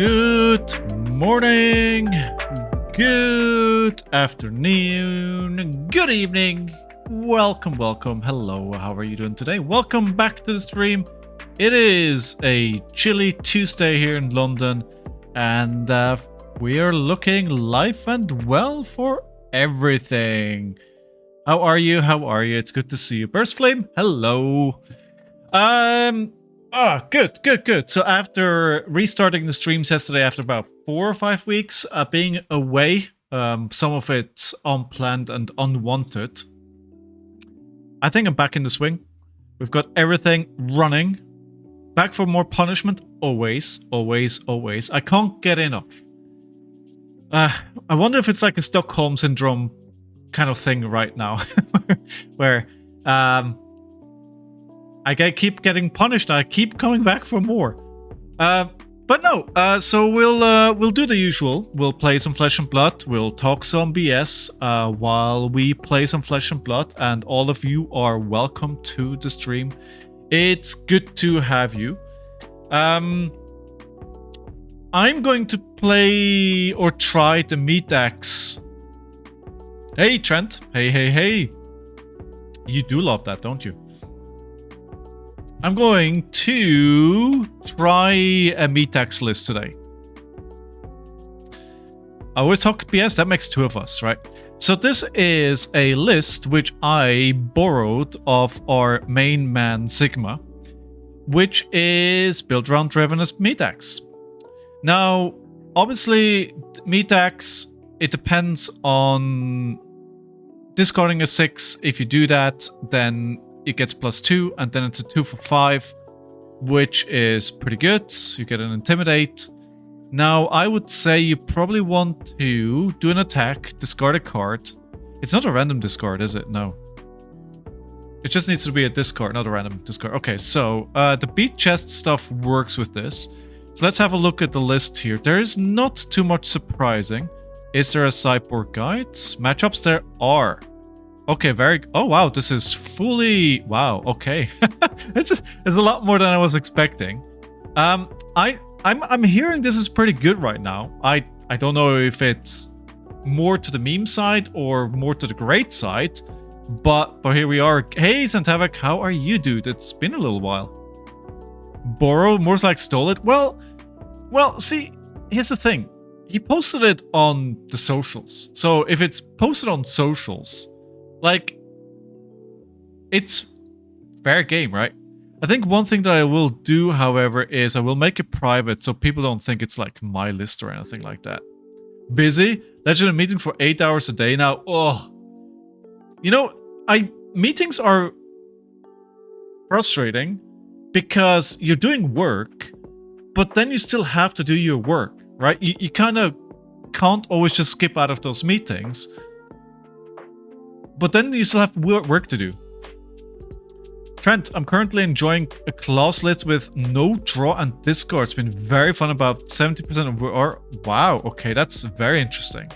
Good morning, good afternoon, good evening. Welcome. Hello, how are you doing today? Welcome back to the stream. It is a chilly Tuesday here in London, and we are looking live and well for everything. How are you? It's good to see you. Burst Flame, hello. Good. So after restarting the streams yesterday, after about 4 or 5 weeks being away, some of it unplanned and unwanted, I think I'm back in the swing. We've got everything running. Back for more punishment, always. I can't get enough. I wonder if it's like a Stockholm Syndrome kind of thing right now, where I keep getting punished. I keep coming back for more. But no. So we'll do the usual. We'll play some Flesh and Blood. We'll talk some BS while we play some Flesh and Blood. And all of you are welcome to the stream. It's good to have you. I'm going to play or try the Meat Axe. Hey Trent. Hey. You do love that, don't you? I'm going to try a Meat Axe list today. I always talk BS, that makes 2 of us, right? So this is a list which I borrowed of our main man Sigma, which is built around Ravenous Meat Axe. Now, obviously, Meat Axe, it depends on discarding a 6. If you do that, then it gets +2, and then it's a 2 for 5, which is pretty good. You get an Intimidate. Now, I would say you probably want to do an attack, discard a card. It's not a random discard, is it? No. It just needs to be a discard, not a random discard. Okay, so the beat chest stuff works with this. So let's have a look at the list here. There is not too much surprising. Is there a sideboard guide? Matchups there are. Okay, oh wow, this is fully... Wow, okay. It's a lot more than I was expecting. I'm hearing this is pretty good right now. I don't know if it's more to the meme side or more to the great side, but here we are. Hey, Santavik, how are you, dude? It's been a little while. Borrow, more like stole it. Well, see, here's the thing. He posted it on the socials. So if it's posted on socials, like, it's fair game, right? I think one thing that I will do, however, is I will make it private so people don't think it's like my list or anything like that. Busy? Legendary meeting for 8 hours a day now. Oh. You know, meetings are frustrating because you're doing work, but then you still have to do your work, right? You kind of can't always just skip out of those meetings. But then you still have work to do. Trent, I'm currently enjoying a class list with no draw and discard. It's been very fun. About 70% of our... Wow, okay, that's very interesting.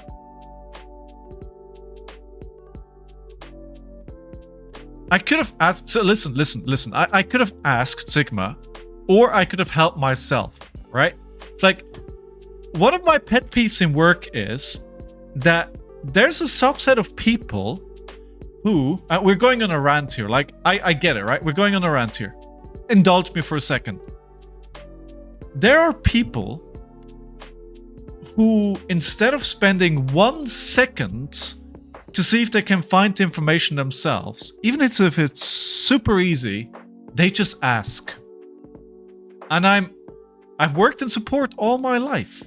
I could have asked... So listen. I could have asked Sigma, or I could have helped myself, right? It's like, one of my pet peeves in work is that there's a subset of people who, we're going on a rant here, like, I get it, right? We're going on a rant here. Indulge me for a second. There are people who, instead of spending 1 second to see if they can find the information themselves, even if it's super easy, they just ask. And I've worked in support all my life.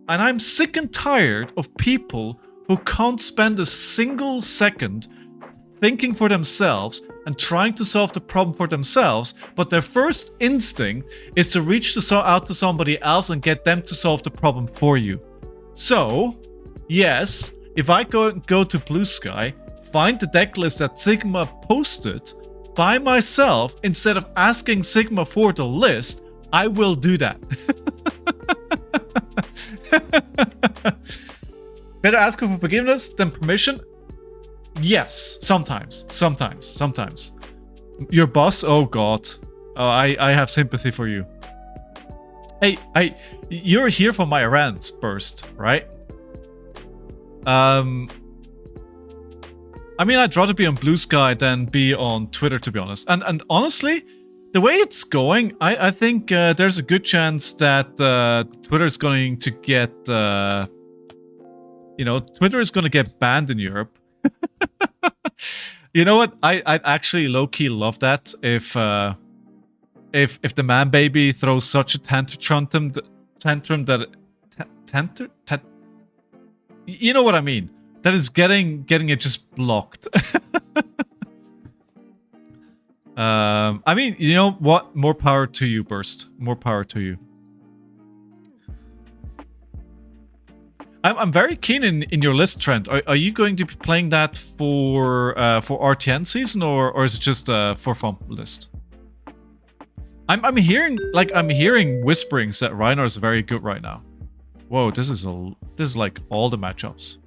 And I'm sick and tired of people who can't spend a single second thinking for themselves and trying to solve the problem for themselves, but their first instinct is to reach out to somebody else and get them to solve the problem for you. So, yes, if I go to Blue Sky, find the deck list that Sigma posted by myself, instead of asking Sigma for the list, I will do that. Better ask for forgiveness than permission? Yes, sometimes. Your boss? Oh god. I have sympathy for you. Hey, you're here for my rants, Burst, right? I mean, I'd rather be on Blue Sky than be on Twitter, to be honest. And honestly, the way it's going, I think there's a good chance that Twitter is going to get, Twitter is going to get banned in Europe. You know what? I'd actually low-key love that if the man baby throws such a tantrum that you know what I mean? That is getting it just blocked. I mean, you know what? More power to you, Burst. More power to you. I'm very keen in your list, Trent. Are you going to be playing that for RtN season, or is it just a for fun list? I'm hearing whisperings that Rhinar is very good right now. Whoa, this is like all the matchups.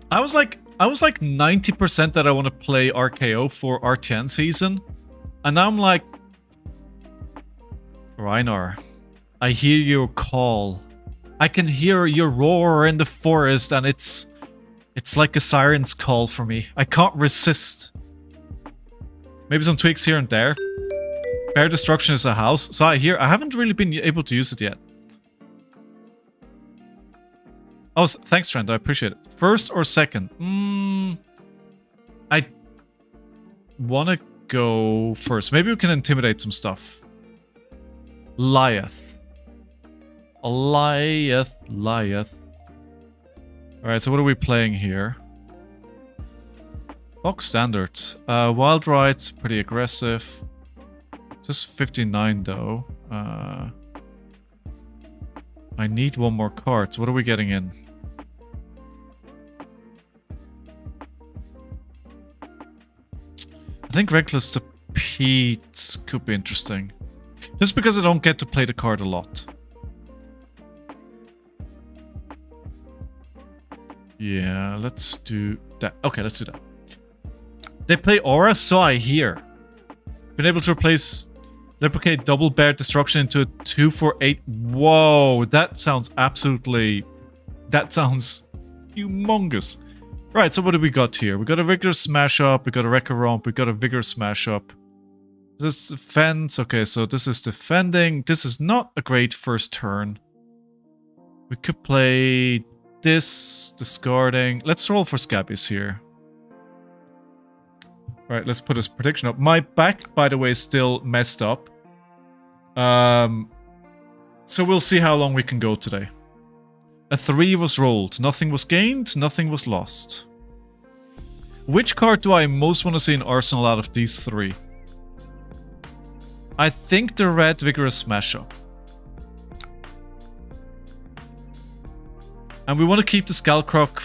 I was like 90% that I want to play RKO for RtN season, and now I'm like, Rhinar, I hear your call. I can hear your roar in the forest, and it's like a siren's call for me. I can't resist. Maybe some tweaks here and there. Bear Destruction is a house, so I haven't really been able to use it yet. Oh, thanks, Trent. I appreciate it. First or second? I want to go first. Maybe we can intimidate some stuff. Lyath. Lyath. Alright, so what are we playing here? Box standard. Wild Ride's pretty aggressive. Just 59 though. I need one more card. So what are we getting in? I think Reckless to Pete could be interesting. Just because I don't get to play the card a lot. Yeah, let's do that. Okay, let's do that. They play Aura, so I hear. Been able to replicate double Bear Destruction into a 2/8. Whoa, that sounds humongous. Right, so what do we got here? We got a Vigorous Smash Up, we got a Wrecker Romp, we got a Vigorous Smash Up. This defense. Okay, so this is defending. This is not a great first turn. We could play this, discarding. Let's roll for Scabbies here. Right, let's put this prediction up. My back, by the way, is still messed up. So we'll see how long we can go today. A 3 was rolled. Nothing was gained, nothing was lost. Which card do I most want to see in Arsenal out of these 3? I think the red Vigorous Smash Up. And we want to keep the Skullcrack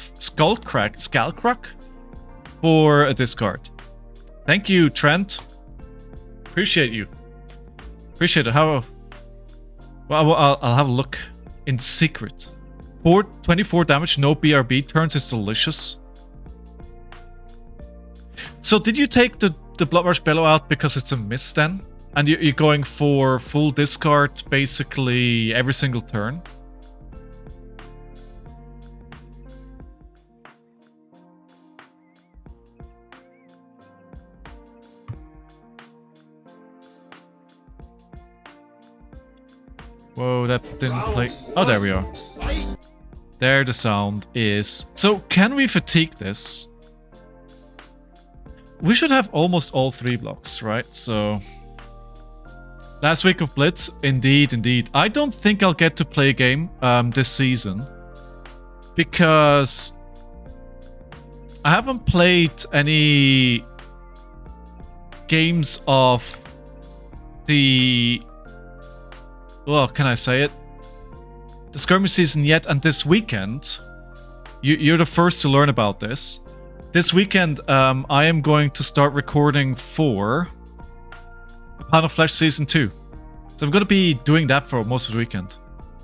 for a discard. Thank you, Trent. Appreciate you. Appreciate it. Well, I'll have a look in secret. 24 damage, no BRB turns is delicious. So did you take the Bloodrush Bellow out because it's a miss then? And you're going for full discard basically every single turn? Whoa, that didn't play. Oh, there we are. There the sound is. So, can we fatigue this? We should have almost all 3 blocks, right? So, last week of Blitz, indeed. I don't think I'll get to play a game this season because I haven't played any games of the... Well, can I say it? The skirmish season yet, and this weekend, you're the first to learn about this. This weekend, I am going to start recording for A Pound of Flesh Season 2. So I'm going to be doing that for most of the weekend.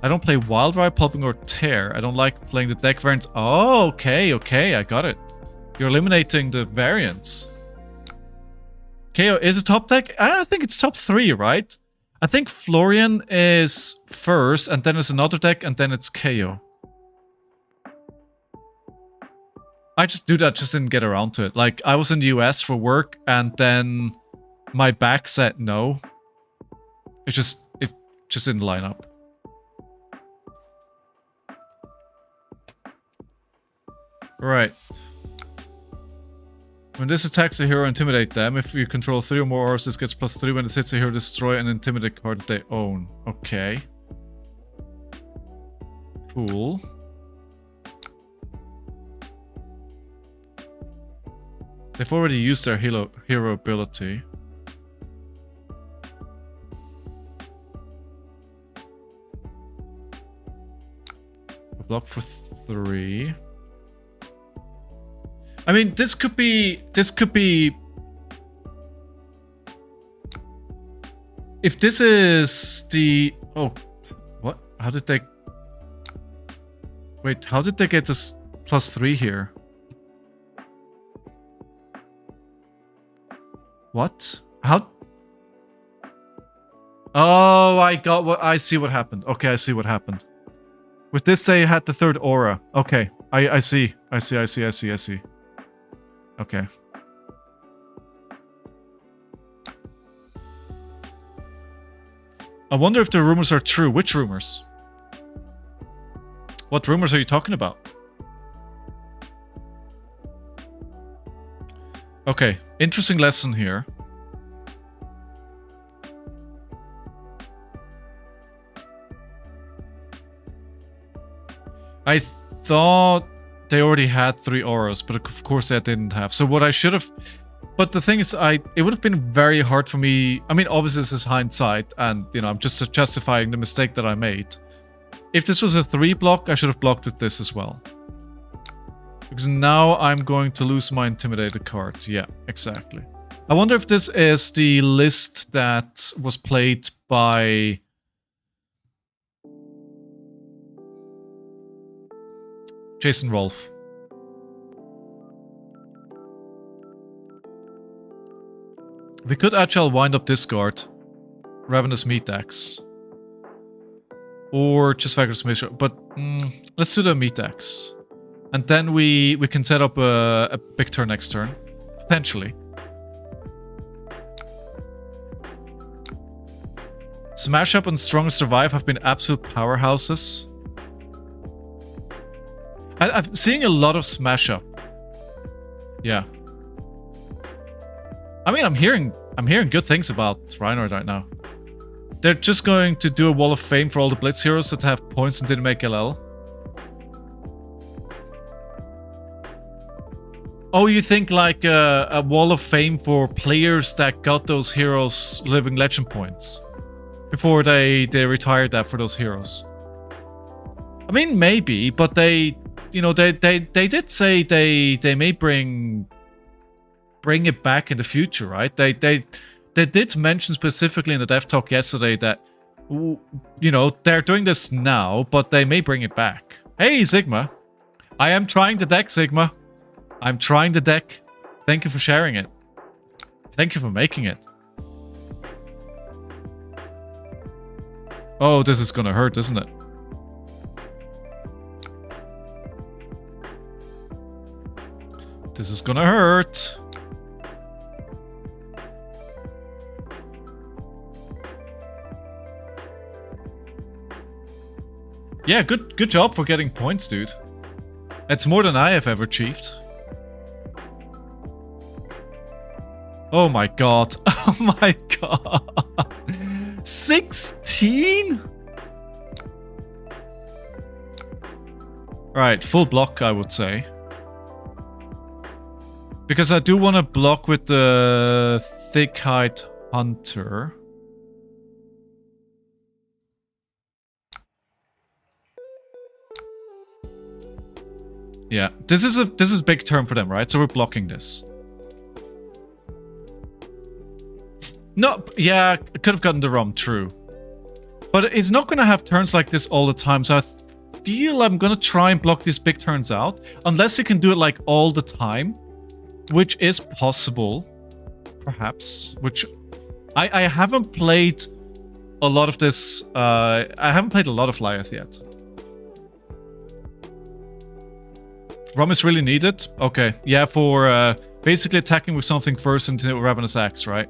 I don't play Wild Ride, Pulping, or Tear. I don't like playing the deck variants. Oh, okay, I got it. You're eliminating the variants. Kayo is a top deck? I think it's top 3, right? I think Florion is first, and then it's another deck, and then it's Kayo. I just do that, just didn't get around to it. Like, I was in the US for work, and then my back said no. It just didn't line up. Right. When this attacks a hero, intimidate them. If you control 3 or more auras, this gets +3. When this hits a hero, destroy an intimidate card that they own. Okay. Cool. They've already used their hero ability. Block for 3. I mean, this could be... If this is the... Oh, what? How did they... Wait, how did they get this +3 here? What? How? Oh, I see what happened. Okay, I see what happened. With this, they had the 3rd aura. Okay, I see. I see. Okay. I wonder if the rumors are true. Which rumors? What rumors are you talking about? Okay, interesting lesson here. I thought they already had 3 auras, but of course they didn't have. So what I should have... But the thing is, it would have been very hard for me... I mean, obviously this is hindsight, and, you know, I'm just justifying the mistake that I made. If this was a 3 block, I should have blocked with this as well. Because now I'm going to lose my Intimidator card. Yeah, exactly. I wonder if this is the list that was played by... Jason Rolfe. We could actually wind up discard Ravenous Meat Axe. Or just Vigorous Mission. But let's do the Meat Axe. And then we can set up a big turn next turn. Potentially. Smash Up and Strong Survive have been absolute powerhouses. I'm seeing a lot of Smash Up. Yeah. I mean, I'm hearing good things about Rhinar right now. They're just going to do a Wall of Fame for all the Blitz heroes that have points and didn't make LL. Oh, you think like a Wall of Fame for players that got those heroes living legend points before they retired that for those heroes? I mean, maybe, but they, you know, they did say they may bring it back in the future, right? They did mention specifically in the Dev Talk yesterday that, you know, they're doing this now, but they may bring it back. Hey, Sigma. I am trying the deck, Sigma. I'm trying the deck. Thank you for sharing it. Thank you for making it. Oh, this is gonna hurt, isn't it? This is gonna hurt. Yeah, good job for getting points, dude. That's more than I have ever achieved. Oh my god. Oh my god. 16? Right, full block, I would say. Because I do want to block with the Thick-Hide Hunter. Yeah, this is a big turn for them, right? So we're blocking this. No, yeah, I could have gotten the ROM, true. But it's not going to have turns like this all the time, so I feel I'm going to try and block these big turns out. Unless you can do it like all the time, which is possible, perhaps. Which I haven't played a lot of this... I haven't played a lot of Lyath yet. Rum is really needed? Okay. Yeah, for basically attacking with something first into Ravenous Axe, right?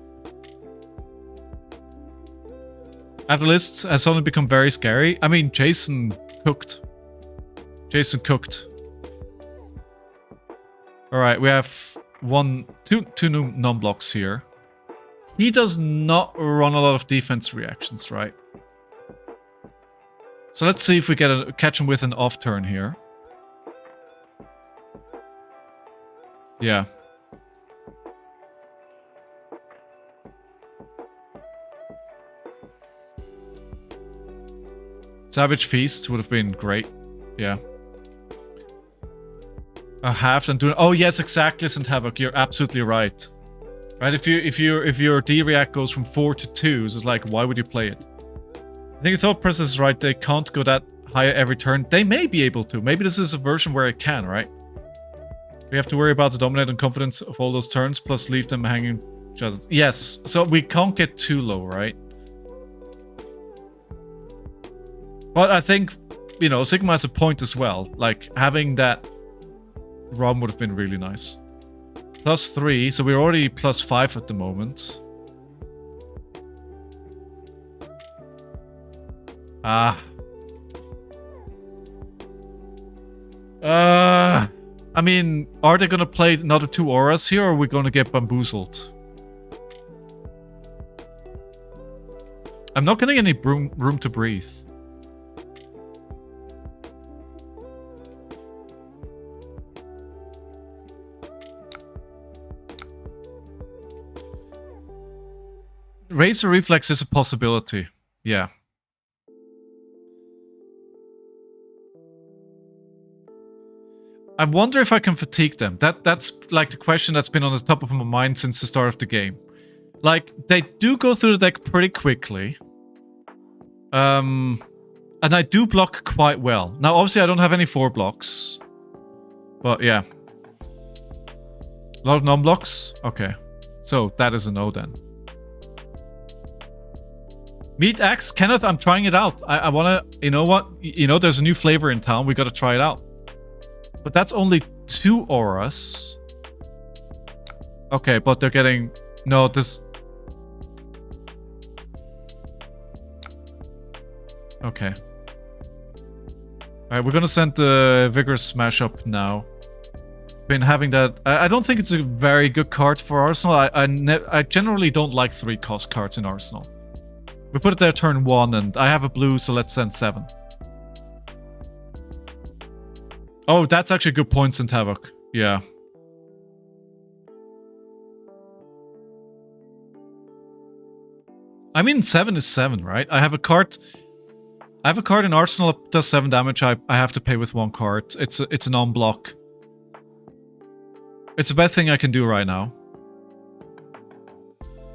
After lists has suddenly become very scary. I mean, Jason cooked. Jason cooked. Alright, we have two new non-blocks here. He does not run a lot of defense reactions, right? So let's see if we catch him with an off turn here. Yeah. Savage Feast would have been great. Yeah. A half and doing... Oh yes, exactly, St. Havoc. You're absolutely right. Right, if your D-React goes from 4 to 2, it's like, why would you play it? I think the thought process is right. They can't go that high every turn. They may be able to. Maybe this is a version where it can, right? We have to worry about the dominate and confidence of all those turns, plus leave them hanging. Yes, so we can't get too low, right? But I think, you know, Sigma has a point as well. Like, having that ROM would have been really nice. +3, so we're already +5 at the moment. I mean, are they gonna play another 2 auras here, or are we gonna get bamboozled? I'm not getting any room to breathe. Razor Reflex is a possibility. Yeah. I wonder if I can fatigue them. That's like the question that's been on the top of my mind since the start of the game. Like, they do go through the deck pretty quickly. And I do block quite well. Now, obviously, I don't have any 4 blocks. But, yeah. A lot of non-blocks? Okay. So, that is a no then. Meat Axe? Kenneth, I'm trying it out. I wanna... You know what? You know, there's a new flavor in town. We gotta try it out. But that's only 2 auras. Okay, but they're getting... No, this... Okay. Alright, we're gonna send the Vigorous Smash up now. Been having that... I don't think it's a very good card for Arsenal. I generally don't like 3-cost cards in Arsenal. We put it there turn 1, and I have a blue, so let's send 7. Oh, that's actually a good point, St. Havoc. Yeah. I mean, 7 is 7, right? I have a card in Arsenal that does 7 damage. I have to pay with 1 card. It's a non-block. It's the best thing I can do right now.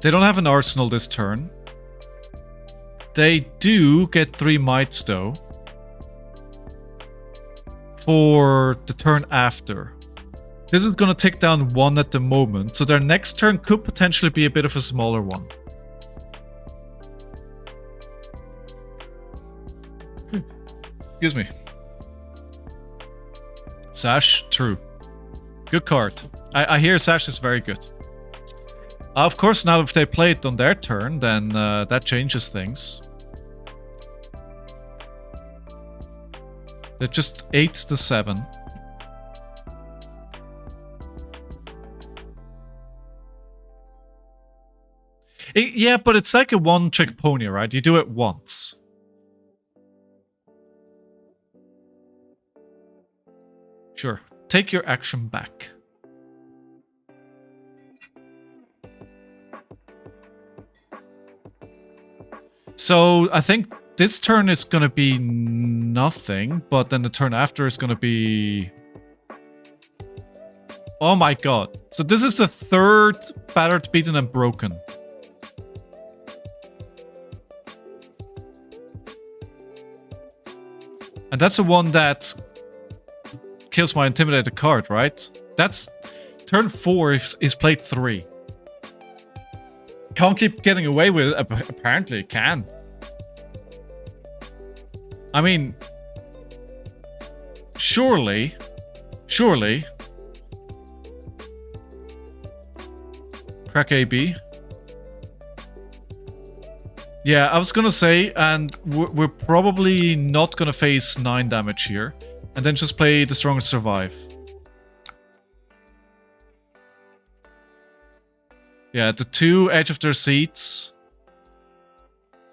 They don't have an Arsenal this turn. They do get 3 mites, though. For the turn after. This is going to tick down 1 at the moment, so their next turn could potentially be a bit of a smaller one. Excuse me. Sash, true. Good card. I hear Sash is very good. Of course, now if they play it on their turn, then that changes things. They're just 8 to 7. Yeah, but it's like a one-trick pony, right? You do it once. Sure. Take your action back. So, I think this turn is gonna be nothing, but then the turn after is gonna be... Oh my god. So this is the 3rd battered, beaten, and broken. And that's the one that kills my Intimidator card, right? That's... Turn 4 is played 3. Can't keep getting away with it. Apparently it can. I mean, surely. Crack AB. Yeah, I was gonna say, and we're probably not gonna face 9 damage here. And then just play the strongest survive. Yeah, the 2 edge of their seats.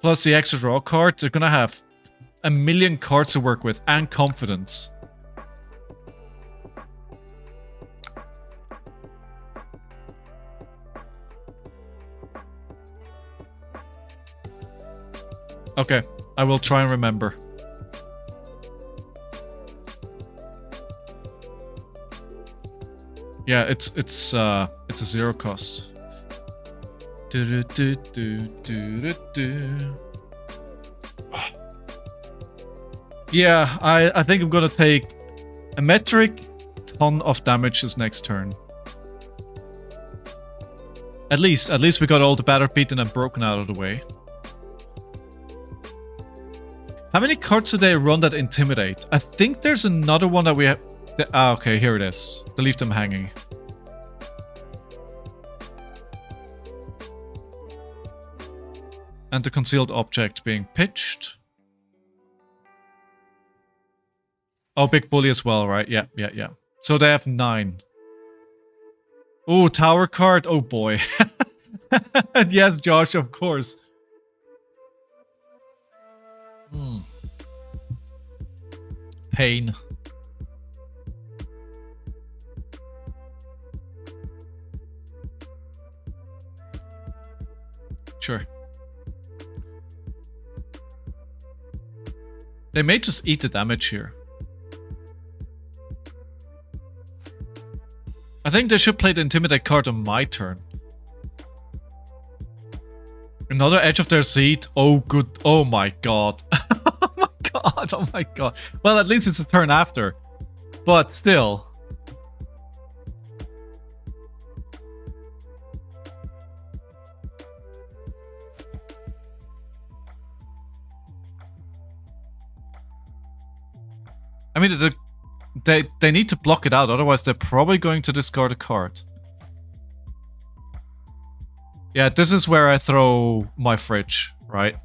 Plus the extra draw card, they're gonna have a million cards to work with and confidence. Okay, I will try and remember. Yeah, it's a 0 cost. Yeah, I think I'm gonna take a metric ton of damage this next turn. At least we got all the battered, beaten, and broken out of the way. How many cards do they run that intimidate? I think there's another one that we have. Ah, okay, here it is. To leave them hanging. And the concealed object being pitched. Oh, big bully as well, right? Yeah. So they have 9. Oh, tower card. Oh boy. Yes, Josh, of course. Pain. Sure. They may just eat the damage here. I think they should play the Intimidate card on my turn. Another edge of their seat. Oh, good. Oh my god. Oh my god. Oh my god. Well, at least it's a turn after. But still. I mean, they need to block it out, otherwise they're probably going to discard a card. Yeah, this is where I throw my fridge, right?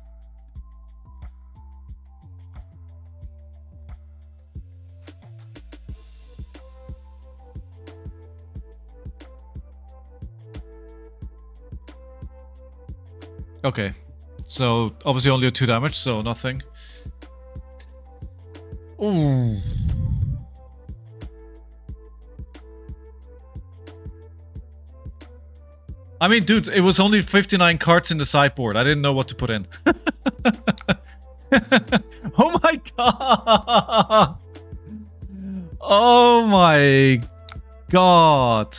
Okay, so obviously only a 2 damage, so nothing. Ooh. I mean, dude, it was only 59 cards in the sideboard. I didn't know what to put in. Oh my god! Oh my god!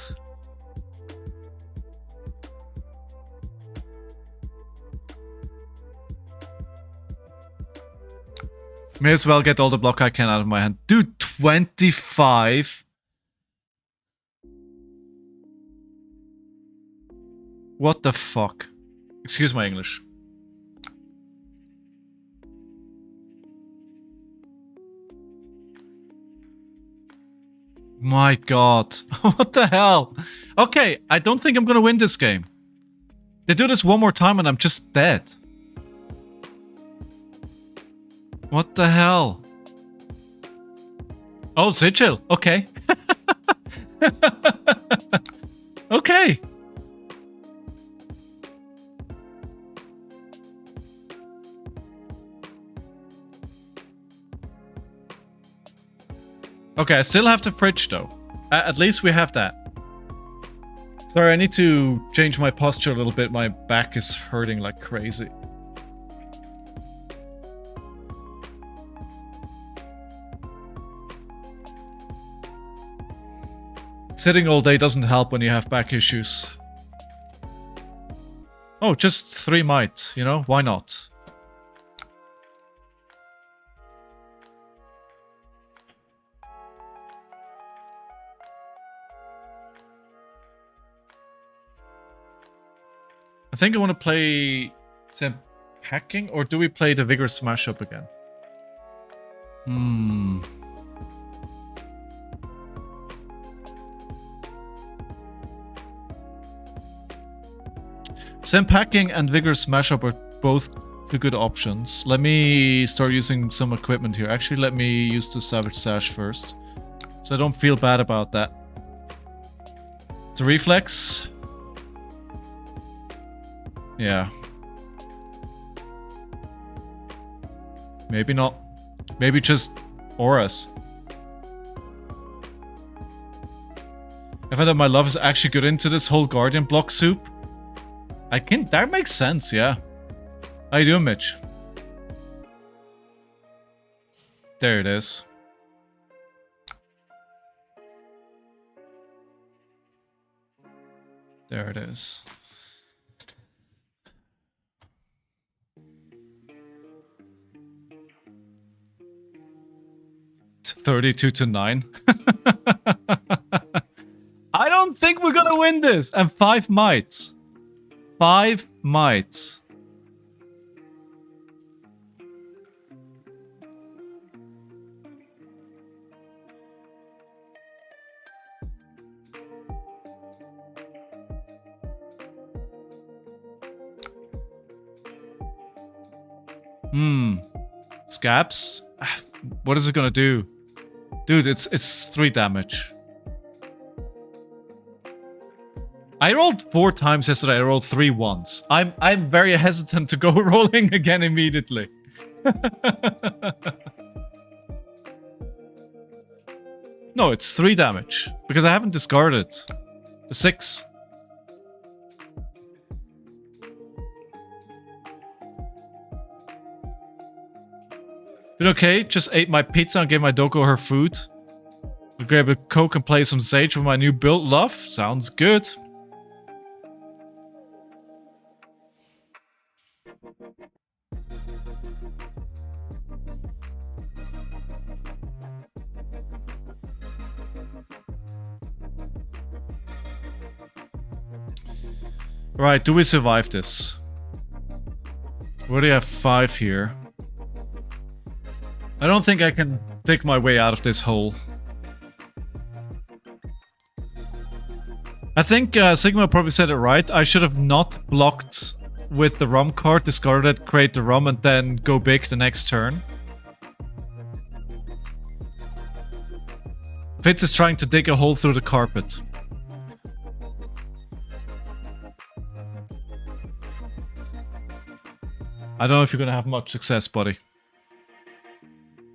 May as well get all the block I can out of my hand. Dude, 25? What the fuck? Excuse my English. My god. What the hell? Okay, I don't think I'm gonna win this game. They do this one more time and I'm just dead. What the hell? Oh, Sigil. Okay. Okay. Okay, I still have the fridge though. At least we have that. Sorry, I need to change my posture a little bit. My back is hurting like crazy. Sitting all day doesn't help when you have back issues. Oh, just 3 might, you know? Why not? I think I want to play some packing, or do we play the Vigorous Smash Up again? Hmm. Packing and Vigorous Smash-Up are both two good options. Let me start using some equipment here. Actually, let me use the Savage Sash first, so I don't feel bad about that. It's a reflex. Yeah. Maybe not. Maybe just auras. I find that my love is actually good into this whole Guardian block soup. That makes sense, yeah. How you doing, Mitch? There it is. There it is. It's 32-9. I don't think we're gonna win this. And 5 mites. 5 mites. Scabs? What is it gonna do? Dude, it's 3 damage. I rolled 4 times yesterday. I rolled 3 once. I'm very hesitant to go rolling again immediately. No, it's 3 damage because I haven't discarded the 6. Been okay, just ate my pizza and gave my Doko her food. We'll grab a Coke and play some Sage with my new build. Love. Sounds good. Right, do we survive this? We already have 5 here. I don't think I can dig my way out of this hole. I think Sigma probably said it right. I should have not blocked with the rum card, discarded it, create the rum, and then go big the next turn. Fitz is trying to dig a hole through the carpet. I don't know if you're gonna have much success, buddy.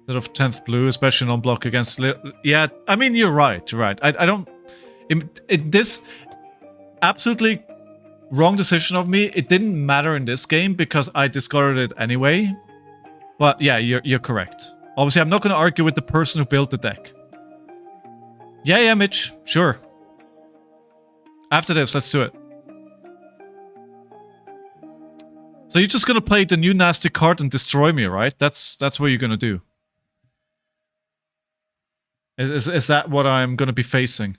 Instead of 10th blue, especially non-block against... Yeah, I mean, you're right, you're right. I don't... This... Absolutely wrong decision of me. It didn't matter in this game because I discarded it anyway. But yeah, you're correct. Obviously, I'm not gonna argue with the person who built the deck. Yeah, Mitch. Sure. After this, let's do it. So you're just gonna play the new nasty card and destroy me, right? That's what you're gonna do. Is that what I'm gonna be facing?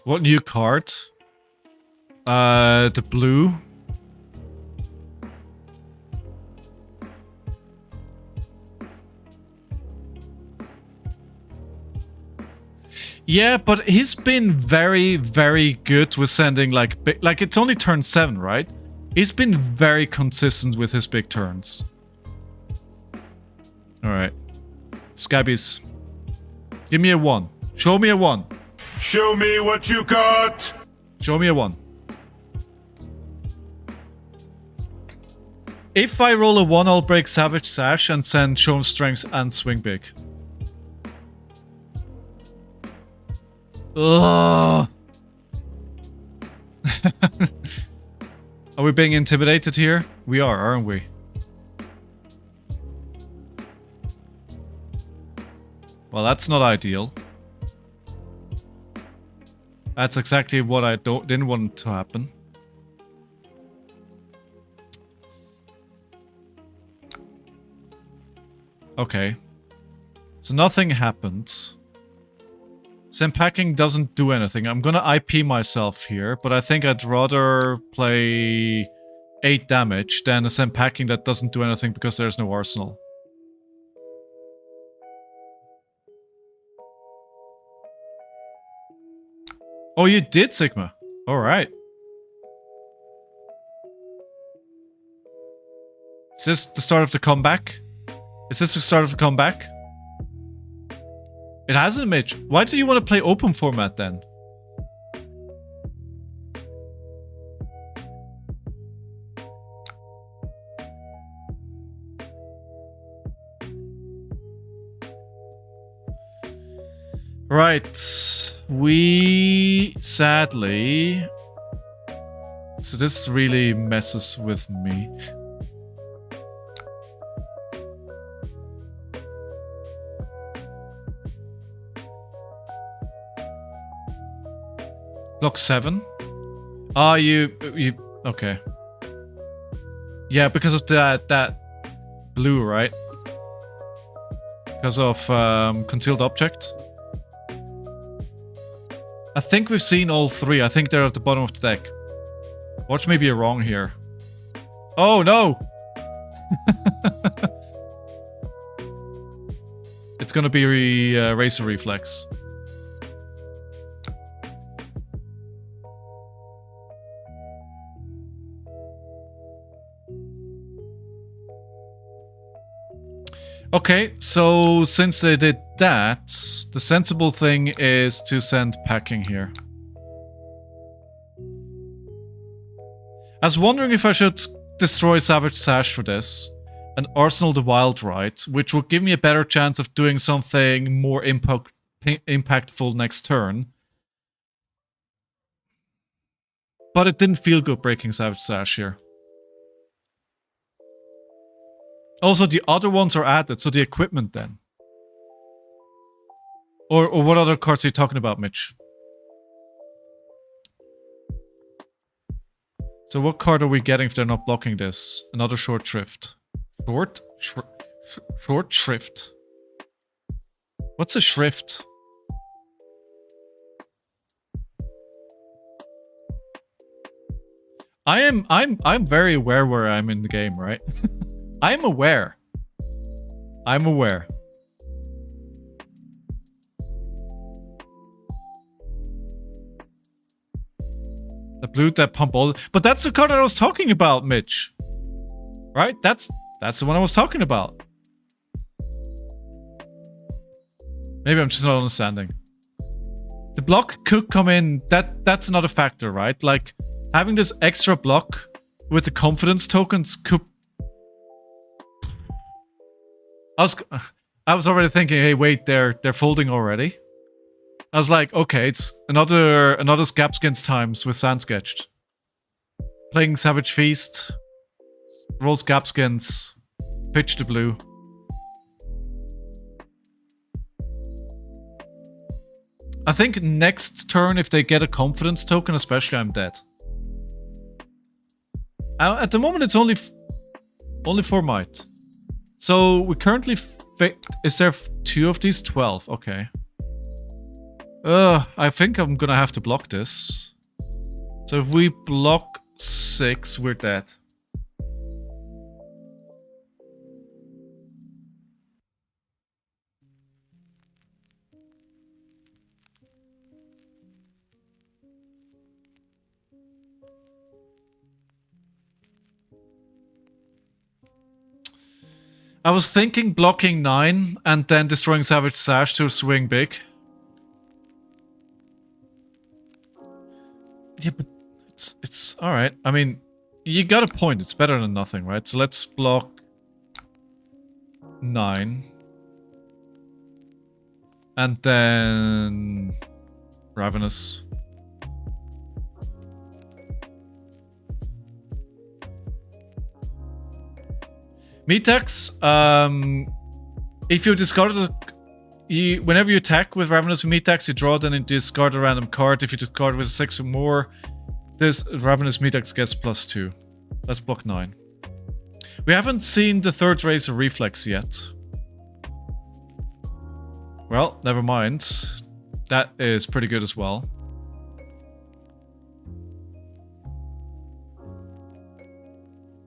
What new card? The blue. Yeah, but he's been very, very good with sending like it's only turn 7, right? He's been very consistent with his big turns. All right, Scabbies, give me a 1. Show me a 1. Show me what you got! Show me a 1. If I roll a 1, I'll break Savage Sash and send Shown Strength and Swing Big. Ugh. Are we being intimidated here? We are, aren't we? Well, that's not ideal. That's exactly what I didn't want to happen. Okay. So nothing happened. Send packing doesn't do anything. I'm gonna IP myself here, but I think I'd rather play 8 damage than a send packing that doesn't do anything because there's no arsenal. Oh, you did, Sigma. Alright. Is this the start of the comeback? Is this the start of the comeback? It has an image. Why do you want to play open format then? Right. We sadly... So this really messes with me. Block 7? Ah, you... Okay. Yeah, because of that blue, right? Because of concealed object. I think we've seen all 3. I think they're at the bottom of the deck. Watch me be wrong here. Oh, no! It's gonna be Razor Reflex. Okay, so since they did that, the sensible thing is to send packing here. I was wondering if I should destroy Savage Sash for this, and Arsenal the Wild Rite, which would give me a better chance of doing something more impactful next turn. But it didn't feel good breaking Savage Sash here. Also, the other ones are added, so the equipment then. Or what other cards are you talking about, Mitch? So what card are we getting if they're not blocking this? Another Short Shrift. Short Shrift. What's a Shrift? I'm very aware where I'm in the game, right? I'm aware. I'm aware. The blue that pump all... But that's the card I was talking about, Mitch. Right? That's the one I was talking about. Maybe I'm just not understanding. The block could come in... That's another factor, right? Like, having this extra block with the confidence tokens could... I was already thinking, hey, wait, they're folding already. I was like, okay, it's another Scapskins times with Sand Sketched. Playing Savage Feast, roll Scapskins, pitch the blue. I think next turn, if they get a confidence token, especially, I'm dead. At the moment, it's only 4 might. So we currently is there 2 of these? 12. Okay. I think I'm gonna have to block this. So if we block 6, we're dead. I was thinking blocking 9 and then destroying Savage Sash to swing big. Yeah, but it's alright. I mean, you got a point. It's better than nothing, right? So let's block 9. And then Ravenous. Metex, if you discarded whenever you attack with Ravenous Meat Axe, you draw then and discard a random card. If you discard with a 6 or more, this Ravenous Meat Axe gets +2. That's block 9. We haven't seen the third Razor Reflex yet. Well, never mind. That is pretty good as well.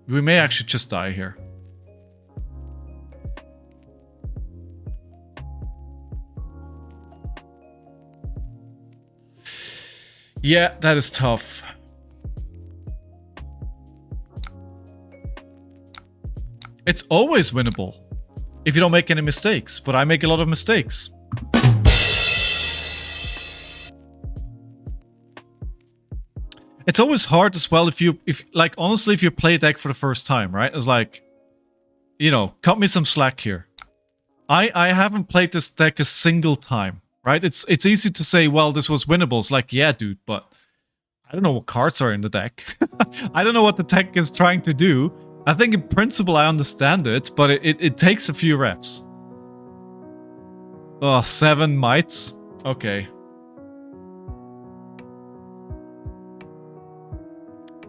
We may actually just die here. Yeah, that is tough. It's always winnable if you don't make any mistakes, but I make a lot of mistakes. It's always hard as well if like, honestly, if you play a deck for the first time, right? It's like, you know, cut me some slack here. I haven't played this deck a single time, right? It's easy to say, well, this was winnable. It's like, yeah, dude, but I don't know what cards are in the deck. I don't know what the deck is trying to do. I think in principle I understand it, but it takes a few reps. Oh, 7 mites? Okay.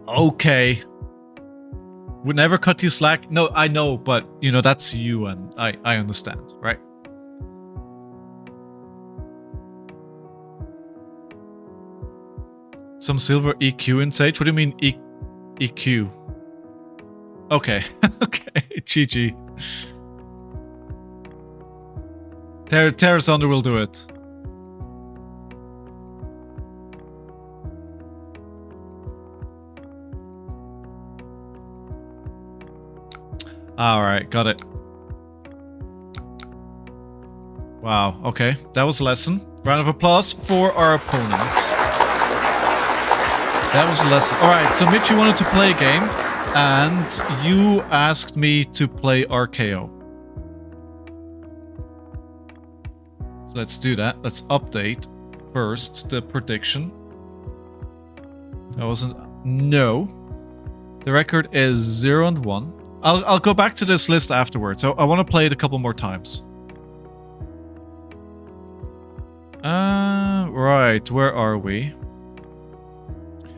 Okay. Would never cut you slack. No, I know, but, you know, that's you and I understand, right? Some silver EQ in Sage? What do you mean EQ? Okay. Okay. GG. Terra Thunder will do it. Alright, got it. Wow, okay. That was a lesson. Round of applause for our opponent. That was a lesson. Alright, so Mitch, you wanted to play a game, and you asked me to play RKO. So let's do that. Let's update first the prediction. That wasn't... No. The record is 0-1. I'll go back to this list afterwards. I want to play it a couple more times. Right. Where are we?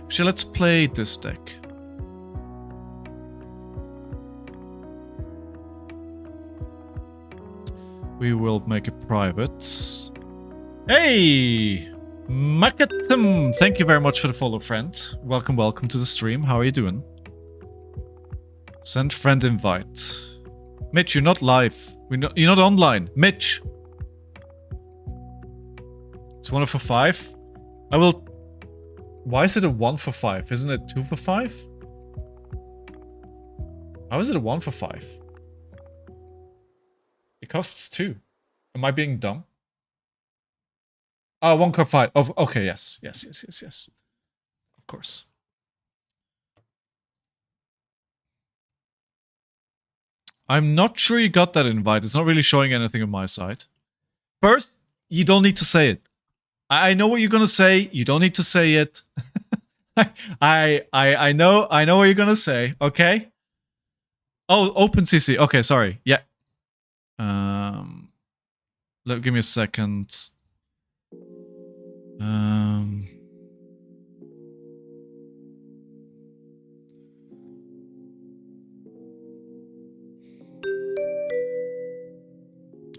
Actually, let's play this deck. We will make it private. Hey! Makatum! Thank you very much for the follow, friend. Welcome, welcome to the stream. How are you doing? Send friend invite. Mitch, you're not live. You're not online. Mitch! It's 1 for 5. I will... Why is it a 1 for 5? Isn't it 2 for 5? How is it a 1 for 5? It costs 2. Am I being dumb? Oh, 1 for 5. Oh, okay, yes. Yes. Of course. I'm not sure you got that invite. It's not really showing anything on my side. First, you don't need to say it. I know what you're gonna say. You don't need to say it. I know what you're gonna say. Okay. Oh, OpenCC. Okay, sorry. Yeah. Give me a second.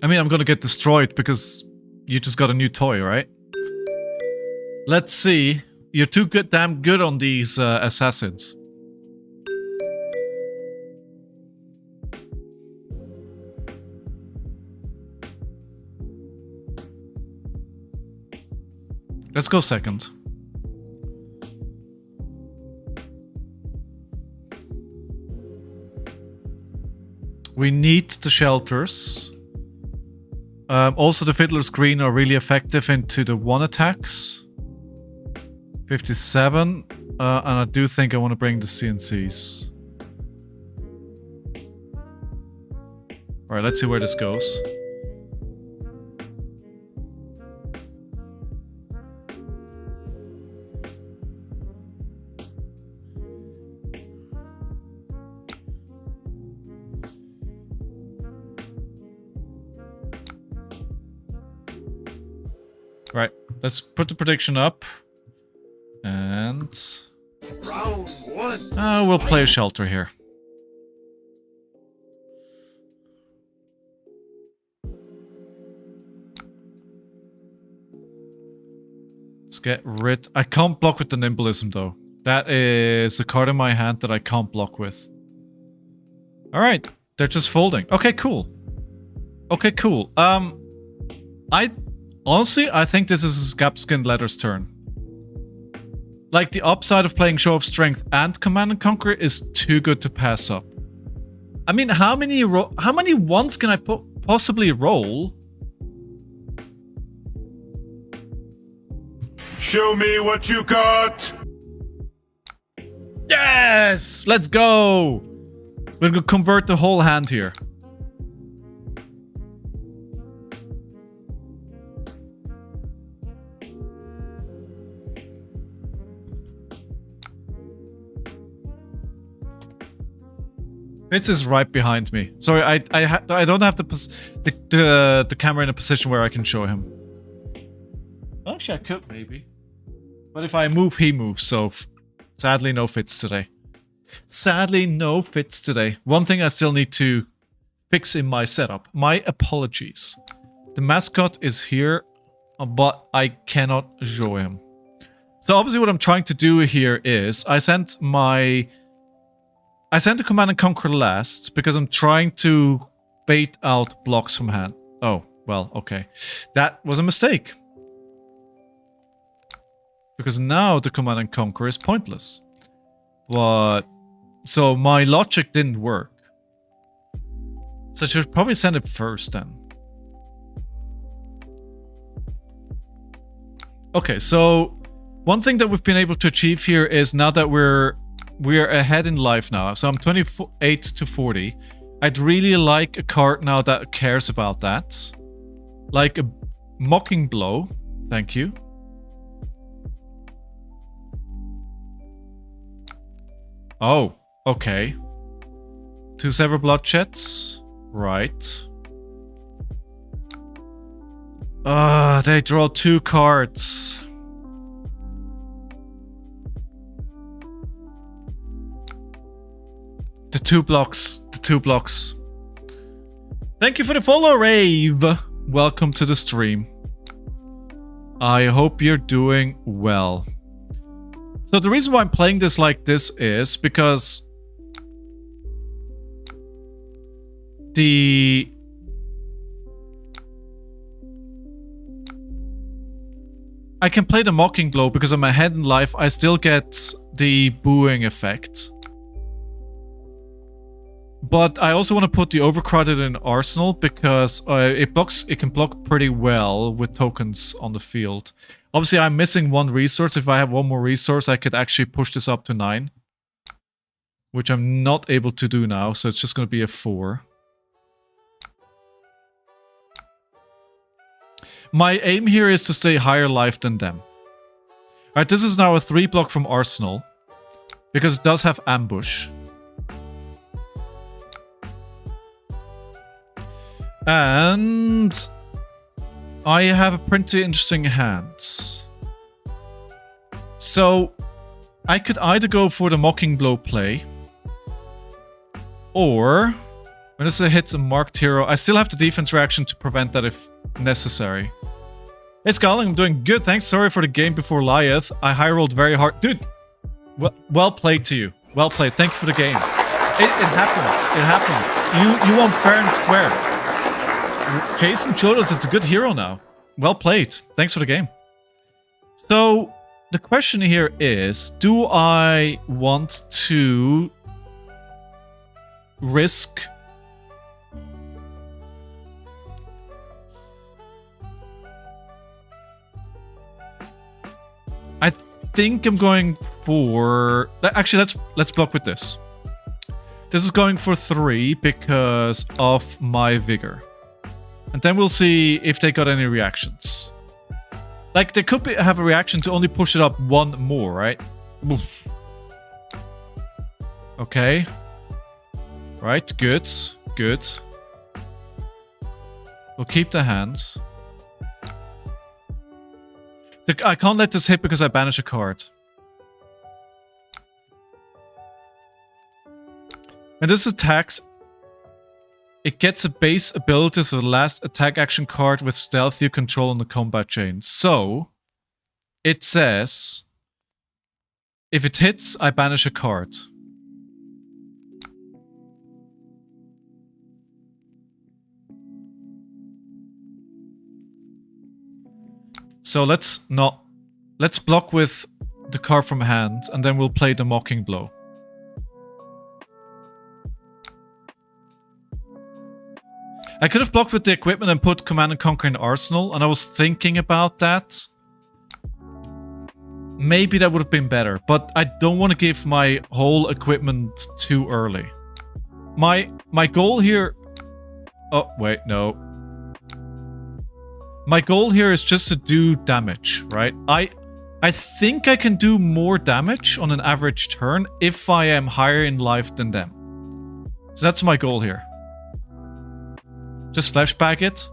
I mean, I'm gonna get destroyed because you just got a new toy, right? Let's see. You're too damn good on these assassins. Let's go second. We need the shelters. Also, the Fiddler's Green are really effective into the 1 attacks. 57. And I do think I want to bring the CNCs. Alright, let's see where this goes. Right, let's put the prediction up. And... Round one. we'll play a shelter here. Let's get rid... I can't block with the Nimblism, though. That is a card in my hand that I can't block with. Alright, they're just folding. Okay, cool. Okay, cool. Honestly, I think this is Scabskin Leather's turn. Like, the upside of playing Show of Strength and Command and Conquer is too good to pass up. I mean, how many ones can I possibly roll? Show me what you got! Yes! Let's go! We're gonna convert the whole hand here. Fitz is right behind me. Sorry, I don't have the camera in a position where I can show him. Actually, I could maybe. But if I move, he moves, so sadly no Fitz today. Sadly, no Fitz today. One thing I still need to fix in my setup. My apologies. The mascot is here, but I cannot show him. So obviously what I'm trying to do here is I sent the Command and Conquer last because I'm trying to bait out blocks from hand. Oh, well, okay. That was a mistake. Because now the Command and Conquer is pointless. But... so my logic didn't work. So I should probably send it first then. Okay, so one thing that we've been able to achieve here is now that we're ahead in life now. So I'm 28 to 40. I'd really like a card now that cares about that. Like a Mocking Blow. Thank you. Oh, okay. 2 Sever Bloodsheds. Right. They draw 2 cards. The 2 blocks. The 2 blocks. Thank you for the follow, Rave. Welcome to the stream. I hope you're doing well. So the reason why I'm playing this like this is because I can play the Mocking Blow because I'm ahead in life. I still get the booing effect. But I also want to put the Overcrowded in Arsenal because it can block pretty well with tokens on the field. Obviously, I'm missing 1 resource. If I have 1 more resource, I could actually push this up to 9. Which I'm not able to do now, so it's just going to be a 4. My aim here is to stay higher life than them. Alright, this is now a 3 block from Arsenal. Because it does have Ambush. And I have a pretty interesting hand. So I could either go for the Mocking Blow play, or when this hits a marked hero, I still have the defense reaction to prevent that if necessary. Hey Scarling, I'm doing good, thanks. Sorry for the game before Lyath. I high rolled very hard. Dude, well played to you. Well played. Thank you for the game. It happens. It happens. You won fair and square. Jason showed us it's a good hero now. Well played. Thanks for the game. So, the question here is, do I want to risk... I think I'm going for... Actually, let's block with this. This is going for 3 because of my vigor. And then we'll see if they got any reactions. Like, they could have a reaction to only push it up 1 more, right? Oof. Okay. Right, good. Good. We'll keep the hands. I can't let this hit because I banish a card. When this attacks, it gets a base ability as the last attack action card with stealth you control on the combat chain. So, it says, if it hits, I banish a card. So let's block with the card from hand, and then we'll play the Mocking Blow. I could have blocked with the equipment and put Command & Conquer in Arsenal, and I was thinking about that. Maybe that would have been better, but I don't want to give my whole equipment too early. My goal here... Oh, wait, no. My goal here is just to do damage, right? I think I can do more damage on an average turn if I am higher in life than them. So that's my goal here. Just flashback it.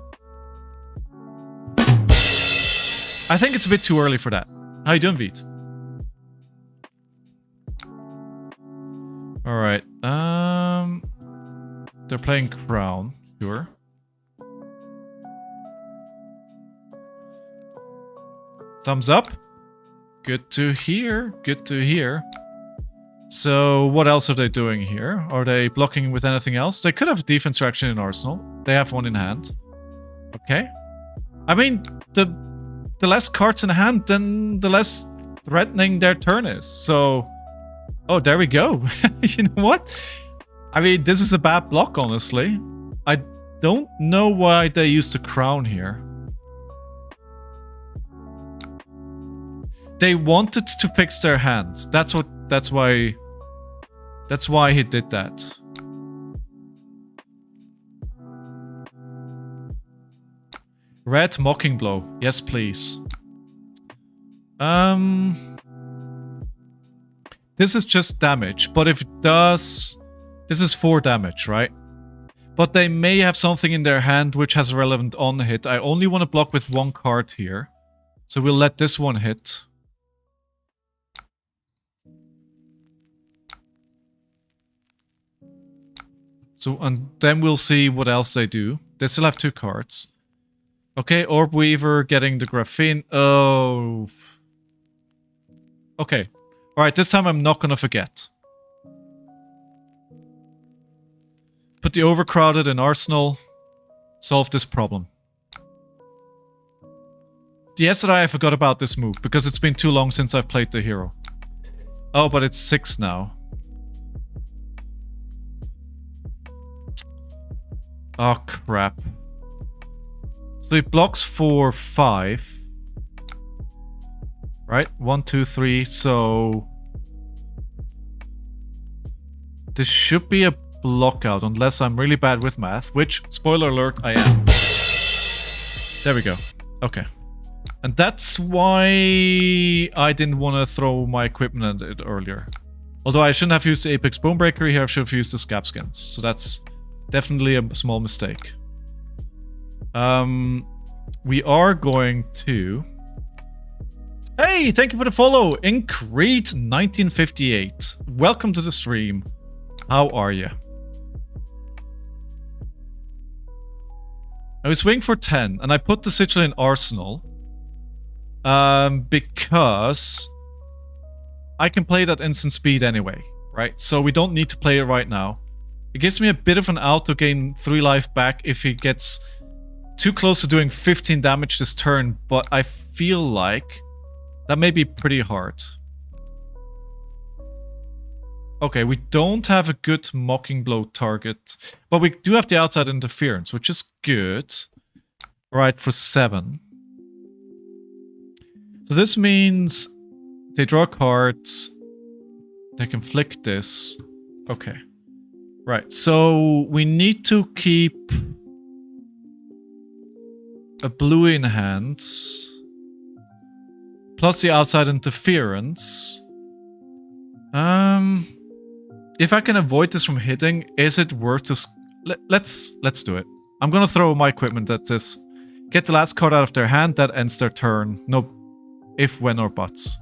I think it's a bit too early for that. How you doing, Veet? Alright, they're playing Crown, sure. Thumbs up. Good to hear, good to hear. So, what else are they doing here? Are they blocking with anything else? They could have defense reaction in Arsenal. They have one in hand. Okay. I mean, the less cards in hand, then the less threatening their turn is. So, oh, there we go. You know what? I mean, this is a bad block, honestly. I don't know why they used the Crown here. They wanted to fix their hand. That's why he did that. Red Mocking Blow. Yes, please. This is just damage, but if it does... This is 4 damage, right? But they may have something in their hand which has a relevant on hit. I only want to block with 1 card here. So we'll let this one hit. So, and then we'll see what else they do. They still have 2 cards. Okay, Orb Weaver getting the Graphene. Oh. Okay. Alright, this time I'm not gonna forget. Put the Overcrowded in Arsenal. Solve this problem. Yesterday I forgot about this move, because it's been too long since I've played the hero. Oh, but it's 6 now. Oh, crap. So he blocks for 5. Right? 1, 2, 3. So... this should be a blockout, unless I'm really bad with math. Which, spoiler alert, I am. There we go. Okay. And that's why I didn't want to throw my equipment at it earlier. Although I shouldn't have used the Apex Bonebreaker here, I should have used the Scab Skins. So that's... definitely a small mistake. We are going to... Hey, thank you for the follow, Increed1958. Welcome to the stream. How are you? I was swing for 10, and I put the Sigil in Arsenal. Because I can play it at instant speed anyway, right? So we don't need to play it right now. It gives me a bit of an out to gain 3 life back if he gets too close to doing 15 damage this turn, but I feel like that may be pretty hard. Okay, we don't have a good Mocking Blow target, but we do have the outside interference, which is good. Right, for 7. So this means they draw cards, they can flick this. Okay. Right, so we need to keep a blue in hand, plus the outside interference. If I can avoid this from hitting, is it worth to... Let's do it. I'm gonna throw my equipment at this. Get the last card out of their hand, that ends their turn. No If, when, or buts.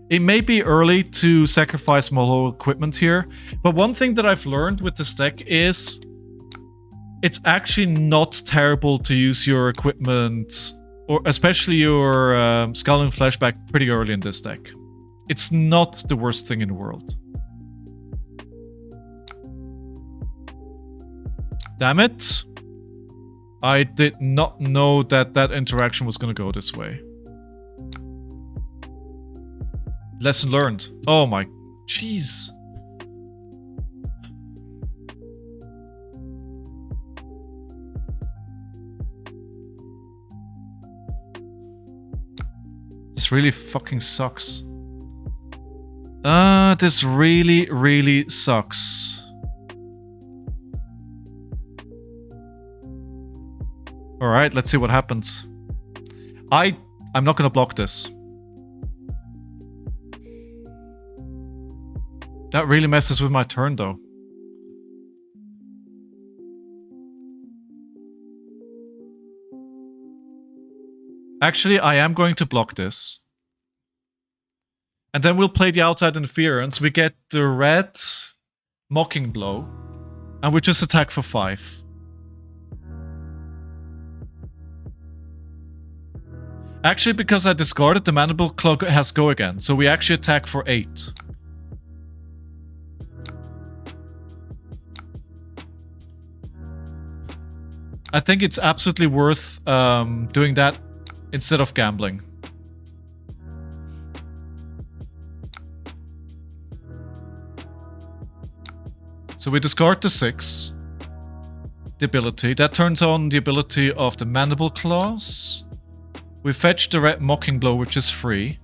It may be early to sacrifice more equipment here, but one thing that I've learned with this deck is it's actually not terrible to use your equipment, or especially your Skull and Flashback, pretty early in this deck. It's not the worst thing in the world. Damn it. I did not know that that interaction was going to go this way. Lesson learned. Oh my... Jeez. This really fucking sucks. This really, really sucks. Alright, let's see what happens. I'm not gonna block this. That really messes with my turn, though. Actually, I am going to block this. And then we'll play the outside interference. We get the red Mocking Blow. And we just attack for 5. Actually, because I discarded, the Mandible Claw has go again. So we actually attack for 8. I think it's absolutely worth doing that instead of gambling. So we discard the 6. The ability. That turns on the ability of the Mandible Claws. We fetch the red Mocking Blow, which is free.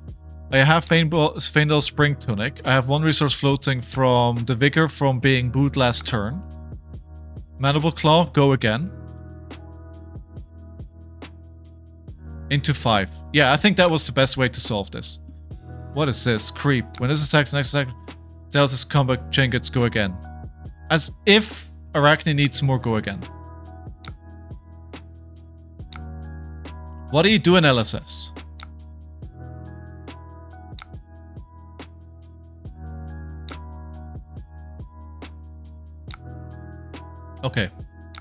I have Faendal Spring Tunic. I have 1 resource floating from the Vigor from being booed last turn. Mandible Claw, go again. Into 5. Yeah, I think that was the best way to solve this. What is this? Creep. When this attacks, next attack tells this combat chain gets go again. As if Arakni needs more go again. What do you do in LSS? Okay.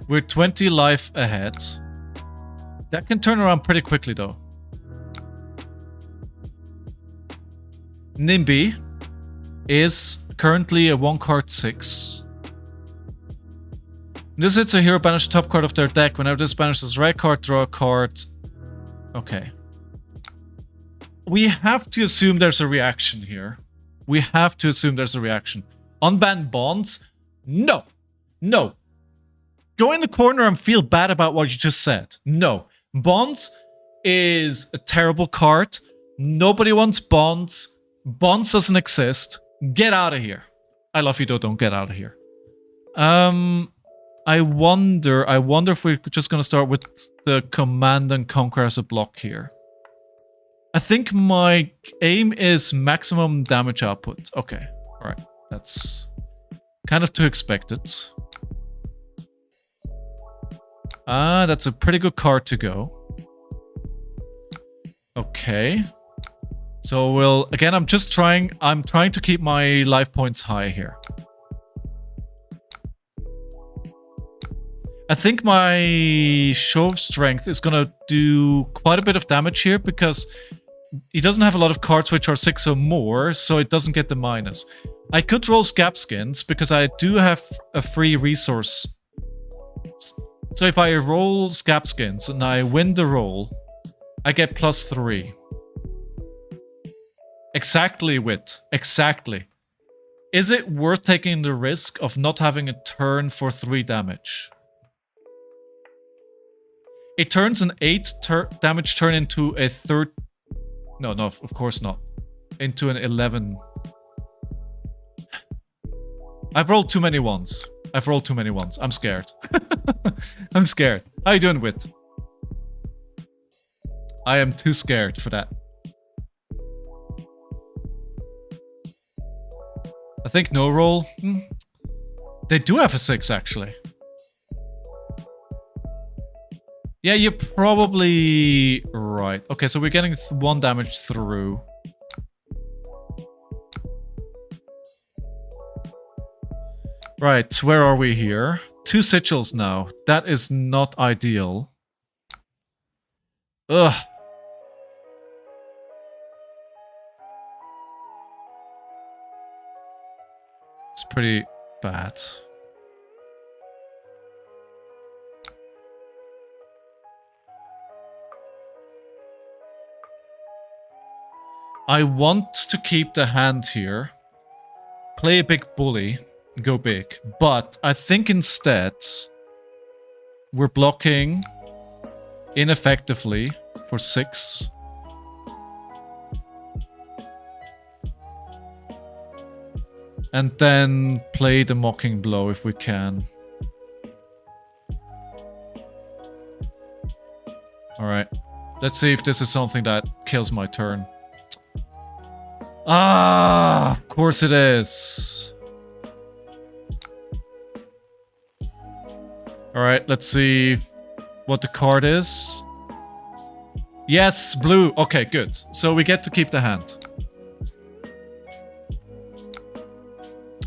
We're 20 life ahead. That can turn around pretty quickly, though. Nimby is currently a 1-card 6. This hits a hero banish the top card of their deck. Whenever this banishes a red card, draw a card. Okay. We have to assume there's a reaction here. We have to assume there's a reaction. Unban Bonds? No. No. Go in the corner and feel bad about what you just said. No. Bonds is a terrible card. Nobody wants Bonds. Bonds doesn't exist. Get out of here. I love you though, don't get out of here. I wonder if we're just gonna start with the Command and Conquer as a block here. I think my aim is maximum damage output. Okay, alright. That's kind of to expect it. Ah, that's a pretty good card to go. Okay. So we'll... Again, I'm trying to keep my life points high here. I think my Show of Strength is gonna do quite a bit of damage here because he doesn't have a lot of cards which are 6 or more, so it doesn't get the minus. I could roll Scab Skins because I do have a free resource. So if I roll Scab Skins and I win the roll, I get +3. Exactly, Wit. Exactly. Is it worth taking the risk of not having a turn for 3 damage? It turns an 8 damage turn into a third... No, of course not. Into an 11. I've rolled too many ones. I'm scared. I'm scared. How you doing, Wit? I am too scared for that. I think no roll. They do have a 6, actually. Yeah, you're probably right. Okay, so we're getting 1 damage through. Right, where are we here? 2 sigils now. That is not ideal. Ugh. It's pretty bad. I want to keep the hand here. Play a big bully. Go big. But I think instead we're blocking ineffectively for 6. And then play the mocking blow if we can. Alright. Let's see if this is something that kills my turn. Ah, of course it is. Alright, let's see what the card is. Yes, blue. Okay, good. So we get to keep the hand.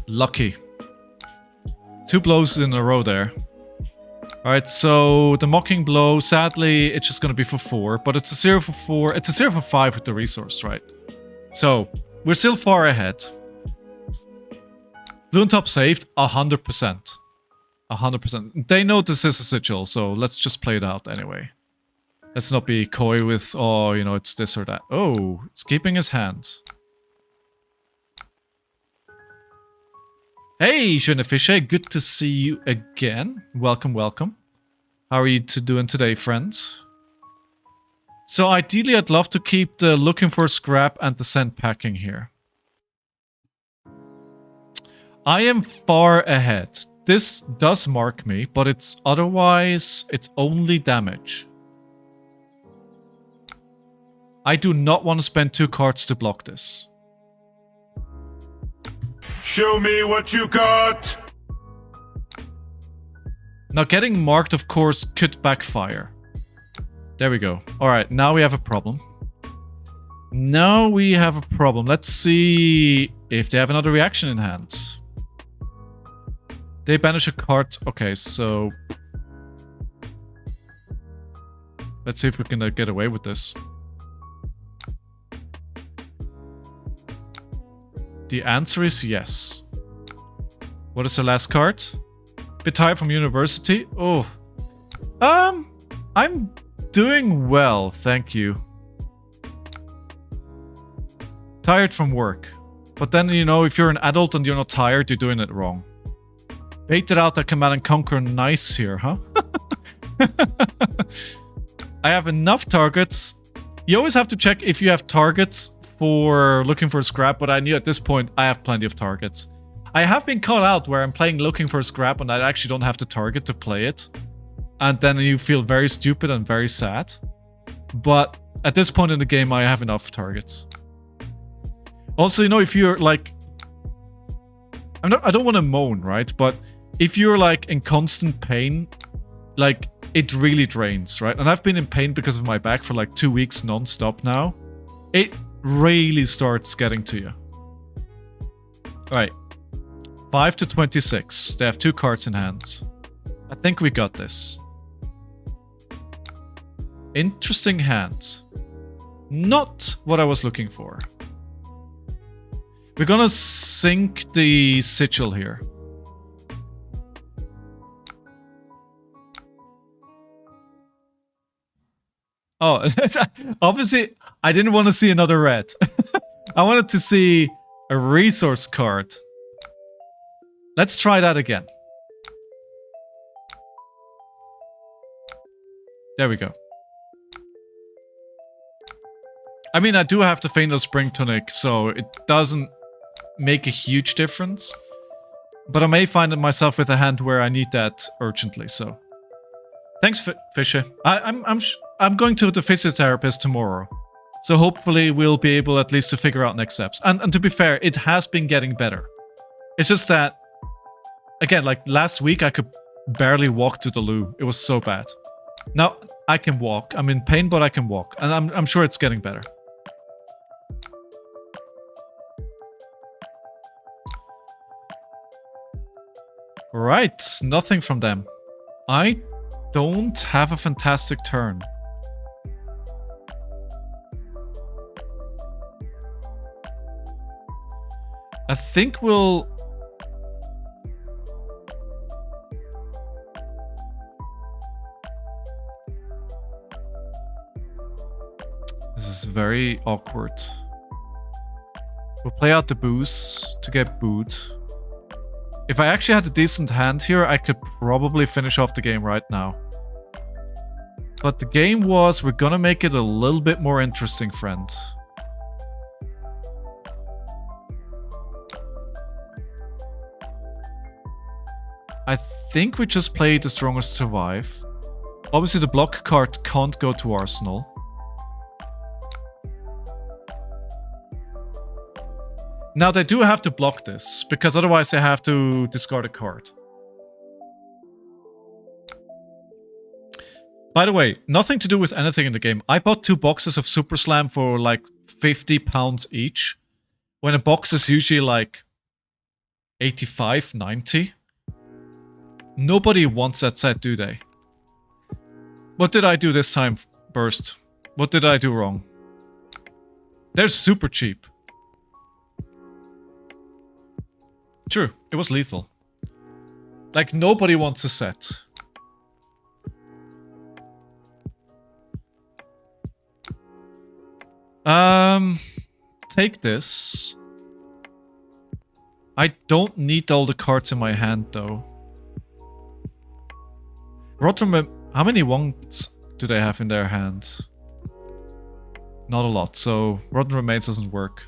Lucky. 2 blows in a row there. Alright, so the mocking blow, sadly, it's just going to be for 4. But it's a 0 for 4. It's a 0 for 5 with the resource, right? So, we're still far ahead. Blue and top saved 100%. 100%. They know this is a sigil, so let's just play it out anyway. Let's not be coy with, oh, you know, it's this or that. Oh, it's keeping his hand. Hey, Jeune good to see you again. Welcome, welcome. How are you doing today, friend? So ideally, I'd love to keep the looking for scrap and the scent packing here. I am far ahead. This does mark me, but it's otherwise, it's only damage. I do not want to spend 2 cards to block this. Show me what you got! Now getting marked, of course, could backfire. There we go. Alright, now we have a problem. Now we have a problem. Let's see if they have another reaction in hand. They banish a card. Okay, so... let's see if we can get away with this. The answer is yes. What is the last card? Bit tired from university? Oh. I'm doing well, thank you. Tired from work. But then, you know, if you're an adult and you're not tired, you're doing it wrong. Baited out that Command and Conquer nice here, huh? I have enough targets. You always have to check if you have targets for looking for scrap, but I knew at this point I have plenty of targets. I have been caught out where I'm playing looking for scrap and I actually don't have the target to play it. And then you feel very stupid and very sad. But at this point in the game, I have enough targets. Also, you know, if you're like... I don't want to moan, right? But if you're like in constant pain, like it really drains, right? And I've been in pain because of my back for like 2 weeks non-stop now. It really starts getting to you. Alright. 5 to 26. They have 2 cards in hand. I think we got this. Interesting hand. Not what I was looking for. We're gonna sink the sigil here. Oh, obviously, I didn't want to see another red. I wanted to see a resource card. Let's try that again. There we go. I mean, I do have the Fatal Spring Tunic, so it doesn't make a huge difference. But I may find myself with a hand where I need that urgently, so... Thanks, Fisher. I'm going to the physiotherapist tomorrow. So hopefully we'll be able at least to figure out next steps. And to be fair, it has been getting better. It's just that... Again, like last week, I could barely walk to the loo. It was so bad. Now, I can walk. I'm in pain, but I can walk. And I'm sure it's getting better. Right, nothing from them. I don't have a fantastic turn. I think we'll... This is very awkward. We'll play out the boost to get booed. If I actually had a decent hand here, I could probably finish off the game right now. But the game was, we're gonna make it a little bit more interesting, friend. I think we just play the strongest survive. Obviously the block card can't go to Arsenal. Now they do have to block this, because otherwise they have to discard a card. By the way, nothing to do with anything in the game. I bought 2 boxes of Super Slam for like £50 each, when a box is usually like 85, 90. Nobody wants that set, do they? What did I do this time, Burst? What did I do wrong? They're super cheap. True, it was lethal. Like, nobody wants a set. Take this. I don't need all the cards in my hand, though. Rotwood, how many ones do they have in their hand? Not a lot, so Rotten Remains doesn't work.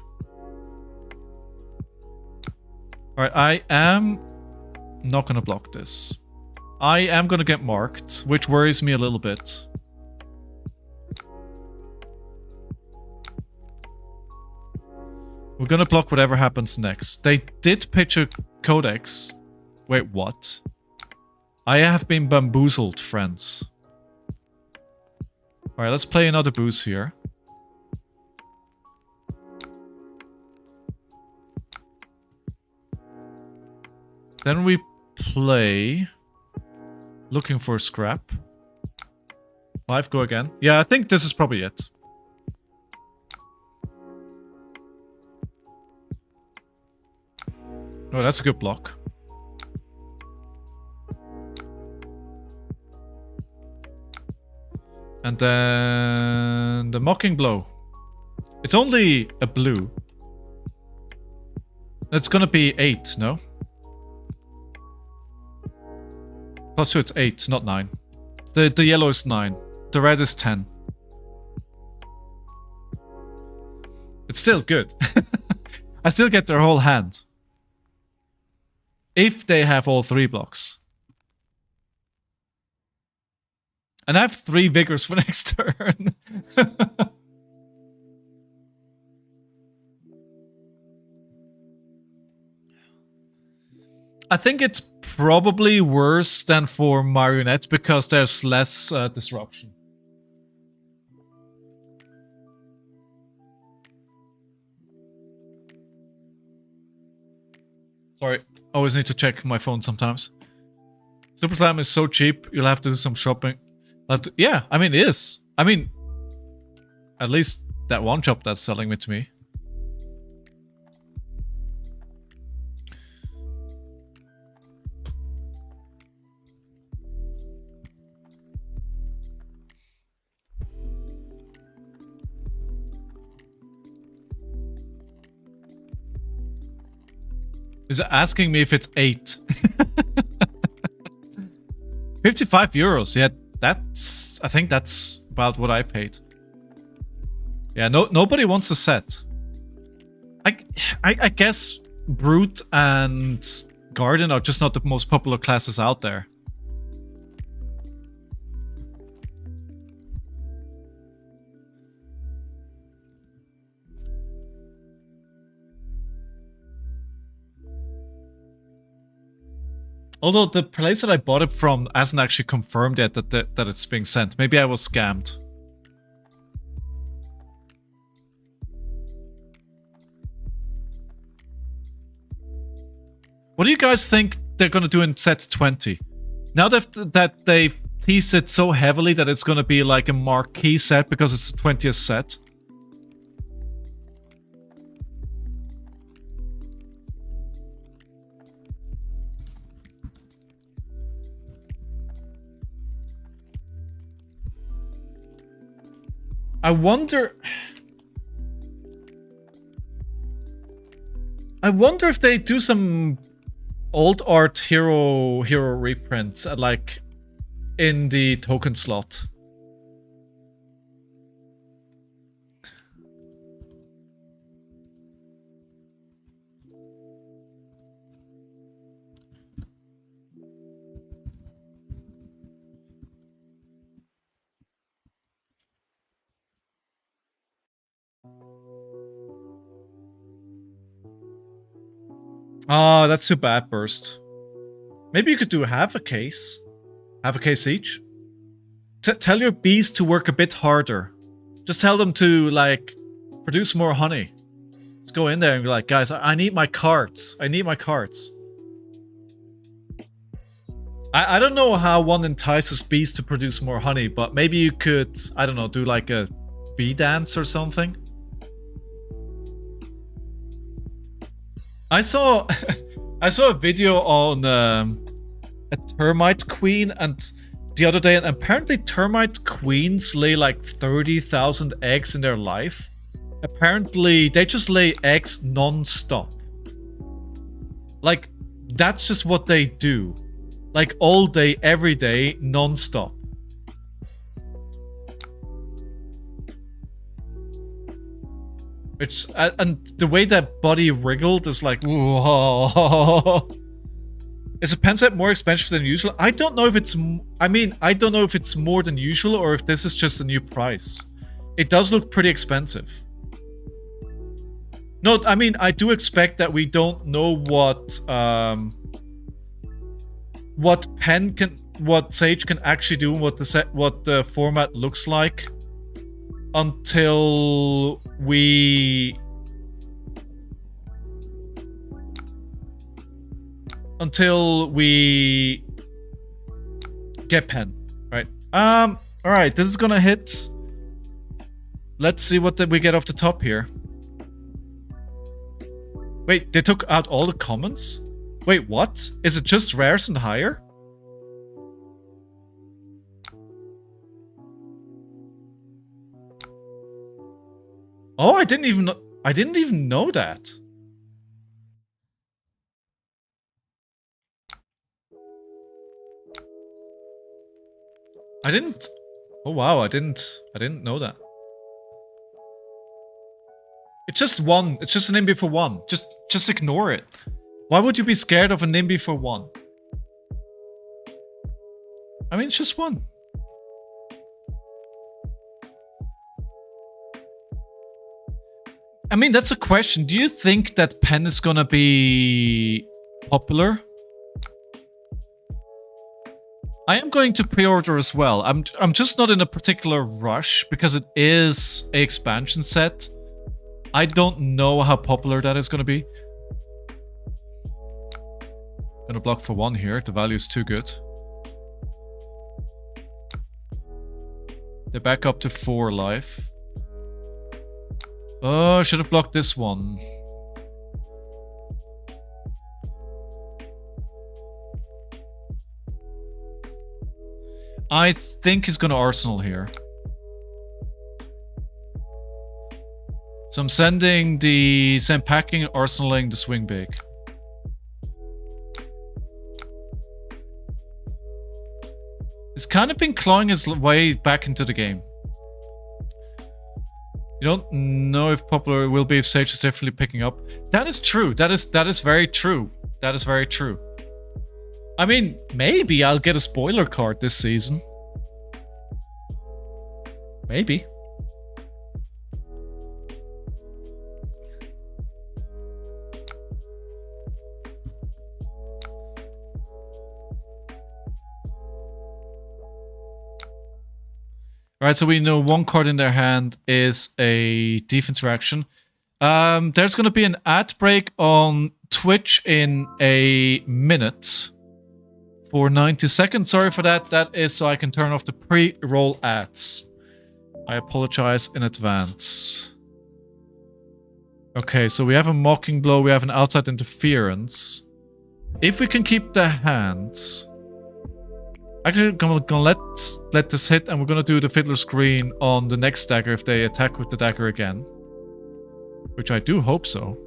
Alright, I am not gonna block this. I am gonna get marked, which worries me a little bit. We're gonna block whatever happens next. They did pitch a Codex. Wait, what? I have been bamboozled, friends. Alright, let's play another boost here. Then we play... Looking for a scrap. 5, go again. Yeah, I think this is probably it. Oh, that's a good block. And then... the Mocking Blow. It's only a blue. It's gonna be 8, no? Plus 2, it's 8, not 9. The yellow is 9. The red is 10. It's still good. I still get their whole hand. If they have all 3 blocks. And I have 3 vigors for next turn. I think it's probably worse than for Marionette because there's less disruption. Sorry, always need to check my phone sometimes. Super Slam is so cheap, you'll have to do some shopping. But yeah, I mean, it is. I mean, at least that one shop that's selling it to me. Is asking me if it's 8. 55 euros. Yeah, that's... I think that's about what I paid. Yeah, nobody wants a set. I guess Brute and Garden are just not the most popular classes out there. Although the place that I bought it from hasn't actually confirmed yet that it's being sent. Maybe I was scammed. What do you guys think they're going to do in set 20? Now that they've teased it so heavily that it's going to be like a marquee set because it's the 20th set. I wonder if they do some old art hero reprints like in the token slot. Ah, that's too bad, Burst. Maybe you could do half a case. Half a case each. Tell your bees to work a bit harder. Just tell them to, like, produce more honey. Let's go in there and be like, guys, I need my cards. I need my cards. I don't know how one entices bees to produce more honey, but maybe you could, I don't know, do like a bee dance or something. I saw a video on a termite queen and the other day, and apparently termite queens lay like 30,000 eggs in their life. Apparently they just lay eggs non-stop. Like, that's just what they do. Like all day, every day, non-stop. Which, and the way that body wriggled is like, whoa. Is a pen set more expensive than usual? I don't know if it's, I don't know if it's more than usual or if this is just a new price. It does look pretty expensive. No, I mean, I do expect that we don't know what Sage can actually do and what the format looks like until we get pen, right? All right, this is gonna hit. Let's see what we get off the top here. Wait, they took out all the commons? Wait, what? Is it just rares and higher? Oh, I didn't even know that. Oh wow, I didn't know that. It's just one. It's just an NIMBY for one. Just ignore it. Why would you be scared of a NIMBY for one? I mean, it's just one. I mean, that's a question. Do you think that pen is gonna be popular? I am going to pre-order as well. I'm just not in a particular rush because it is an expansion set. I don't know how popular that is going to be. Gonna block for one here. The value is too good. They're back up to 4 life. Oh, should have blocked this one. I think he's gonna Arsenal here. So I'm sending the packing, arsenaling the swing big. He's kind of been clawing his way back into the game. You don't know if popular will be if Sage is definitely picking up. That is true. That is very true. That is very true. I mean, maybe I'll get a spoiler card this season. Maybe. Alright, so we know one card in their hand is a defense reaction. There's gonna be an ad break on Twitch in a minute for 90 seconds. Sorry for that. That is so I can turn off the pre-roll ads. I apologize in advance. Okay, so we have a Mocking Blow, we have an outside interference. If we can keep the hand... Actually, I'm gonna let this hit, and we're gonna do the Fiddler's Green on the next dagger if they attack with the dagger again. Which I do hope so.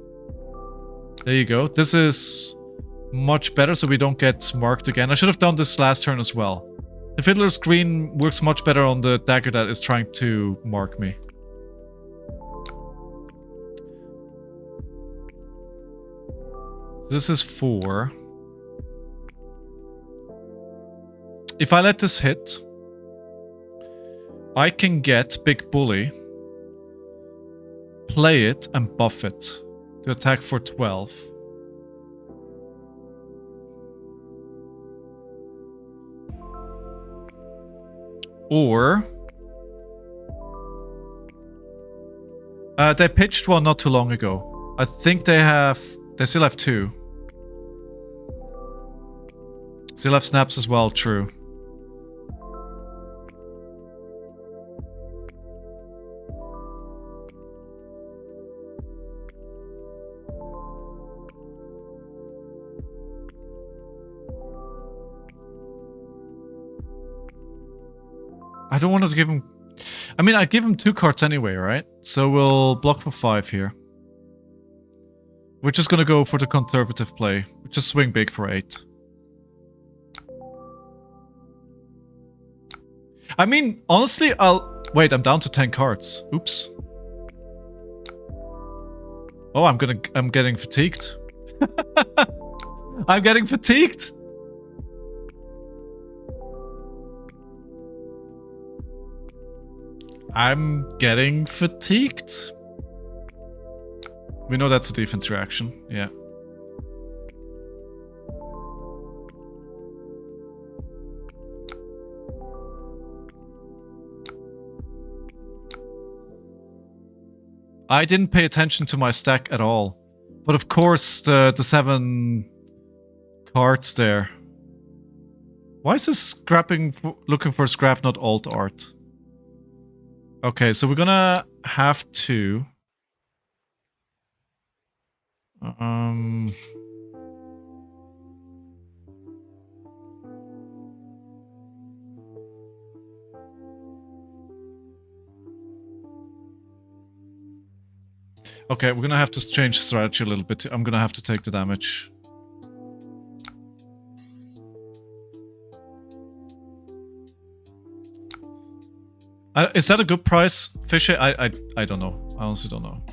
There you go. This is much better, so we don't get marked again. I should have done this last turn as well. The Fiddler's Green works much better on the dagger that is trying to mark me. This is 4. If I let this hit, I can get Big Bully, play it, and buff it to attack for 12. Or... they pitched one not too long ago. I think they still have 2. Still have snaps as well, true. I don't want to give him... I mean, I give him 2 cards anyway, right? So we'll block for 5 here. We're just gonna go for the conservative play. Just swing big for 8. I mean, honestly, I'll... Wait, I'm down to 10 cards. Oops. Oh, I'm getting fatigued. I'm getting fatigued! I'm getting fatigued. We know that's a defense reaction, yeah. I didn't pay attention to my stack at all. But of course, the 7 cards there. Why is this looking for scrap, not alt art? Okay, so we're gonna have to... Okay, we're gonna have to change strategy a little bit. I'm gonna have to take the damage. Is that a good price, Fishy? I don't know. I honestly don't know.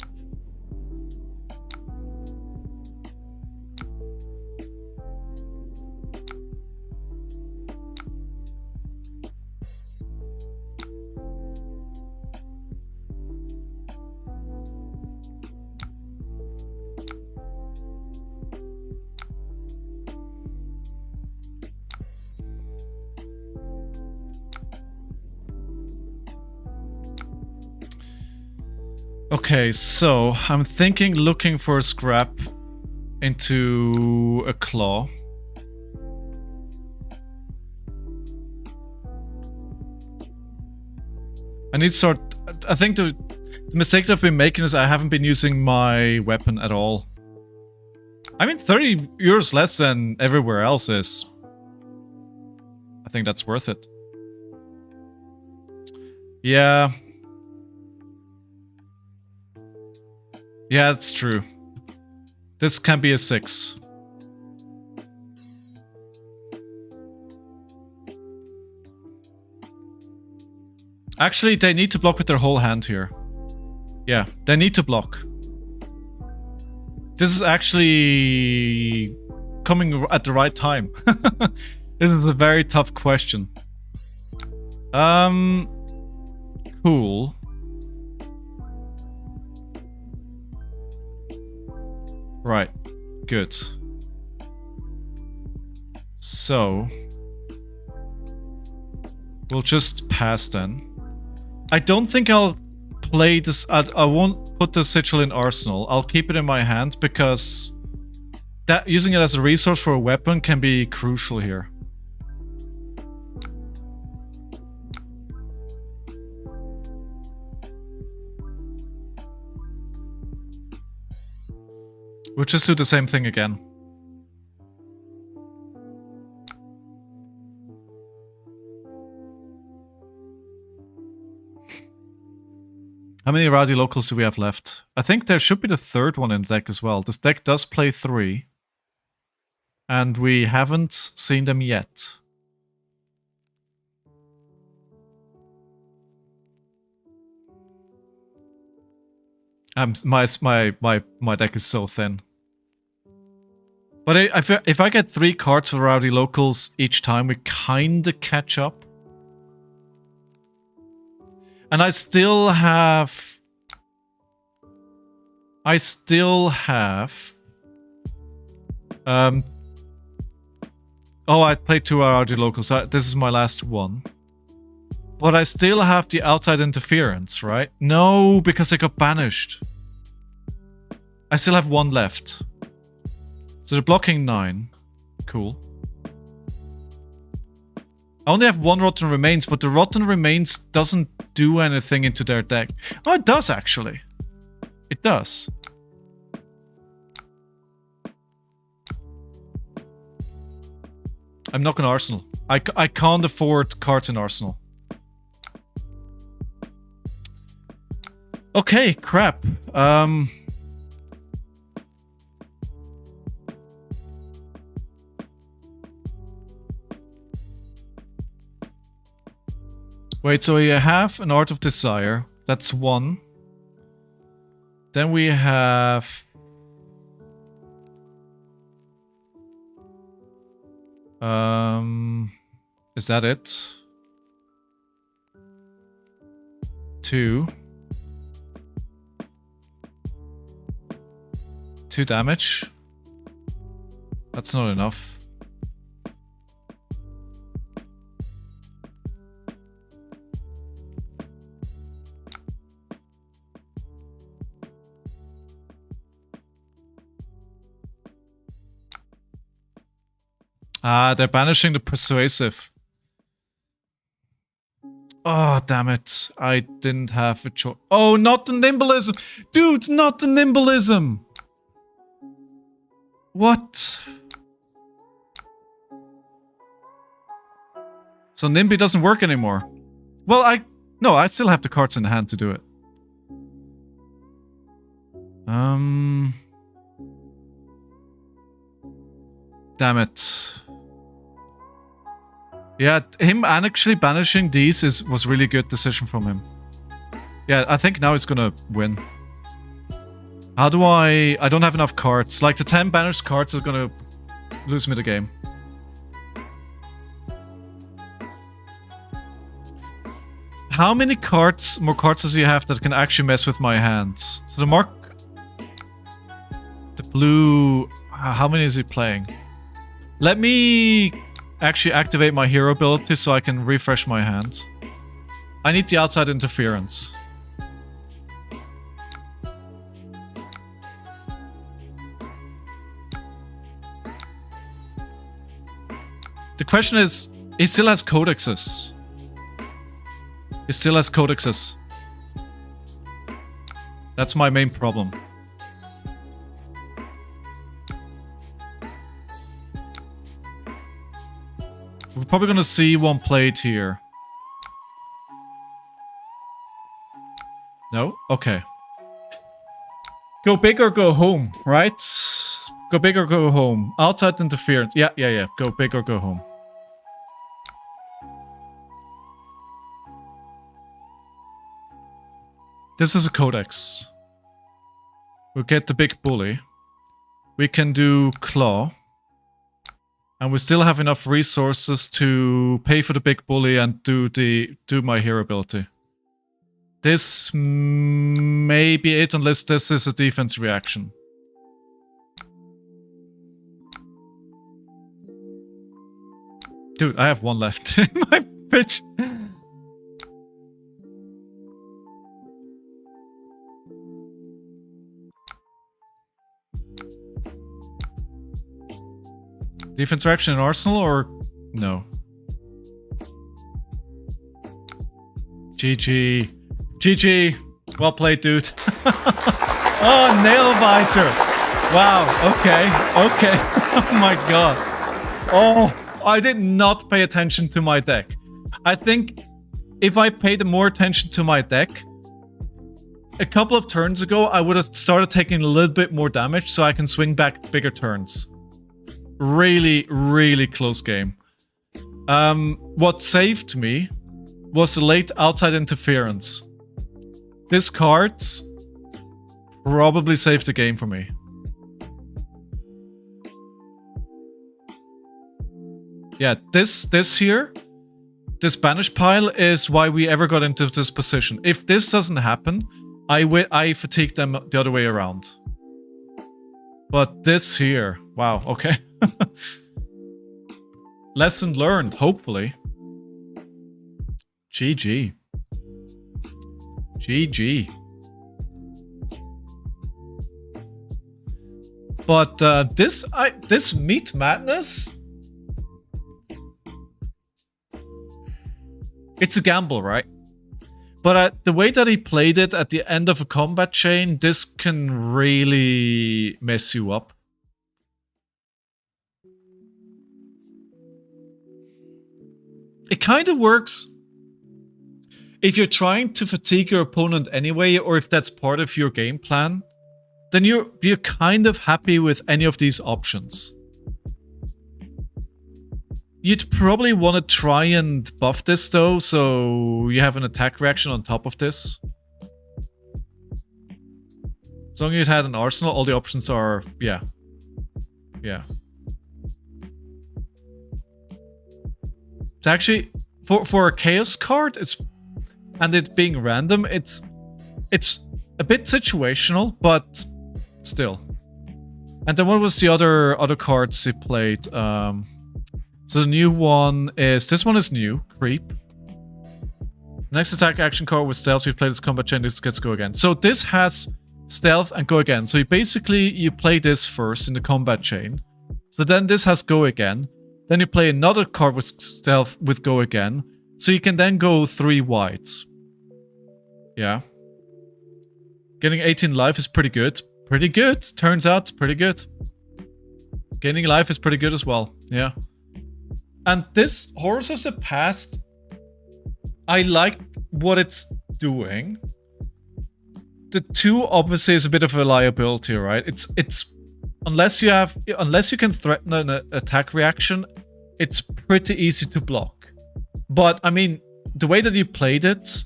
Okay, so I'm thinking looking for a scrap into a claw. I need to start... I think the mistake that I've been making is I haven't been using my weapon at all. I mean, 30 euros less than everywhere else is... I think that's worth it. Yeah... Yeah, it's true. This can be a 6. Actually, they need to block with their whole hand here. Yeah, they need to block. This is actually coming at the right time. This is a very tough question. Cool. Right, good. So, we'll just pass then. I don't think I'll play this. I won't put the sigil in arsenal. I'll keep it in my hand because that using it as a resource for a weapon can be crucial here. We'll just do the same thing again. How many rowdy locals do we have left? I think there should be the third one in the deck as well. This deck does play 3. And we haven't seen them yet. My deck is so thin. But if I get 3 cards for rowdy locals each time, we kinda catch up. And I still have... oh, I played 2 rowdy locals. This is my last one. But I still have the outside interference, right? No, because I got banished. I still have 1 left. So they're blocking 9. Cool. I only have 1 Rotten Remains, but the Rotten Remains doesn't do anything into their deck. Oh, it does, actually. It does. I'm not gonna Arsenal. I can't afford cards in Arsenal. Okay, crap. Wait, so you have an Art of Desire. That's 1. Then we have... is that it? 2. 2 damage. That's not enough. Ah, they're banishing the Persuasive. Oh, damn it. I didn't have a choice. Oh, not the Nimbleism! Dude, not the Nimbleism! What? So Nimby doesn't work anymore. Well, no, I still have the cards in hand to do it. Damn it. Yeah, him actually banishing these was really good decision from him. Yeah, I think now he's gonna win. How do I don't have enough cards. Like, the 10 banished cards are gonna lose me the game. How many more cards does he have that can actually mess with my hands? So the blue... How many is he playing? Let me actually activate my hero ability so I can refresh my hand. I need the outside interference. The question is, he still has codexes. He still has codexes. That's my main problem. We're probably gonna see one played here. No? Okay. Go big or go home, right? Go big or go home. Outside interference. Yeah. Go big or go home. This is a codex. We'll get the big bully. We can do claw. And we still have enough resources to pay for the big bully and do my hero ability. This may be it unless this is a defense reaction. Dude, I have 1 left in my pitch. Defense reaction in Arsenal or no? GG. GG. Well played, dude. Oh, nail biter. Wow. Okay. Okay. Oh my god. Oh, I did not pay attention to my deck. I think if I paid more attention to my deck, a couple of turns ago, I would have started taking a little bit more damage so I can swing back bigger turns. Really, really close game. What saved me was the late outside interference. This card probably saved the game for me. Yeah, this here, this banish pile is why we ever got into this position. If this doesn't happen, I fatigue them the other way around. But this here, wow, okay. Lesson learned, hopefully. GG. GG. But this Meat Madness, it's a gamble, right? But the way that he played it at the end of a combat chain, this can really mess you up. It kind of works if you're trying to fatigue your opponent anyway, or if that's part of your game plan, then you're kind of happy with any of these options. You'd probably want to try and buff this though, so you have an attack reaction on top of this. As long as you had an arsenal, all the options are, yeah. Yeah. It's actually, for a chaos card, and it being random, it's a bit situational, but still. And then what was the other cards he played? So the new one is, this one is new, Creep. Next attack action card with stealth, you play this combat chain, this gets go again. So this has stealth and go again. So you play this first in the combat chain. So then this has go again. Then you play another card with stealth with go again. So you can then go 3 wide. Yeah. Getting 18 life is pretty good. Pretty good. Turns out, pretty good. Gaining life is pretty good as well. Yeah. And this Horrors of the Past, I like what it's doing. The 2 obviously is a bit of a liability, right? It's unless you can threaten an attack reaction, it's pretty easy to block. But I mean, the way that you played it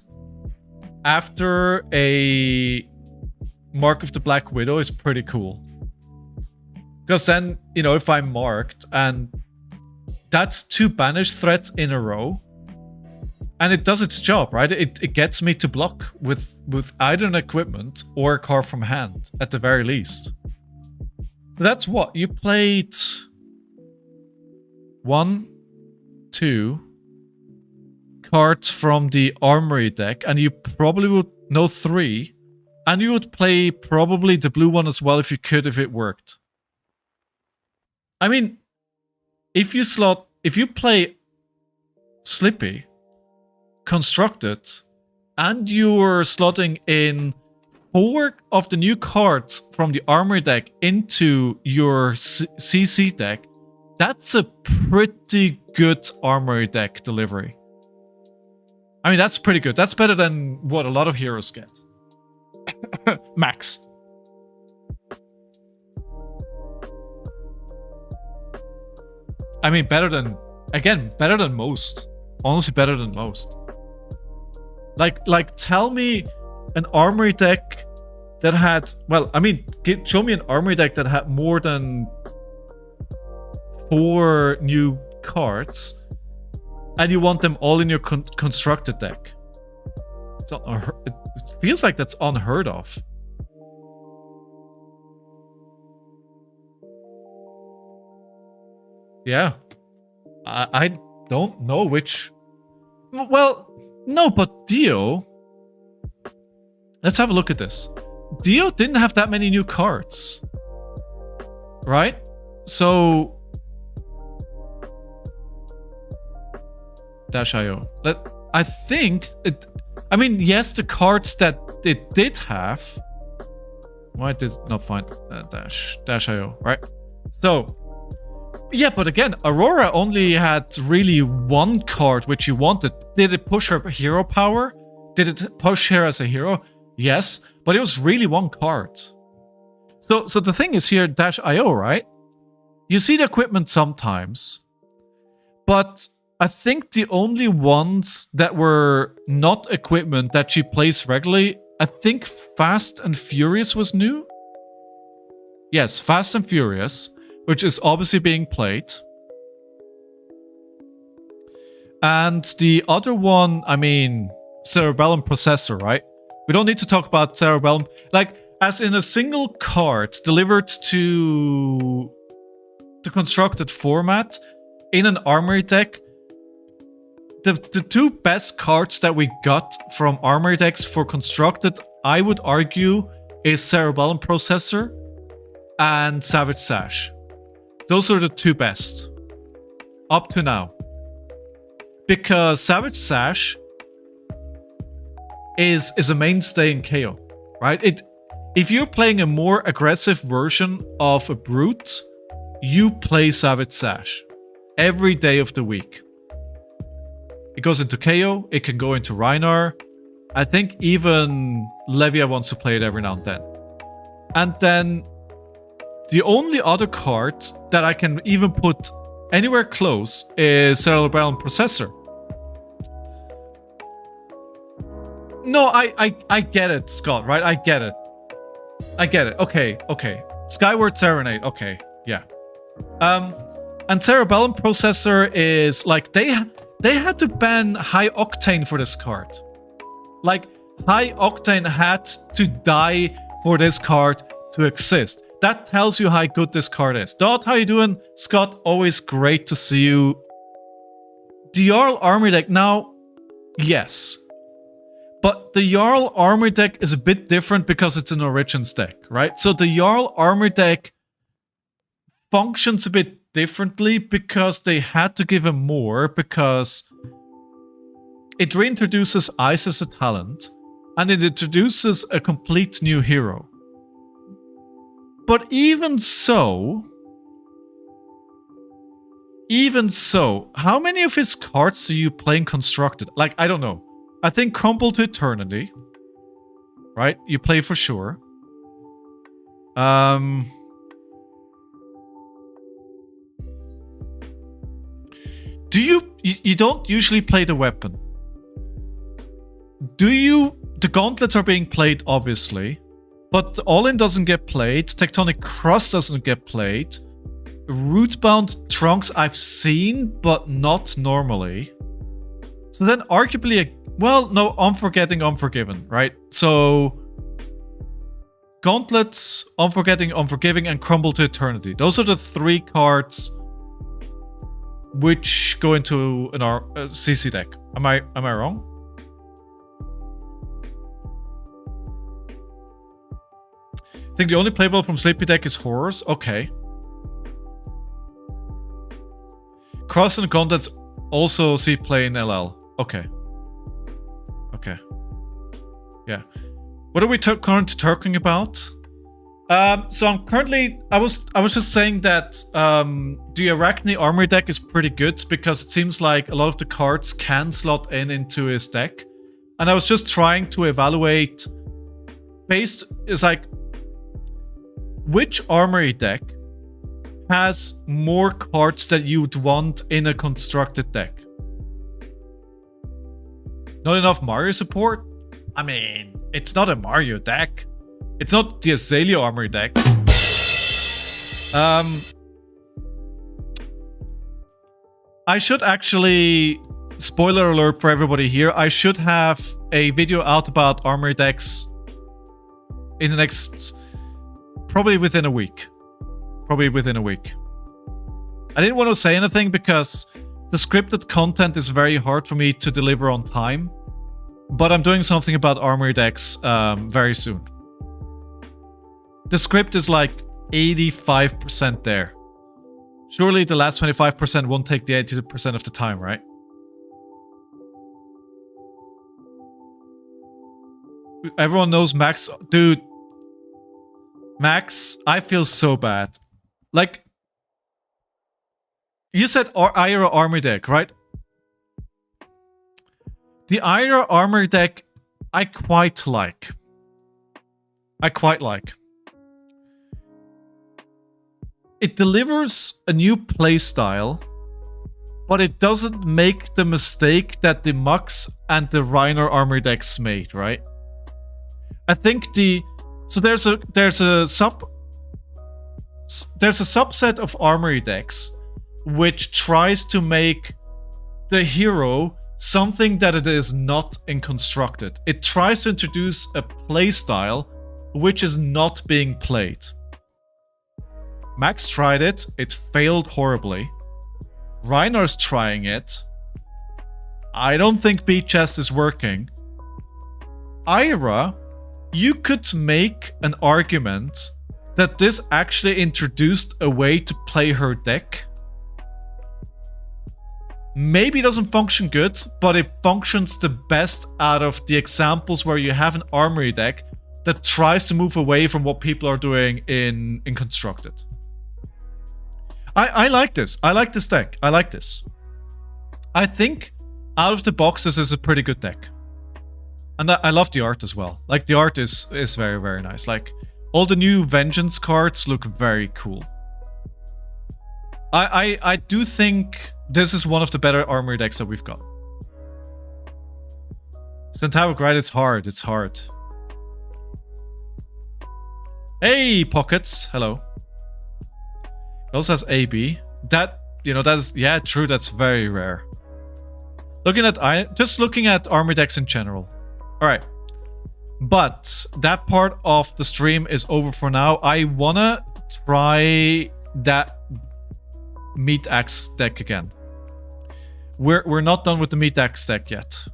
after a Mark of the Black Widow is pretty cool. Because then, you know, if I'm marked and that's 2 banish threats in a row, and it does its job, right? It gets me to block with either an equipment or a card from hand, at the very least. So that's what you played. 1, 2 cards from the Armory deck, and you probably would know 3, and you would play probably the blue one as well if you could, if it worked. I mean, if you play Slippy, Constructed, and you're slotting in 4 of the new cards from the Armory deck into your CC deck, that's a pretty good Armory deck delivery. I mean, that's pretty good. That's better than what a lot of heroes get. Max. I mean, better than most. Honestly, better than most. Like, tell me an Armory deck that had, well, I mean, show me an Armory deck that had more than 4 new cards, and you want them all in your constructed deck. It feels like that's unheard of. Yeah. I don't know which... Well, no, but Dio... Let's have a look at this. Dio didn't have that many new cards. Right? So... -io. I think it... I mean, yes, the cards that it did have... Why did it not find -io, right? So, yeah, but again, Aurora only had really one card which you wanted. Did it push her hero power? Did it push her as a hero? Yes, but it was really one card. So the thing is here, -io, right? You see the equipment sometimes, but I think the only ones that were not equipment that she plays regularly, I think Fast and Furious was new. Yes, Fast and Furious, which is obviously being played. And the other one, I mean, Cerebellum Processor, right? We don't need to talk about Cerebellum. Like, as in a single card delivered to the constructed format in an armory deck, the two best cards that we got from armory decks for constructed, I would argue, is Cerebellum Processor and Savage Sash. Those are the two best. Up to now. Because Savage Sash is a mainstay in Kayo, right? If you're playing a more aggressive version of a Brute, you play Savage Sash every day of the week. It goes into Kayo, it can go into Rhinar. I think even Levia wants to play it every now and then. And then the only other card that I can even put anywhere close is Cerebellum Processor. No, I get it, Scott, right? I get it. Okay. Skyward Serenade, okay, yeah. And Cerebellum Processor is like, they had to ban High Octane for this card. Like, High Octane had to die for this card to exist. That tells you how good this card is. Dot, how you doing? Scott, always great to see you. The Jarl Armory deck, now, yes. But the Jarl Armory deck is a bit different because it's an Origins deck, right? So the Jarl Armory deck functions a bit differently because they had to give him more, because it reintroduces Ice as a talent and it introduces a complete new hero. But even so, how many of his cards do you play in Constructed? Like, I don't know. I think Crumble to Eternity, right? You play for sure. Do you don't usually play the weapon? Do you? The gauntlets are being played, obviously. But All-In doesn't get played. Tectonic Cross doesn't get played. Rootbound Trunks I've seen, but not normally. So then arguably, well, no, Unforgetting, Unforgiven, right? So Gauntlets, Unforgetting, Unforgiving, and Crumble to Eternity. Those are the three cards which go into an CC deck. Am I wrong? I think the only playable from Slippy deck is Horrors. Okay. Cross and Gauntlets also see play in LL. Okay. Okay. Yeah. What are we currently talking about? So I'm currently... I was just saying that the Arakni Armory deck is pretty good because it seems like a lot of the cards can slot into his deck. And I was just trying to evaluate based... It's like... Which Armory deck has more cards that you'd want in a constructed deck? Not enough Mario support? I mean, it's not a Mario deck. It's not the Azalea Armory deck. I should actually... Spoiler alert for everybody here. I should have a video out about Armory decks in the next... Probably within a week. Probably within a week. I didn't want to say anything because the scripted content is very hard for me to deliver on time. But I'm doing something about Armory decks very soon. The script is like 85% there. Surely the last 25% won't take the 80% of the time, right? Everyone knows Max. Dude. Max, I feel so bad. Like, you said Ira armor deck, right? The Ira armor deck, I quite like. It delivers a new playstyle, but it doesn't make the mistake that the Mux and the Rhinar armor decks made, right? I think so there's a subset of armory decks which tries to make the hero something that it is not in Constructed. It tries to introduce a playstyle which is not being played. Max tried it, it failed horribly. Rhinar's trying it. I don't think Beat Chest is working. Ira, you could make an argument that this actually introduced a way to play her deck. Maybe it doesn't function good, but it functions the best out of the examples where you have an armory deck that tries to move away from what people are doing in Constructed. I like this. I like this deck. I like this. I think out of the box this is a pretty good deck. And I love the art as well. Like, the art is very, very nice. Like, all the new Vengeance cards look very cool. I do think this is one of the better armory decks that we've got. Centauric, right? It's hard. It's hard. Hey, Pockets. Hello. It also has AB. That, you know, that is... Yeah, true. That's very rare. Just looking at armory decks in general. Alright. But that part of the stream is over for now. I wanna try that Meat Axe deck again. We're not done with the Meat Axe deck yet.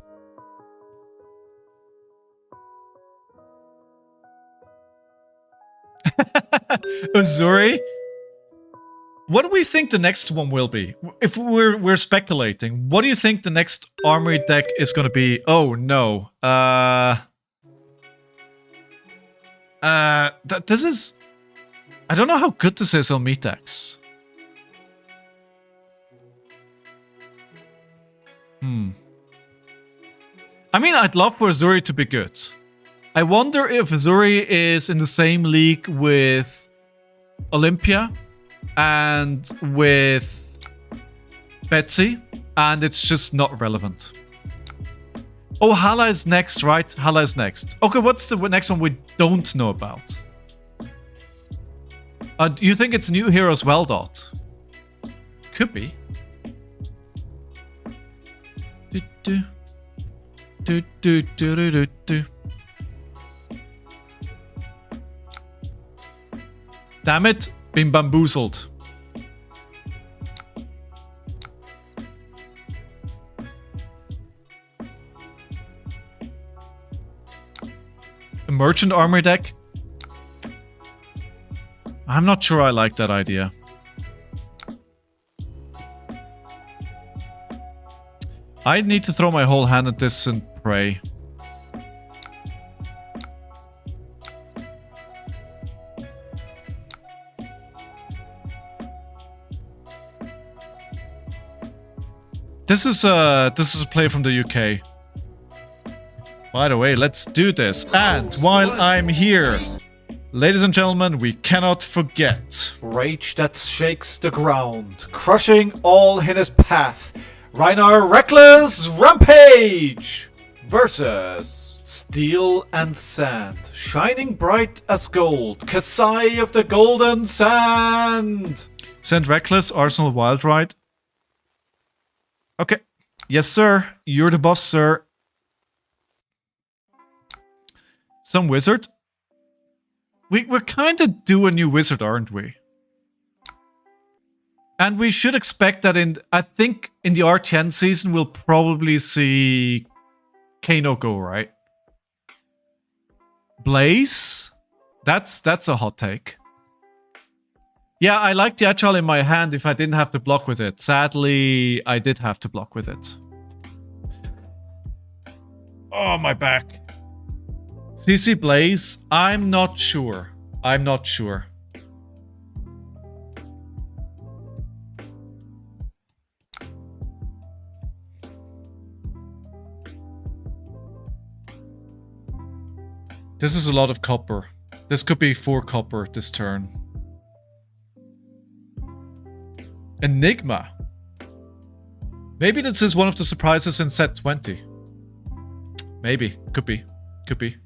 Uzuri? What do we think the next one will be? If we're speculating, what do you think the next armory deck is gonna be? Oh no. This is... I don't know how good this is on Meat Axe. I mean, I'd love for Uzuri to be good. I wonder if Uzuri is in the same league with Olympia and with Betsy, and it's just not relevant. Oh, Hala is next, right? Hala is next. Okay, what's the next one we don't know about? Do you think it's new hero as well, Dot? Could be. Damn it, been bamboozled. A merchant armor deck? I'm not sure I like that idea. I need to throw my whole hand at this and pray. This is a play from the UK. By the way, let's do this. And while I'm here, ladies and gentlemen, we cannot forget rage that shakes the ground, crushing all in his path. Rhinar Reckless Rampage versus Steel and Sand, shining bright as gold, Kassai of the Golden Sand. Send Reckless, Arsenal Wild Ride. Okay. Yes, sir. You're the boss, sir. Some wizard? We're kind of due a new wizard, aren't we? And we should expect that I think in the RtN season, we'll probably see Kayo go, right? Blaze? That's a hot take. Yeah, I like the Agile in my hand if I didn't have to block with it. Sadly, I did have to block with it. Oh, my back. TC Blaze? I'm not sure. I'm not sure. This is a lot of copper. This could be 4 copper this turn. Enigma. Maybe this is one of the surprises in set 20. Maybe. Could be. Could be.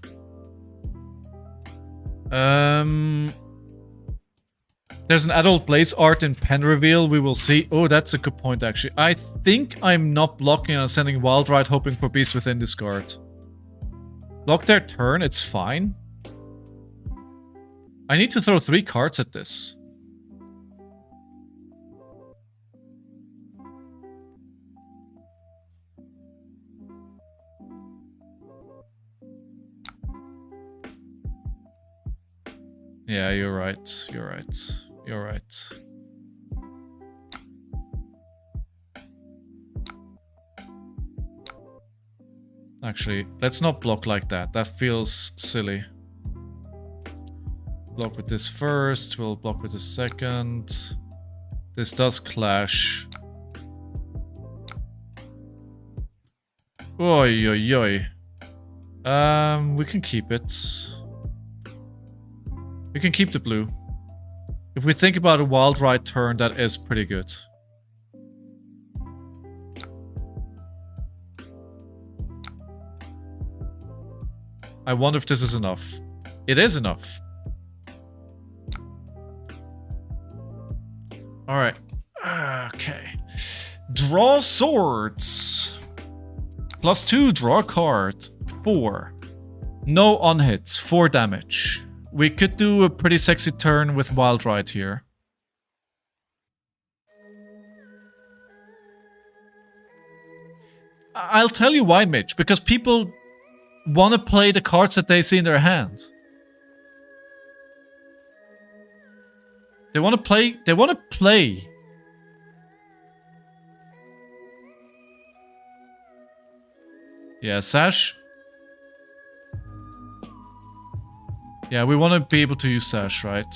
There's an adult Blaze art in pen reveal. We will see. Oh, that's a good point, actually. I think I'm not blocking and sending Wild Ride hoping for Beast Within discard. Block their turn, it's fine. I need to throw 3 cards at this. Yeah, you're right. You're right. You're right. Actually, let's not block like that. That feels silly. Block with this first. We'll block with the second. This does clash. Oi, oi, oi. We can keep it. We can keep the blue. If we think about a Wild Ride turn, that is pretty good. I wonder if this is enough. It is enough. Alright. Okay. Draw swords. +2, draw a card. 4. No on-hits. 4 damage. We could do a pretty sexy turn with Wild Ride here. I'll tell you why, Mitch. Because people want to play the cards that they see in their hand. They want to play. They want to play. Yeah, Sash. Yeah, we want to be able to use Sash, right?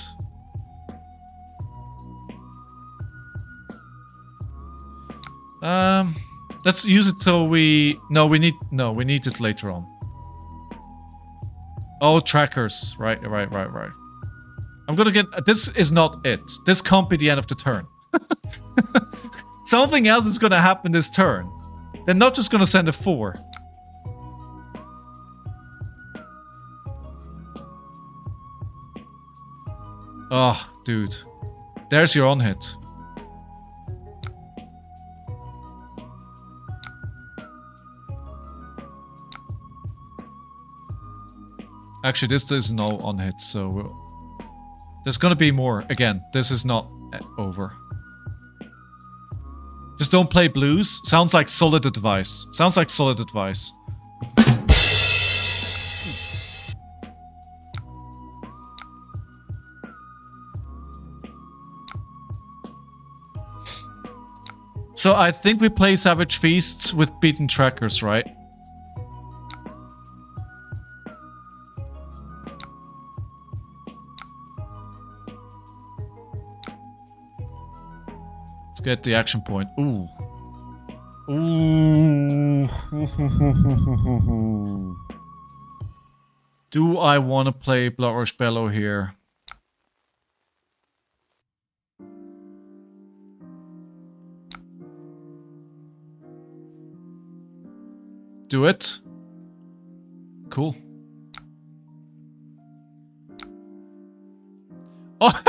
Let's use it so we... No, we need it later on. Oh, trackers. Right. I'm gonna get... This is not it. This can't be the end of the turn. Something else is gonna happen this turn. They're not just gonna send a 4. Oh, dude. There's your on-hit. Actually, this is no on-hit, so... There's gonna be more. Again, this is not over. Just don't play blues. Sounds like solid advice. Sounds like solid advice. So I think we play Savage Feasts with beaten trackers, right? Let's get the action point. Ooh. Ooh. Do I want to play Bloodrush Bellow here? Do it. Cool. Oh,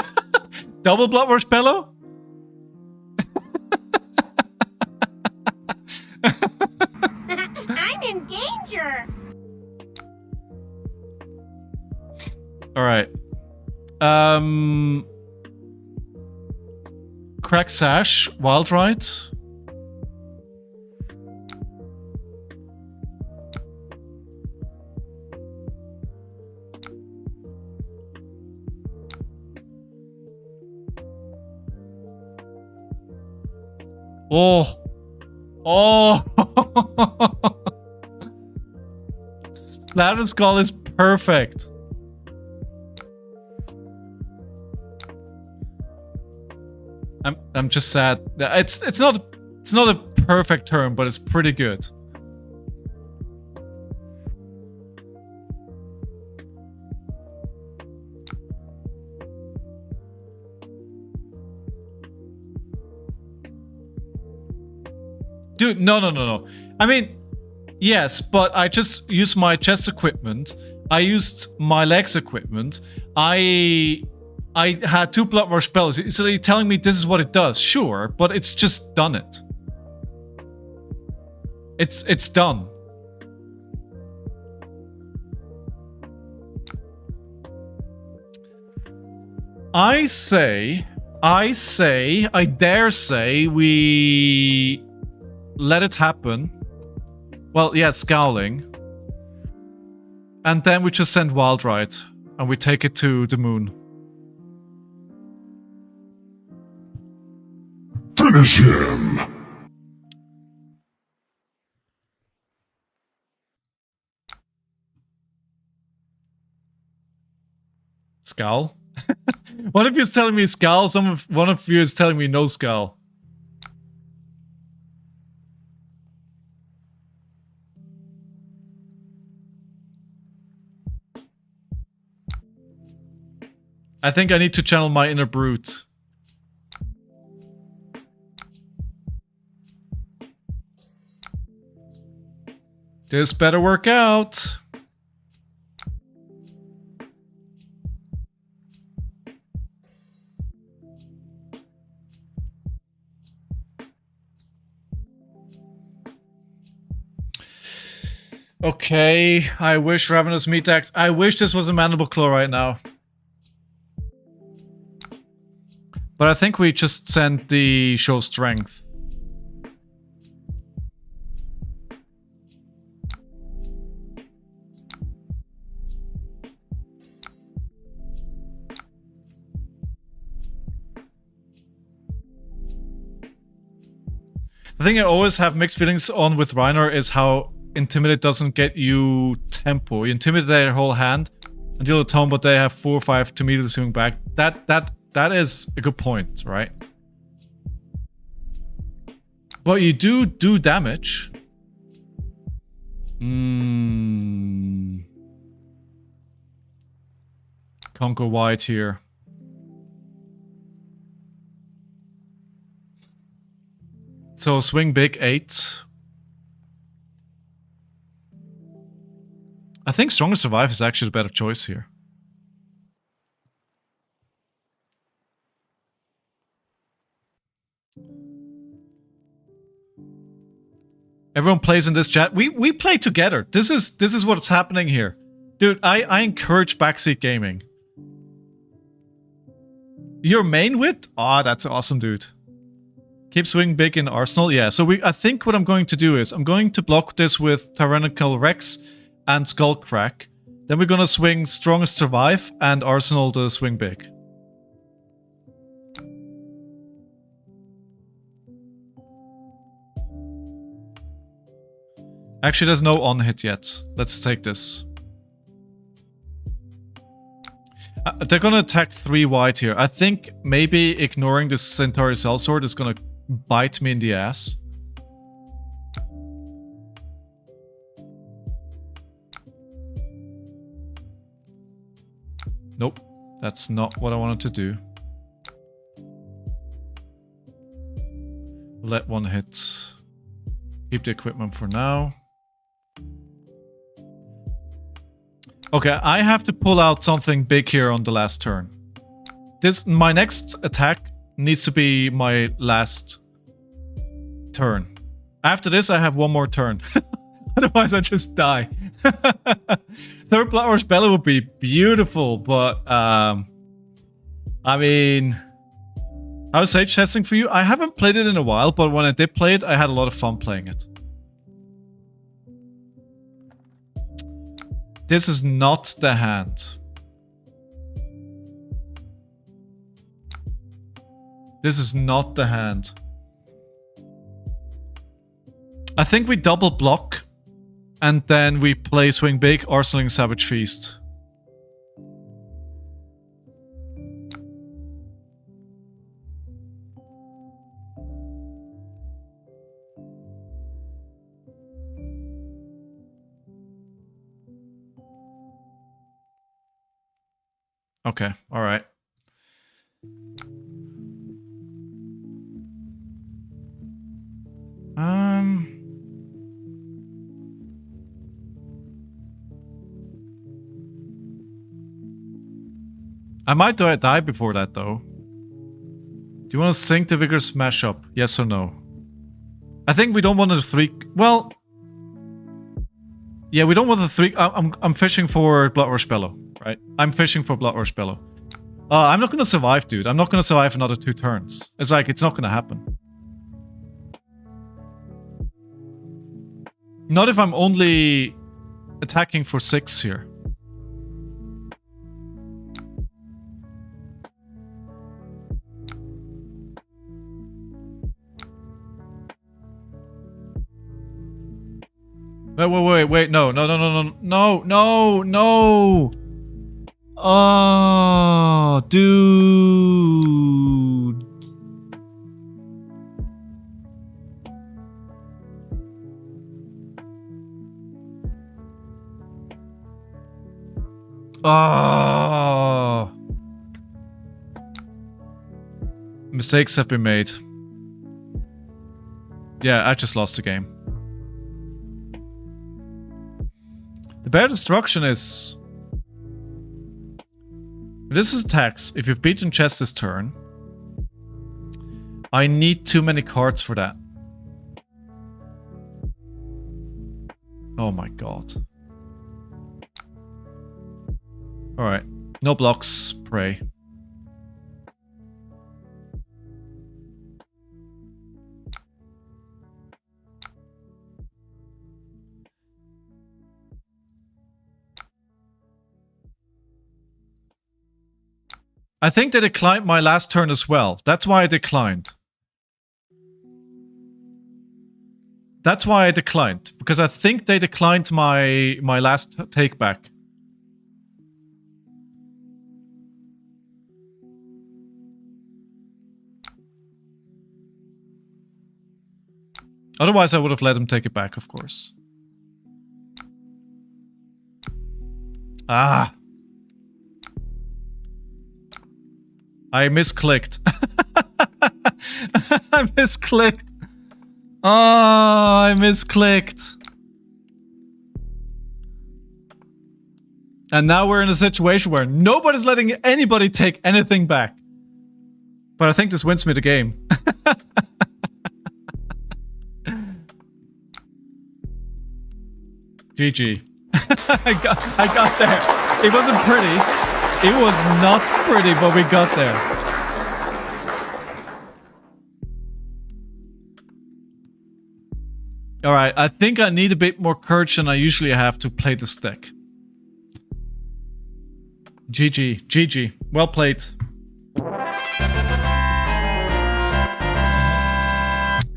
double Bloodrush Bellow? I'm in danger. All right. Crack Sash, Wild Ride. Oh. Oh. Splatterskull is perfect. I'm just sad. It's not a perfect turn, but it's pretty good. Dude, no. I mean, yes, but I just used my chest equipment. I used my legs equipment. I had 2 blood rush spells. So you're telling me this is what it does? Sure, but it's just done it. It's done. I dare say we let it happen. Well, yeah, Scowling. And then we just send Wild Ride and we take it to the moon. Finish him! Scowl? One of you is telling me Scowl, one of you is telling me no Scowl. I think I need to channel my inner brute. This better work out. Okay, I wish Ravenous Meataxe. I wish this was a Mandible Claw right now. But I think we just sent the Show Strength. The thing I always have mixed feelings on with Rhinar is how Intimidate doesn't get you tempo. You intimidate their whole hand and deal a tone, but they have 4 or 5 to immediately swing back. That is a good point, right? But you do damage. Can't go wide here. So swing big 8. I think Stronger Survive is actually the better choice here. Everyone plays in this chat. We play together. This is what's happening here. Dude, I encourage backseat gaming. Your main wit? Ah, that's awesome, dude. Keep swing big in Arsenal. Yeah, so I think what I'm going to do is I'm going to block this with Tyrannical Rex and Skullcrack. Then we're gonna swing Strongest Survive and Arsenal to swing big. Actually, there's no on-hit yet. Let's take this. They're gonna attack 3 wide here. I think maybe ignoring this Centauri Sellsword is gonna bite me in the ass. Nope, that's not what I wanted to do. Let 1 hit. Keep the equipment for now. Okay, I have to pull out something big here on the last turn. My next attack needs to be my last turn. After this, I have 1 more turn. Otherwise, I just die. Third Blood Rush Belly would be beautiful, but I mean, how's Sage testing for you? I haven't played it in a while, but when I did play it, I had a lot of fun playing it. This is not the hand. This is not the hand. I think we double block And then we play Swing Big, Arsenal Savage Feast. Okay, alright. I might die before that, though. Do you want to sink the Vigorous Smash up? Yes or no? I think we don't want the 3... Well... Yeah, we don't want the 3... I'm fishing for Blood Rush Bellow, right? I'm fishing for Blood Rush Bellow. I'm not gonna survive, dude. I'm not gonna survive another 2 turns. It's like, it's not gonna happen. Not if I'm only attacking for 6 here. Wait, no. Oh, dude. Oh. Mistakes have been made. Yeah, I just lost the game. The Bear Destruction is... This is attacks. If you've beaten chess this turn, I need too many cards for that. Oh my god. Alright. No blocks, pray. I think they declined my last turn as well. That's why I declined. That's why I declined. Because I think they declined my last take back. Otherwise, I would have let them take it back, of course. Ah. I misclicked. I misclicked. Oh, I misclicked. And now we're in a situation where nobody's letting anybody take anything back. But I think this wins me the game. GG. I got there. It wasn't pretty. It was not pretty, but we got there. Alright, I think I need a bit more courage than I usually have to play this deck. GG. GG. Well played.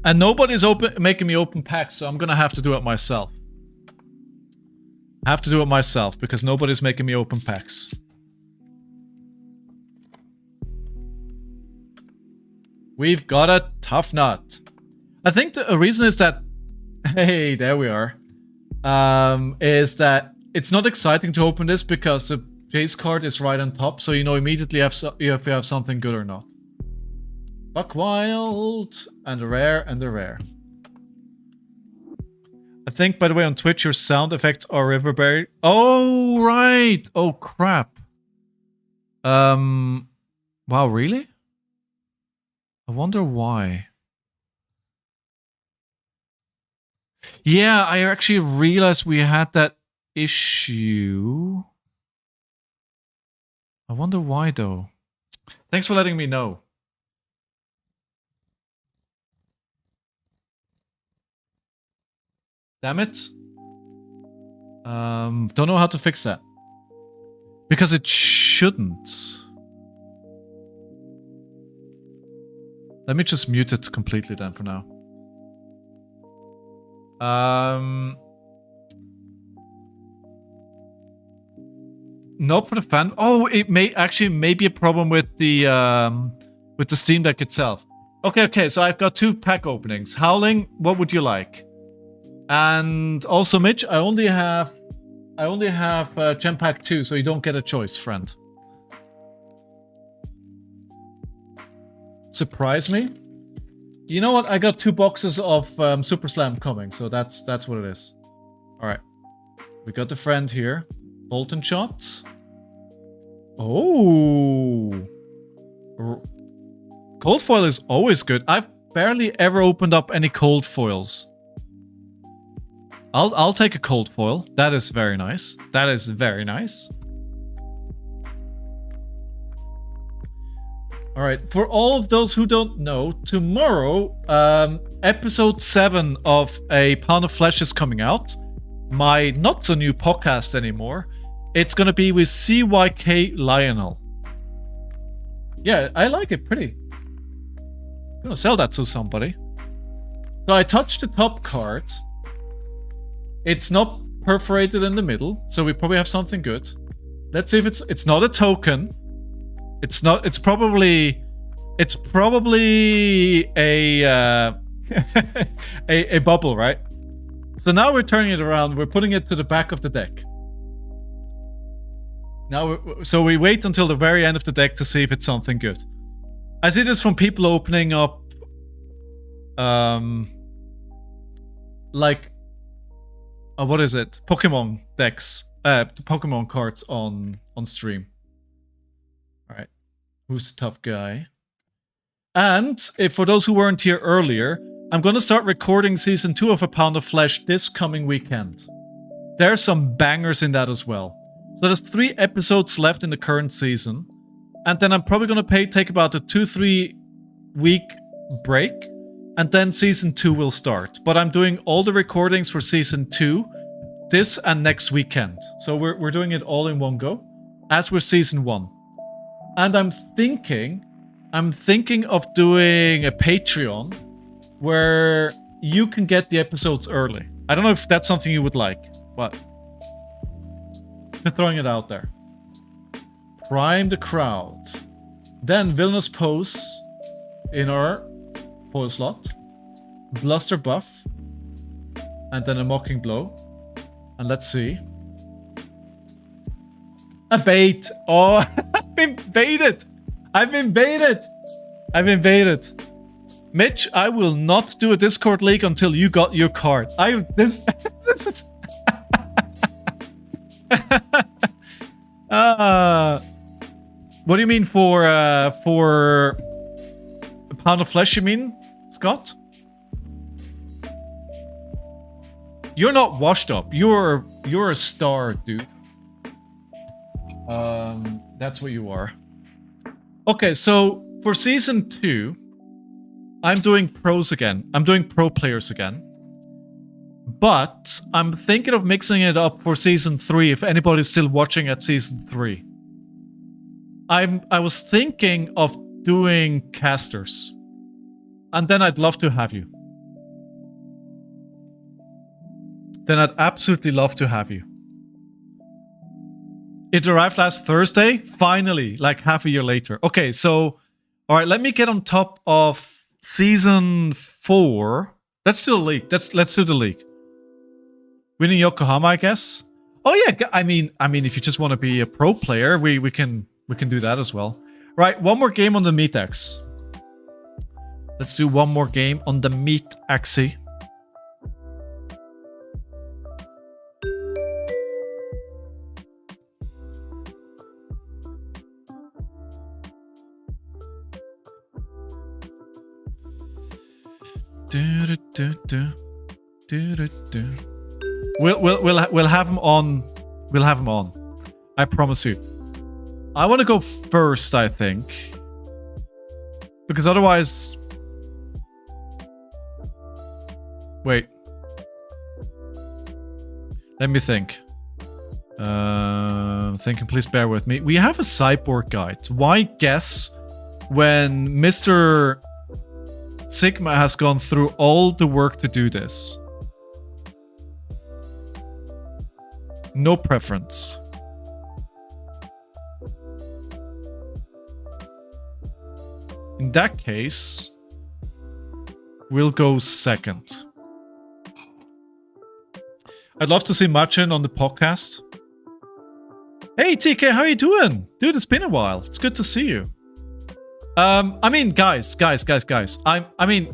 And nobody's making me open packs, so I'm gonna have to do it myself. I have to do it myself, because nobody's making me open packs. We've got a tough nut. I think the reason is that... Hey, there we are. Is that it's not exciting to open this because the chase card is right on top, so you know immediately if you have something good or not. Buck Wild, and a rare, and a rare. I think, by the way, on Twitch your sound effects are reverberate. Oh, right! Oh, crap. Wow, really? I wonder why. Yeah, I actually realized we had that issue. I wonder why, though. Thanks for letting me know. Damn it. Don't know how to fix that. Because it shouldn't. Let me just mute it completely then for now. Not for the fan. Oh, it may be a problem with the Steam Deck itself. Okay. So I've got 2 pack openings. Howling, what would you like? And also, Mitch, I only have Gem Pack 2, so you don't get a choice, friend. Surprise me? You know what? I got 2 boxes of Super Slam coming, so that's what it is. All right, we got the friend here. Bolton shot. Oh, cold foil is always good. I've barely ever opened up any cold foils. I'll take a cold foil. That is very nice. That is very nice. All right, for all of those who don't know, tomorrow, episode 7 of A Pound of Flesh is coming out. My not so new podcast anymore. It's gonna be with CYK Lionel. Yeah, I like it pretty. I'm gonna sell that to somebody. So I touched the top card. It's not perforated in the middle, so we probably have something good. Let's see if it's not a token. It's not. It's probably a a bubble, right? So now we're turning it around. We're putting it to the back of the deck. Now, so we wait until the very end of the deck to see if it's something good. I see this from people opening up, like, what is it? Pokemon decks, Pokemon cards on stream. All right, who's the tough guy? And if for those who weren't here earlier, I'm going to start recording season 2 of A Pound of Flesh this coming weekend. There's some bangers in that as well. So there's 3 episodes left in the current season. And then I'm probably going to take about a 2-3 week break. And then season 2 will start. But I'm doing all the recordings for season 2 this and next weekend. So we're doing it all in one go, as with season 1. And I'm thinking of doing a Patreon where you can get the episodes early. I don't know if that's something you would like, but just throwing it out there. Prime the crowd. Then Villainous Pose in our foil slot. Bluster buff. And then a Mocking Blow. And let's see. A bait. Oh, I've been baited. I've been baited. Mitch, I will not do a Discord league until you got your card. This is what do you mean for A Pound of Flesh, you mean, Scott? You're not washed up. You're a star, dude. That's what you are. Okay, so for season 2, I'm doing pros again. I'm doing pro players again. But I'm thinking of mixing it up for season 3 if anybody's still watching at season 3. I was thinking of doing casters. And then I'd love to have you. Then I'd absolutely love to have you. It arrived last Thursday, finally, like half a year later. Okay, so, all right, let me get on top of season 4. Let's do the league. Let's do the league. Winning Yokohama, I guess. Oh yeah, I mean, if you just want to be a pro player, we can do that as well. Right, one more game on the Meat Axe. Let's do one more game on the Meat Axe. We'll have him on. We'll have him on. I promise you. I want to go first, I think, because otherwise. Wait. Let me think. Thinking. Please bear with me. We have a sideboard guide. Why guess when Mr. Sigma has gone through all the work to do this? No preference. In that case, we'll go second. I'd love to see Machin on the podcast. Hey TK, how you doing? Dude, it's been a while. It's good to see you. I mean, guys. I mean,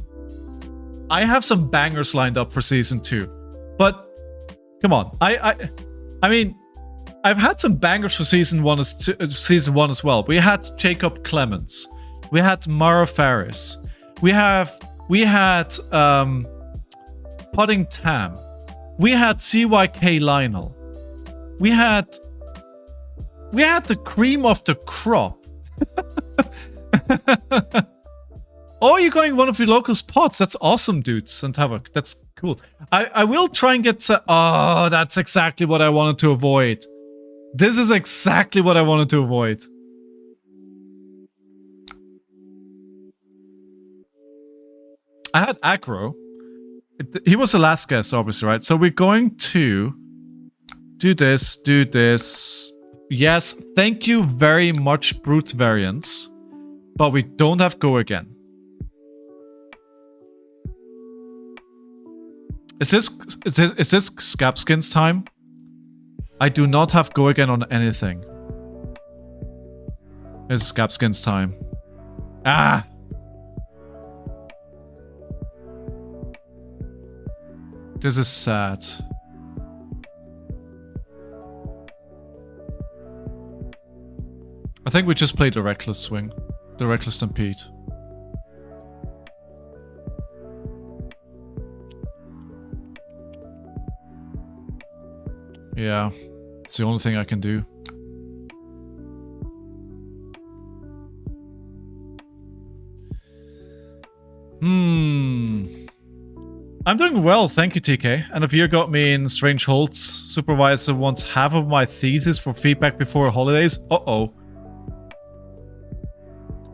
I have some bangers lined up for season 2. But come on. I mean, I've had some bangers for season 1 as well. We had Jacob Clemens. We had Mara Faris. We had Pudding Tam. We had CYK Lionel. We had the cream of the crop. Oh, you're going one of your local spots. That's awesome, dudes. And Havoc. That's cool. I will try and get to... Oh, that's exactly what I wanted to avoid. This is exactly what I wanted to avoid. I had aggro. He was the last guest, obviously, right? So we're going to do this. Yes, thank you very much, Brute Variants. But we don't have go again. Is this Scabskins time? I do not have go again on anything. It's Scabskins time. Ah! This is sad. I think we just played the Reckless Swing. The Reckless Stampede. Yeah, it's the only thing I can do. I'm doing well, thank you, TK. And if you got me in Strange Holds, supervisor wants half of my thesis for feedback before holidays. Uh-oh.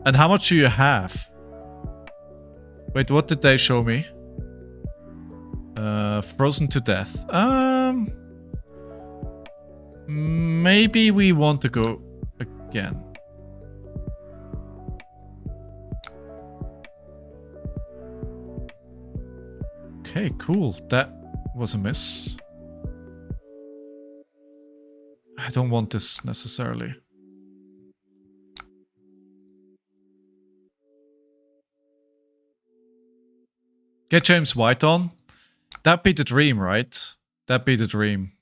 And how much do you have? Wait, what did they show me? Frozen to death. Maybe we want to go again. Okay, cool. That was a miss. I don't want this necessarily. Get James White on. That'd be the dream, right? That'd be the dream.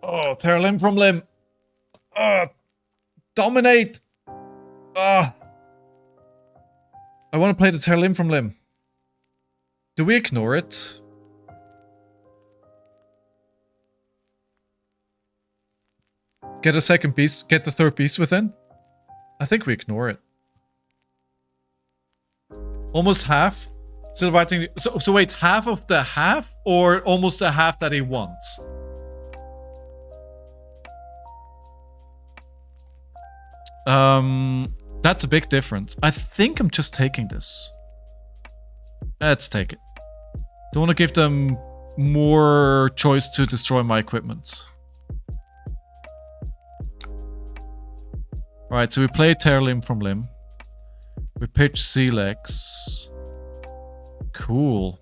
Oh, tear limb from limb. Dominate. I want to play the tear limb from limb. Do we ignore it? Get a second piece. Get the third piece within? I think we ignore it. Almost half. Still writing. So wait, half of the half or almost a half that he wants? That's a big difference. I think I'm just taking this. Let's take it. Don't want to give them more choice to destroy my equipment. Alright, so we play Tear Limb from Limb. We pitch C-Legs. Cool.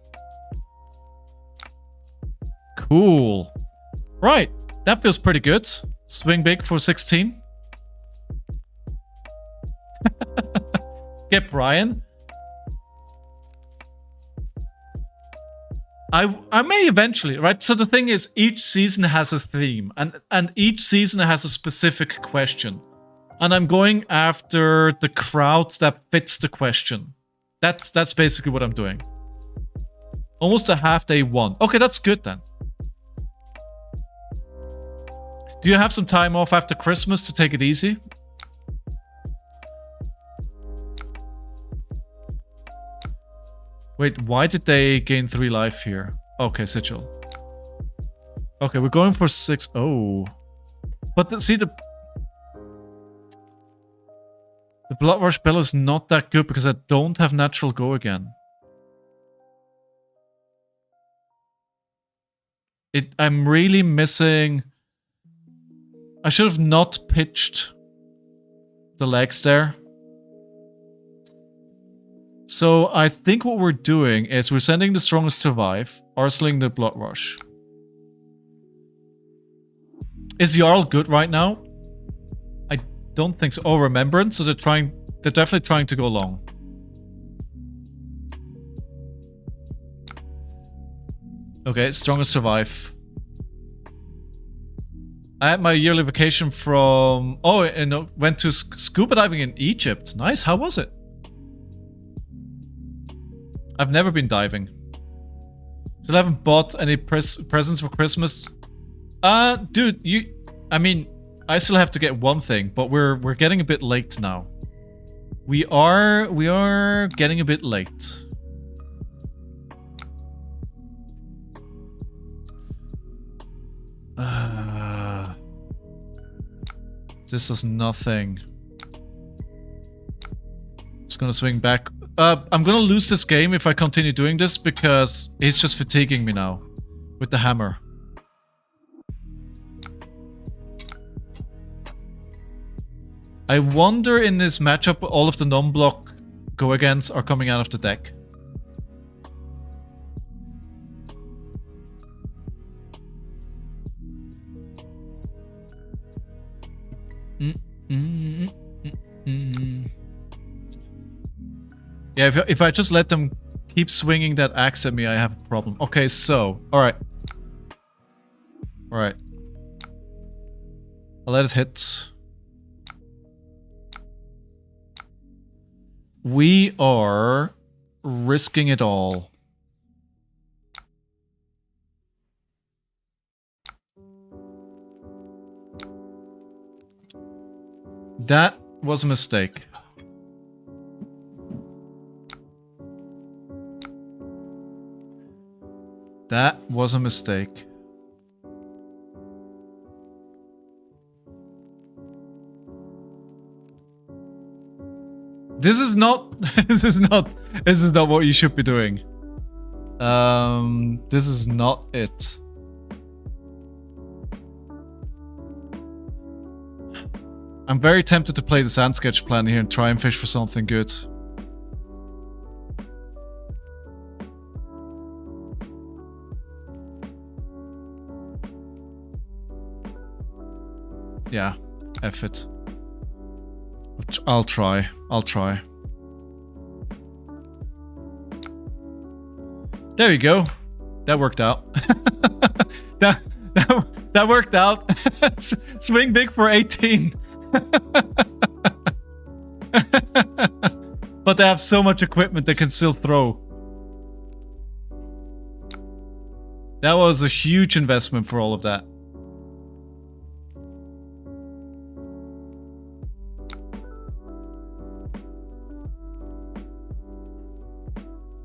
Cool. Right, that feels pretty good. Swing big for 16. Get Brian. I may eventually, right? So the thing is, each season has a theme, and each season has a specific question. And I'm going after the crowd that fits the question. That's basically what I'm doing. Almost a half day one. Okay, that's good then. Do you have some time off after Christmas to take it easy? Wait, why did they gain 3 life here? Okay, Sigil. Okay, we're going for 6. Oh. But see, the Blood Rush Bell is not that good because I don't have natural go again. I'm really missing... I should have not pitched the legs there. So I think what we're doing is we're sending the strongest survive, arseling the blood rush. Is Jarl good right now? I don't think so. Oh, remembrance. So they're definitely trying to go long. Okay, strongest survive. I had my yearly vacation from... Oh, and went to scuba diving in Egypt. Nice, how was it? I've never been diving. Still haven't bought any presents for Christmas. Dude, I mean, I still have to get one thing, but we're getting a bit late now. We are getting a bit late. This is nothing. Just gonna swing back. I'm gonna lose this game if I continue doing this because he's just fatiguing me now with the hammer. I wonder in this matchup all of the non-block go-against are coming out of the deck. Yeah, if I just let them keep swinging that axe at me, I have a problem. Okay, so, alright. Alright. I'll let it hit. We are risking it all. That was a mistake. That was a mistake. This is not this is not what you should be doing. This is not it. I'm very tempted to play the sand sketch plan here and try and fish for something good. Yeah, F it. I'll try. There you go. That worked out. that worked out. Swing big for 18. But they have so much equipment they can still throw. That was a huge investment for all of that.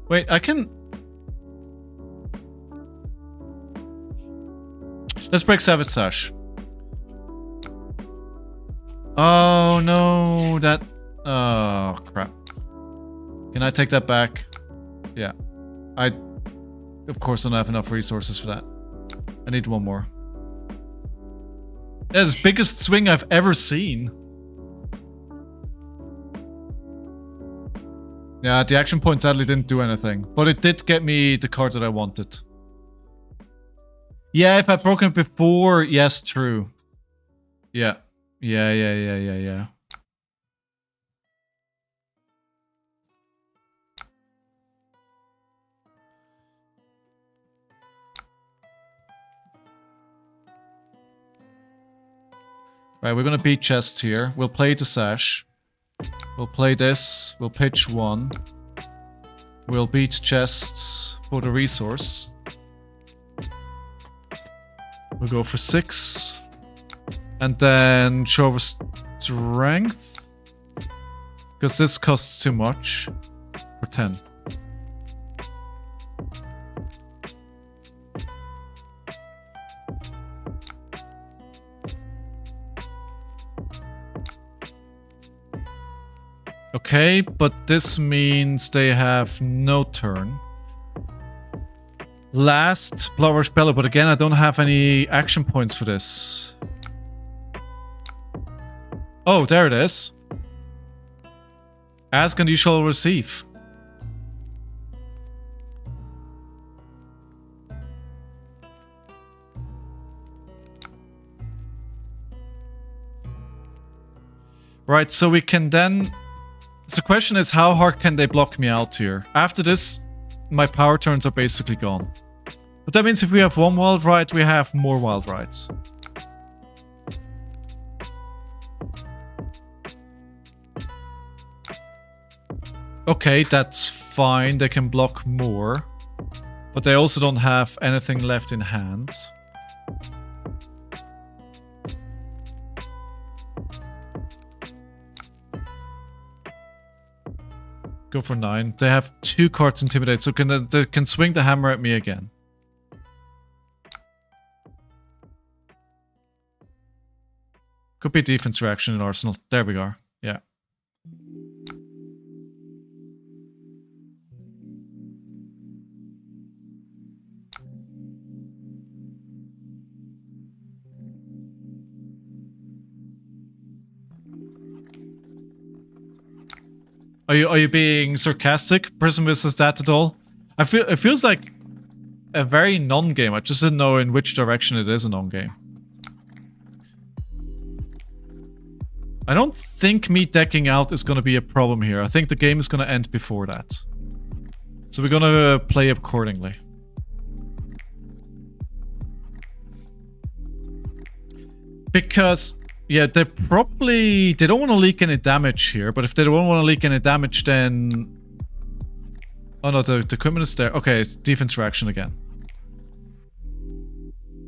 Wait, I can... Let's break Savage Sash. Oh no, that... Oh, crap. Can I take that back? Yeah. Of course, don't have enough resources for that. I need one more. That's the biggest swing I've ever seen. Yeah, the action point sadly didn't do anything. But it did get me the card that I wanted. Yeah, if I'd broken it before, yes, true. Yeah. Yeah. Right, we're gonna beat chests here. We'll play the sash. We'll play this. We'll pitch one. We'll beat chests for the resource. We'll go for 6. And then show over strength. Because this costs too much. For 10. Okay, but this means they have no turn. Last Blood Rush Bellow, but again, I don't have any action points for this. Oh, there it is. Ask and you shall receive. Right, so we can then... So the question is, how hard can they block me out here? After this, my power turns are basically gone. But that means if we have one wild ride, we have more wild rides. Okay, that's fine. They can block more. But they also don't have anything left in hand. Go for 9. They have 2 cards Intimidate, so they can swing the hammer at me again. Could be defense reaction in Arsenal. There we are. Yeah. Are you being sarcastic? Prism versus that at all? It feels like a very non-game. I just didn't know in which direction it is a non-game. I don't think me decking out is going to be a problem here. I think the game is going to end before that. So we're going to play accordingly. Because, yeah, they don't want to leak any damage here, but if they don't want to leak any damage, then... Oh no, the equipment is there. Okay, it's defense reaction again.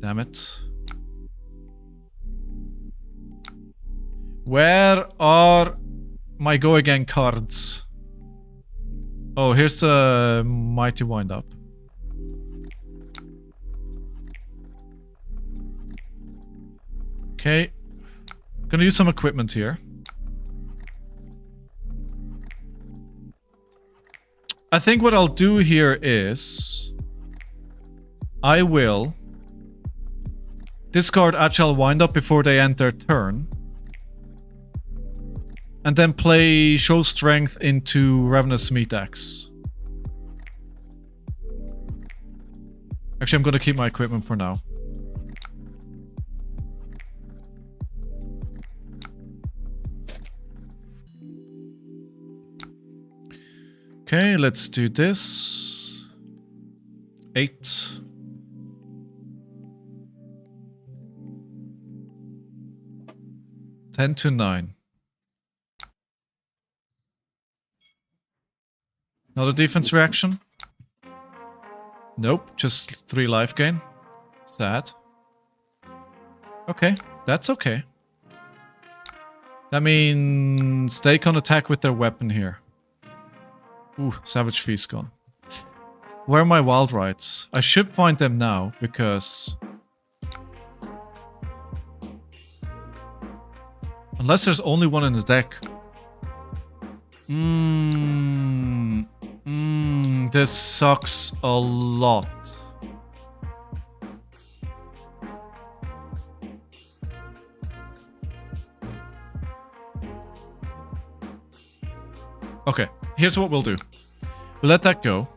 Damn it. Where are my go again cards? Oh, here's the mighty wind up. Okay. Gonna use some equipment here. I think what I'll do here is... I will discard Agile Wind Up before they end their turn. And then play Show Strength into Ravenous Meat Axe. Actually, I'm gonna keep my equipment for now. Okay, let's do this. 8. Ten to 9. Another defense reaction? Nope, just 3 life gain. Sad. Okay, that's okay. That means they can attack with their weapon here. Ooh, Savage Feast gone. Where are my wild rights? I should find them now, because... Unless there's only one in the deck. This sucks a lot. Okay, here's what we'll do. We'll let that go.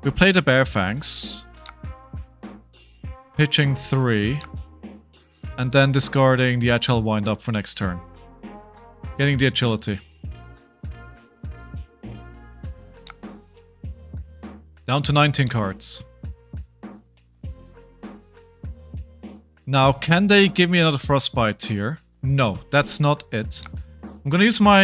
We'll play the Bear Fangs. Pitching 3. And then discarding the Agile Wind Up for next turn. Getting the Agility. Down to 19 cards. Now, can they give me another Frostbite here? No, that's not it. I'm gonna use my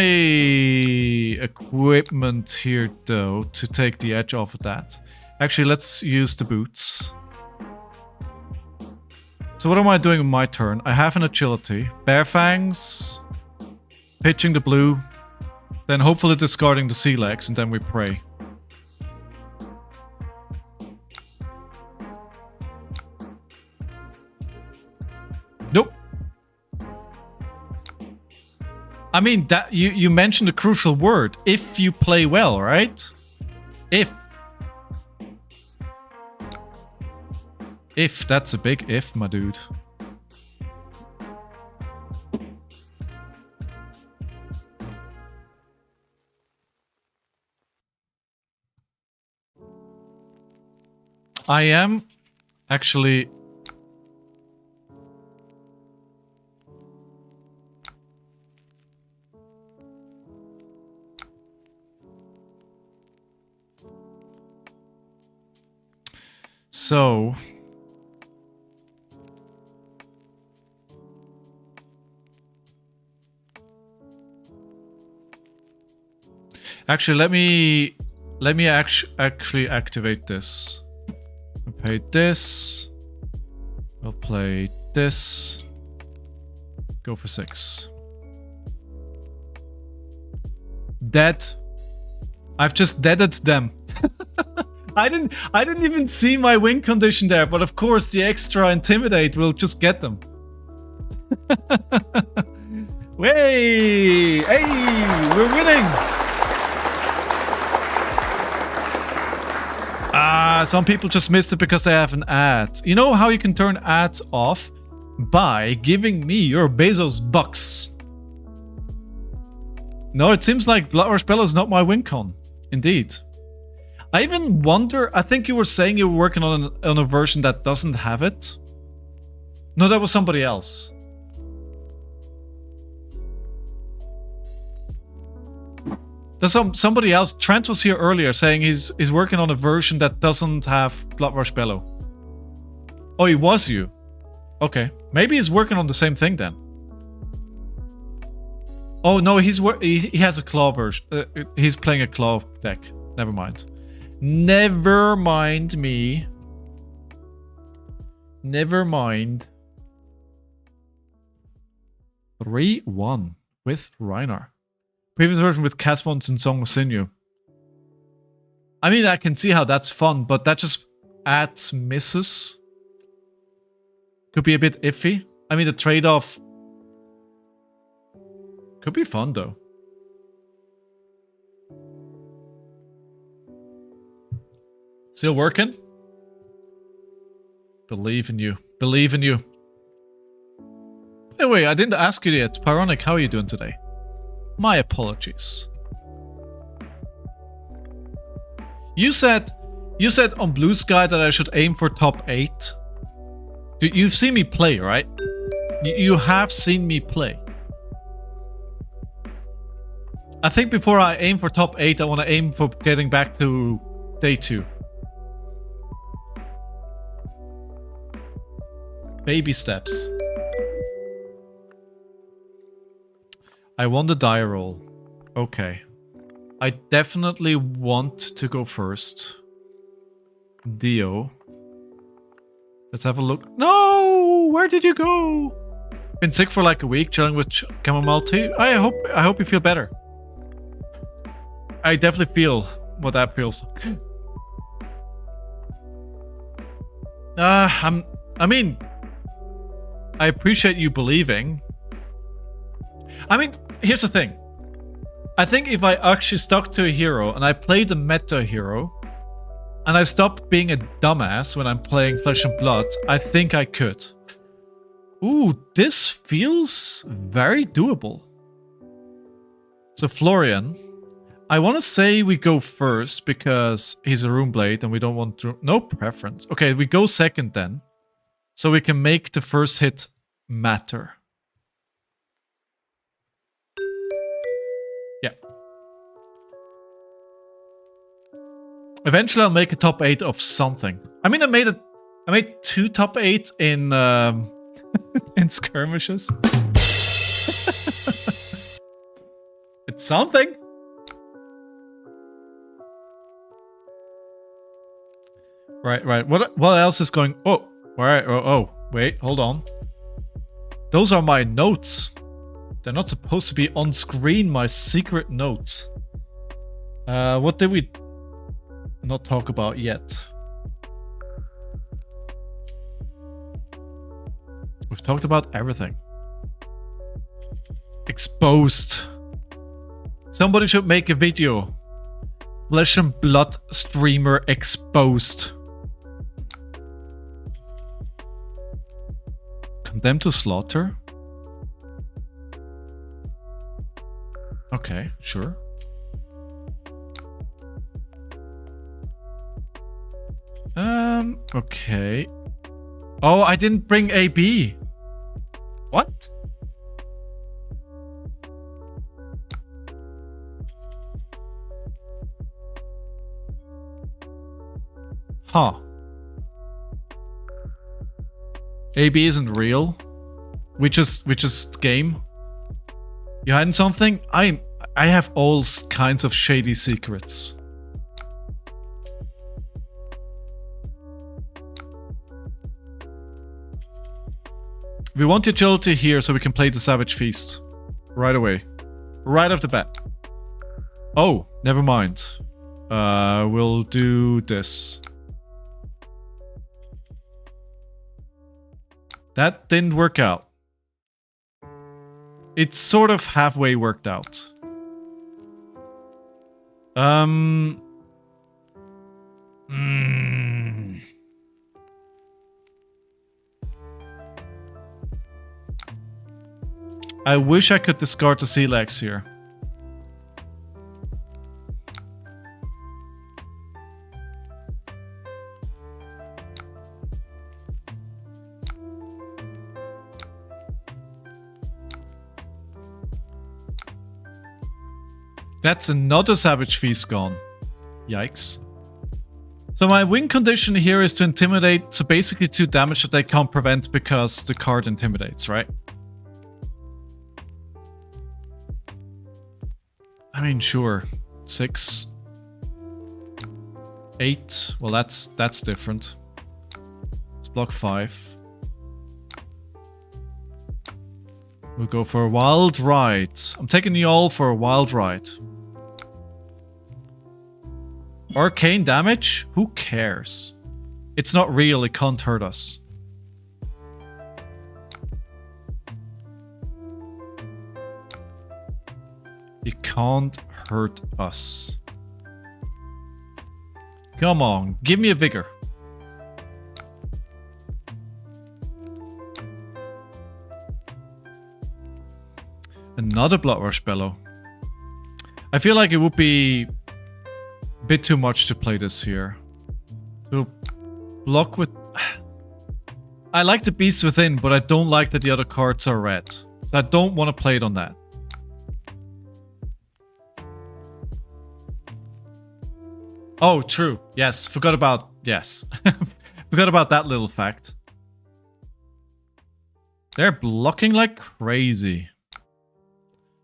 equipment here, though, to take the edge off of that. Actually, let's use the boots. So what am I doing with my turn? I have an Agility. Bear Fangs. Pitching the blue. Then hopefully discarding the sea legs, and then we pray. Nope. I mean, that you mentioned a crucial word. If you play well, right? If, that's a big if, my dude. I am actually... So... Actually, let me actually activate this. I'll play this. We'll play this. Go for 6. Dead. I've just deaded them. I didn't even see my win condition there, but of course the extra intimidate will just get them. Way! Hey! We're winning! Some people just missed it because they have an ad. You know how you can turn ads off? By giving me your Bezos bucks. No, it seems like Blood Rush Bellow is not my win con. Indeed. I even wonder, I think you were saying you were working on a version that doesn't have it. No, that was somebody else. There's somebody else. Trent was here earlier saying he's working on a version that doesn't have Blood Rush Bellow. Oh, he was you? Okay. Maybe he's working on the same thing then. Oh no, he has a claw version. He's playing a claw deck. Never mind. Never mind me. Never mind. 3-1 with Rhinar. Previous version with Caspons and Song of Sinew. I mean, I can see how that's fun, but that just adds misses. Could be a bit iffy. I mean, the trade-off could be fun, though. Still working? Believe in you. Believe in you. Anyway, I didn't ask you yet. Pyronic, how are you doing today? My apologies. You said on Blue Sky that I should aim for top 8. You've seen me play, right? You have seen me play. I think before I aim for top 8, I want to aim for getting back to day 2. Baby steps. I won the die roll. Okay. I definitely want to go first. Dio. Let's have a look. No! Where did you go? Been sick for like a week, chilling with chamomile tea. I hope you feel better. I definitely feel what that feels. I mean, I appreciate you believing. I mean, here's the thing. I think if I actually stuck to a hero and I played a meta hero and I stopped being a dumbass when I'm playing Flesh and Blood, I think I could. Ooh, this feels very doable. So Florion, I want to say we go first because he's a Runeblade and we don't want to... No preference. Okay, we go second then. So we can make the first hit matter. Yeah. Eventually I'll make a top 8 of something. I mean, I made 2 top 8s in in skirmishes. It's something. Right. What else is going? Oh, all right. Oh, wait, hold on. Those are my notes. They're not supposed to be on screen. My secret notes. What did we not talk about yet? We've talked about everything. Exposed. Somebody should make a video. Flesh and Blood streamer exposed. Condemned to slaughter? Okay, sure. Okay. Oh, I didn't bring AB. What? Huh. AB isn't real. We just game. You hiding something? I have all kinds of shady secrets. We want agility here so we can play the Savage Feast. Right away. Right off the bat. Oh, never mind. We'll do this. That didn't work out. It's sort of halfway worked out. I wish I could discard the sea legs here. That's another Savage Feast gone. Yikes. So my win condition here is to intimidate, so basically 2 damage that they can't prevent because the card intimidates, right? I mean, sure. 6. 8. Well, that's different. Let's block 5. We'll go for a wild ride. I'm taking you all for a wild ride. Arcane damage? Who cares? It's not real, it can't hurt us. It can't hurt us. Come on, give me a vigor. Another Bloodrush Bellow. I feel like it would be a bit too much to play this here. So, block with... I like the Beast Within, but I don't like that the other cards are red. So I don't want to play it on that. Oh, true. Yes, forgot about... Yes. Forgot about that little fact. They're blocking like crazy.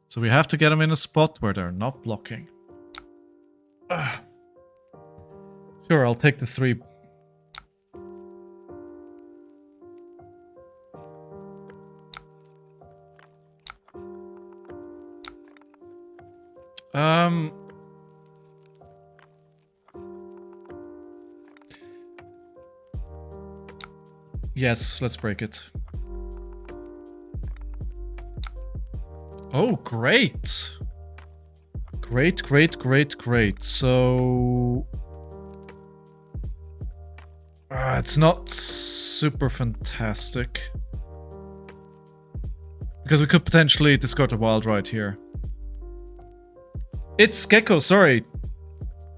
So we have to get them in a spot where they're not blocking. Ugh. Sure, I'll take the 3. Yes, let's break it. Oh, great. Great, great, great, great. So... it's not super fantastic. Because we could potentially discard a wild ride here. It's Gecko, sorry.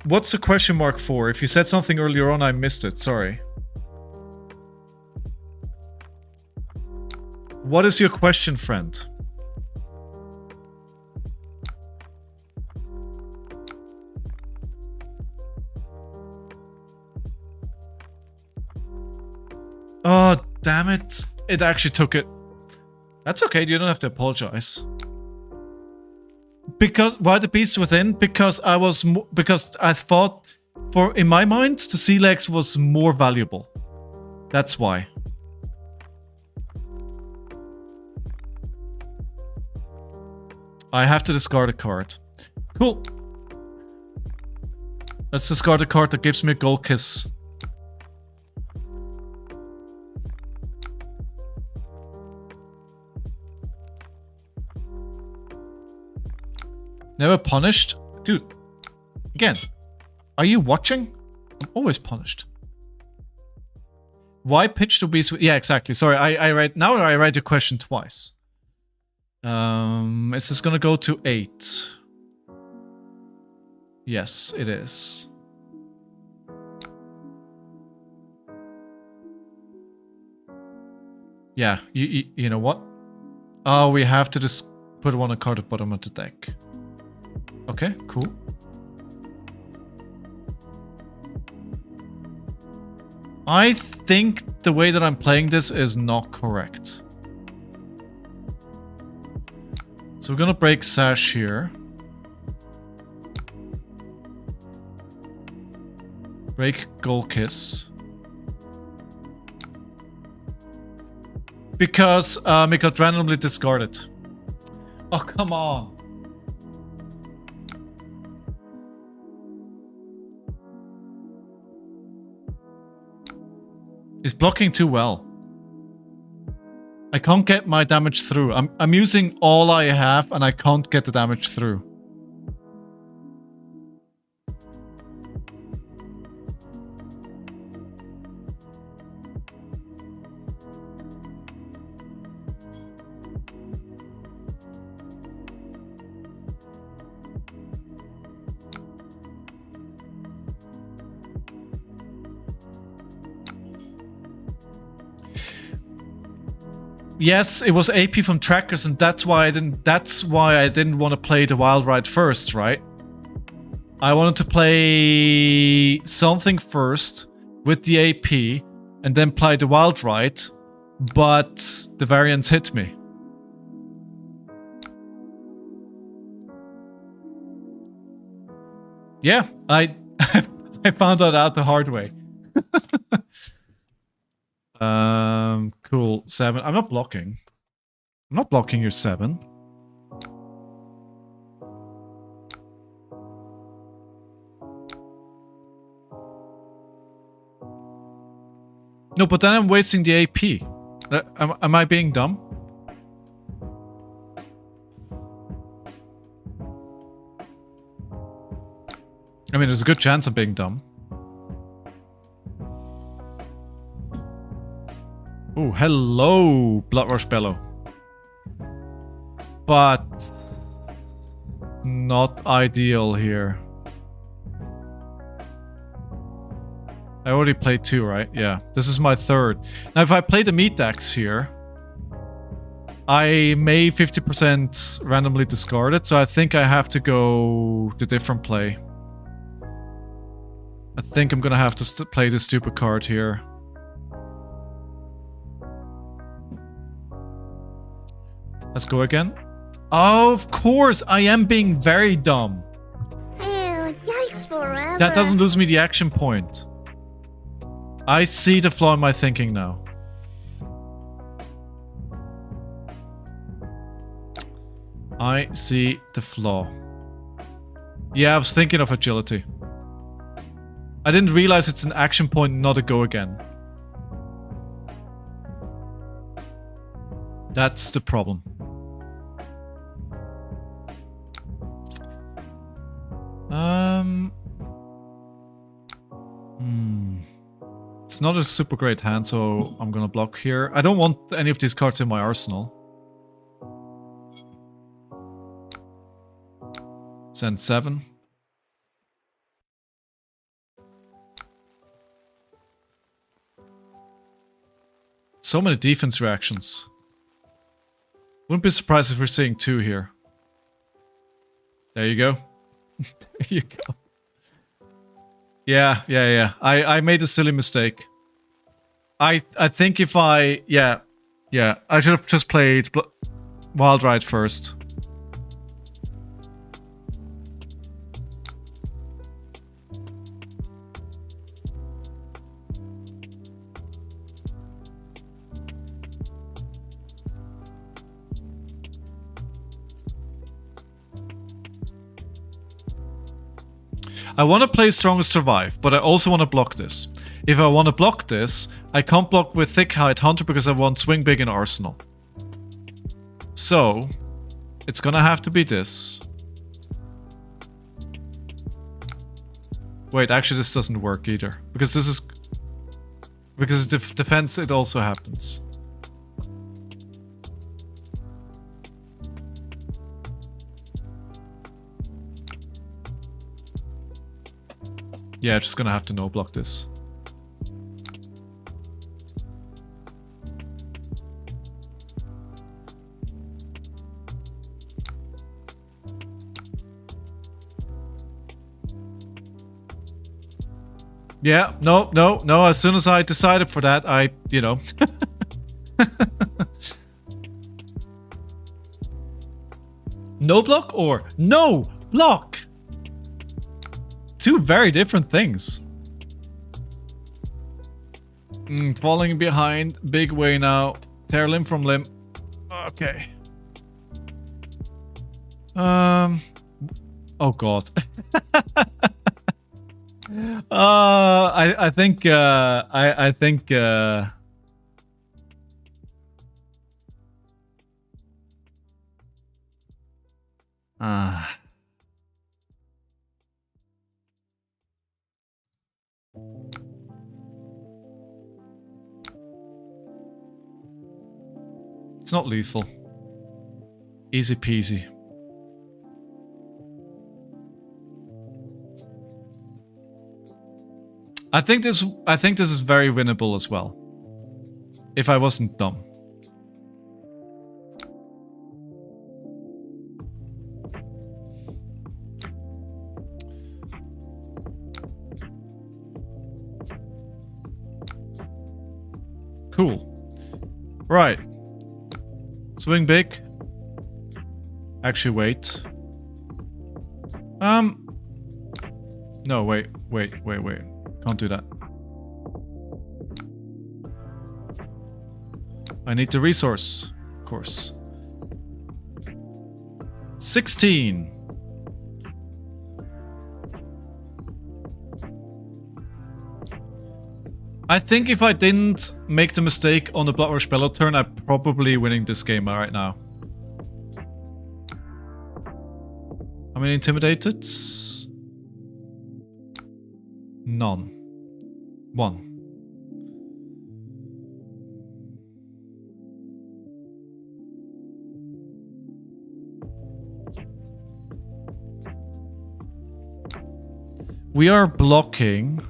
What's the question mark for? If you said something earlier on, I missed it. Sorry. What is your question, friend? Oh, damn it. It actually took it. That's okay, you don't have to apologize. Because, why the Beast Within? Because I thought, in my mind, the Sea Legs was more valuable. That's why. I have to discard a card. Cool. Let's discard a card that gives me a gold kiss. Never punished? Dude, again, are you watching? I'm always punished. Why pitch to beast? Yeah, exactly. Sorry, I read your question twice. Is this gonna go to 8? Yes, it is. Yeah, you know what? Oh, we have to just put one card at the bottom of the deck. Okay, cool. I think the way that I'm playing this is not correct. So we're gonna break Sash here. Break Gold Kiss. Because it got randomly discarded. Oh, come on. He's blocking too well. I can't get my damage through. I'm using all I have and I can't get the damage through. Yes, it was AP from trackers, and that's why I didn't want to play the wild ride first, right? I wanted to play something first with the AP and then play the wild ride, but the variants hit me. Yeah, I found that out the hard way. Cool. 7. I'm not blocking. I'm not blocking your 7. No, but then I'm wasting the AP. Am I being dumb? I mean, there's a good chance I'm being dumb. Oh, hello, Bloodrush Bellow. But not ideal here. I already played 2, right? Yeah, this is my 3rd. Now, if I play the meat axe here, I may 50% randomly discard it, so I think I have to go the different play. I think I'm gonna have to play this stupid card here. Let's go again. Oh, of course, I am being very dumb. Ew, yikes forever. That doesn't lose me the action point. I see the flaw in my thinking now. I see the flaw. Yeah, I was thinking of agility. I didn't realize it's an action point, not a go again. That's the problem. It's not a super great hand, so I'm gonna block here. I don't want any of these cards in my arsenal. Send 7. So many defense reactions. Wouldn't be surprised if we're seeing 2 here. There you go. There you go. Yeah. I made a silly mistake. I think if I... Yeah. I should have just played Wild Ride first. I want to play Strongest Survive, but I also want to block this. If I want to block this, I can't block with Thick Hide Hunter because I want Swing Big in Arsenal. So, it's gonna have to be this. Wait, actually this doesn't work either. Because this is... Because defense, it also happens. Yeah, just gonna have to no-block this. Yeah, no. As soon as I decided for that, you know. No block or no block? Two very different things. Falling behind. Big way now. Tear limb from limb. Okay. Oh god. I think it's not lethal. Easy peasy. I think this is very winnable as well. If I wasn't dumb. Cool. Right. Swing big. Actually, wait. No, wait. Can't do that. I need the resource, of course. 16. I think if I didn't make the mistake on the Blood Rush Bellow turn, I'm probably winning this game right now. How many intimidated? None. 1. We are blocking.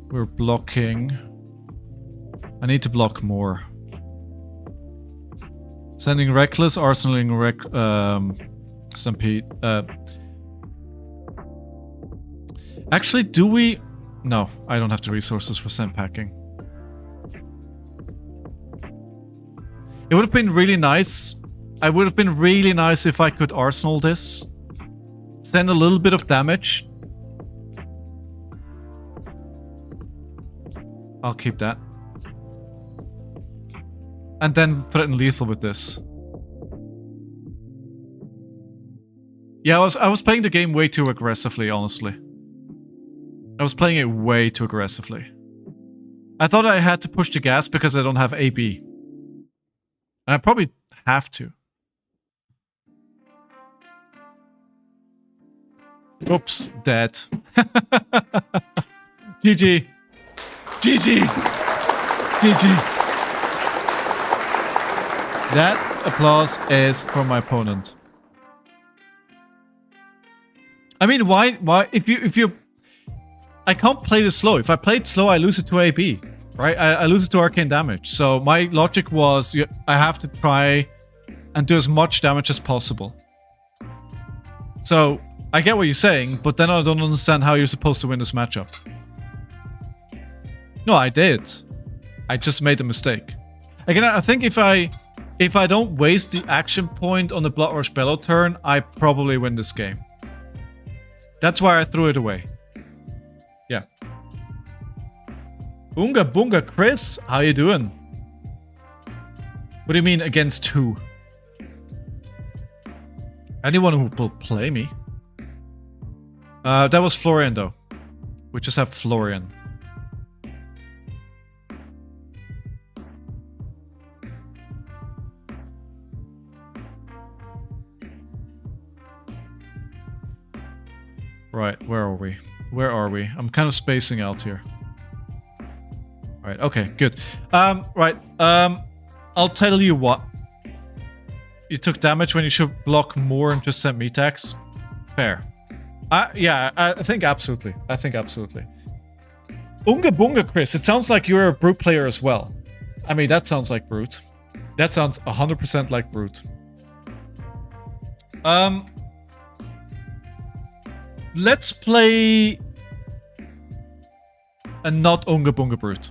We're blocking. I need to block more. Sending Reckless, arsenaling Stampede. Actually, do we... No, I don't have the resources for sand packing. It would have been really nice. It would have been really nice if I could arsenal this. Send a little bit of damage. I'll keep that. And then threaten lethal with this. Yeah, I was playing the game way too aggressively, honestly. I was playing it way too aggressively. I thought I had to push the gas because I don't have AB. And I probably have to. Oops, dead. GG. GG. GG. That applause is for my opponent. I mean, why if you I can't play this slow. If I play it slow, I lose it to AB, right? I lose it to arcane damage. So my logic was I have to try and do as much damage as possible. So I get what you're saying, but then I don't understand how you're supposed to win this matchup. No, I did. I just made a mistake. Again, I think if I don't waste the action point on the Blood Rush Bellow turn, I probably win this game. That's why I threw it away. Yeah. Boonga Boonga Chris, how you doing? What do you mean against who? Anyone who will play me. That was Florion though. We just have Florion. Right, where are we? Where are we? I'm kind of spacing out here. Right, okay, good. Right, I'll tell you what. You took damage when you should block more and just send me attacks. Fair. Yeah, I think absolutely. I think absolutely. Unga Bunga Chris, it sounds like you're a Brute player as well. I mean, that sounds like Brute. That sounds 100% like Brute. let's play a not Unga Bunga Brute.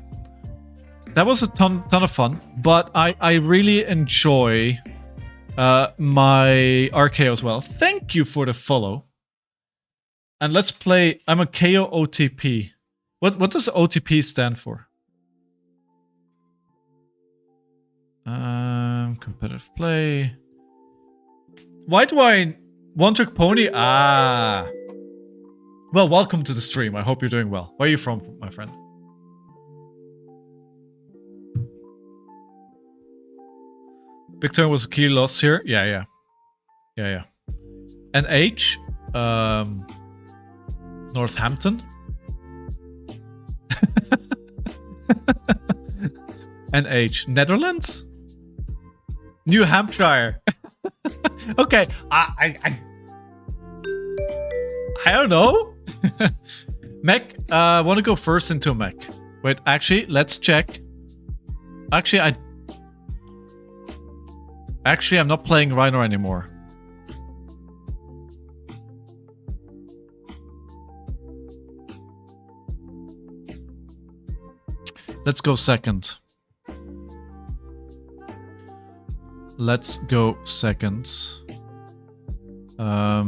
That was a ton of fun, but I really enjoy my RKO as well. Thank you for the follow. And let's play. I'm a Kayo OTP. What does OTP stand for? Competitive play. Why do I one trick pony? Ah. Well, welcome to the stream. I hope you're doing well. Where are you from, my friend? Big turn was a key loss here. Yeah. And H, Northampton. And H, Netherlands. New Hampshire. Okay, I don't know. Mech, I want to go first into a mech. Wait, actually, let's check. Actually, I'm not playing Rhinar anymore. Let's go second. Let's go second. I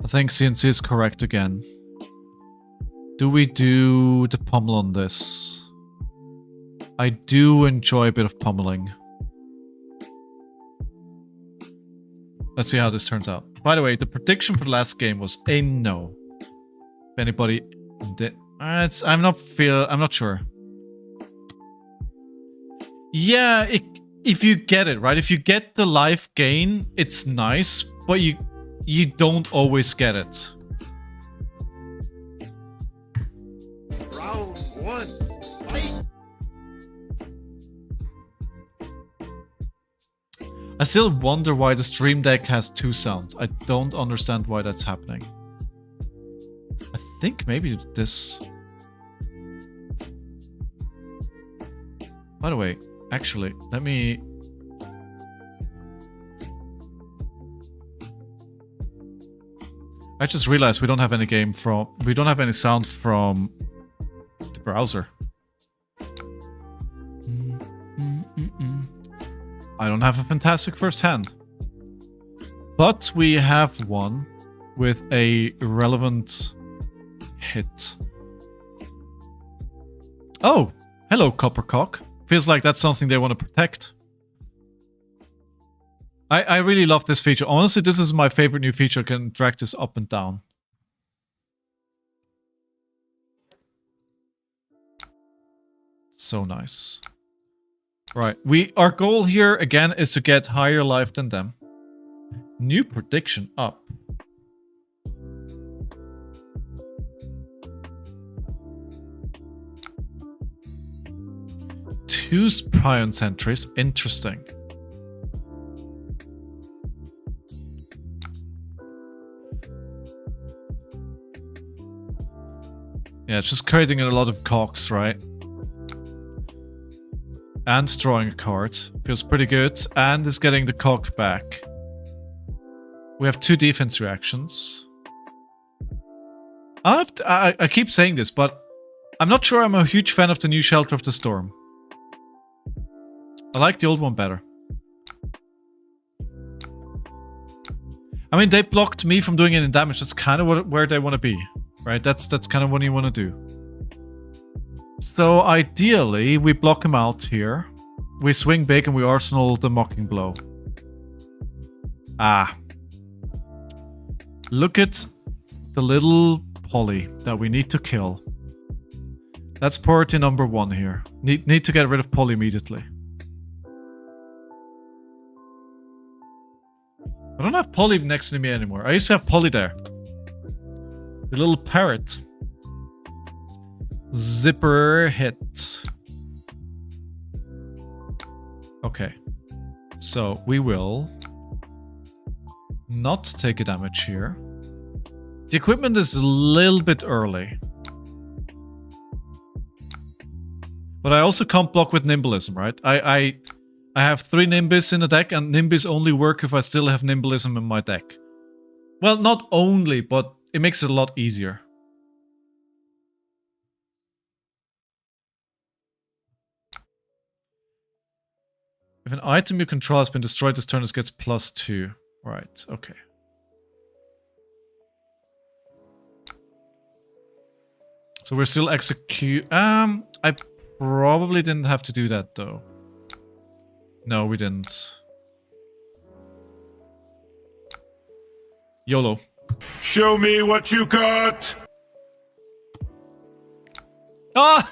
think CNC is correct again. Do we do the pummel on this? I do enjoy a bit of pummeling. Let's see how this turns out. By the way, the prediction for the last game was a no. If anybody did, I'm not sure. Yeah, if you get it right, if you get the life gain, it's nice, but you don't always get it. Round 1. Fight. I still wonder why the stream deck has 2 sounds. I don't understand why that's happening. I think maybe this... By the way, actually, let me... I just realized we don't have any we don't have any sound from the browser. I don't have a fantastic first hand. But we have one with a relevant hit. Oh, hello, Coppercock. Feels like that's something they want to protect. I really love this feature. Honestly, this is my favorite new feature. I can drag this up and down. So nice. Right. Our goal here, again, is to get higher life than them. New prediction up. Two Prion sentries. Interesting. Yeah, it's just creating a lot of cogs, right? And drawing a card. Feels pretty good. And is getting the cog back. We have 2 defense reactions. I keep saying this, but I'm not sure I'm a huge fan of the new Shelter of the Storm. I like the old one better. I mean, they blocked me from doing any damage. That's kind of where they want to be. Right, that's kind of what you want to do. So ideally, we block him out here. We swing big and we arsenal the Mocking Blow. Ah. Look at the little Polly that we need to kill. That's priority number 1 here. Need to get rid of Polly immediately. I don't have Polly next to me anymore. I used to have Polly there. The little parrot. Zipper hit. Okay. So we will not take a damage here. The equipment is a little bit early. But I also can't block with Nimblism, right? I I have 3 Nimbus in the deck, and Nimbus only work if I still have Nimbalism in my deck. Well, not only, but it makes it a lot easier. If an item you control has been destroyed this turn, this gets +2. Right, okay. So we're still execute. I probably didn't have to do that though. No, we didn't. YOLO. Show me what you got! Oh!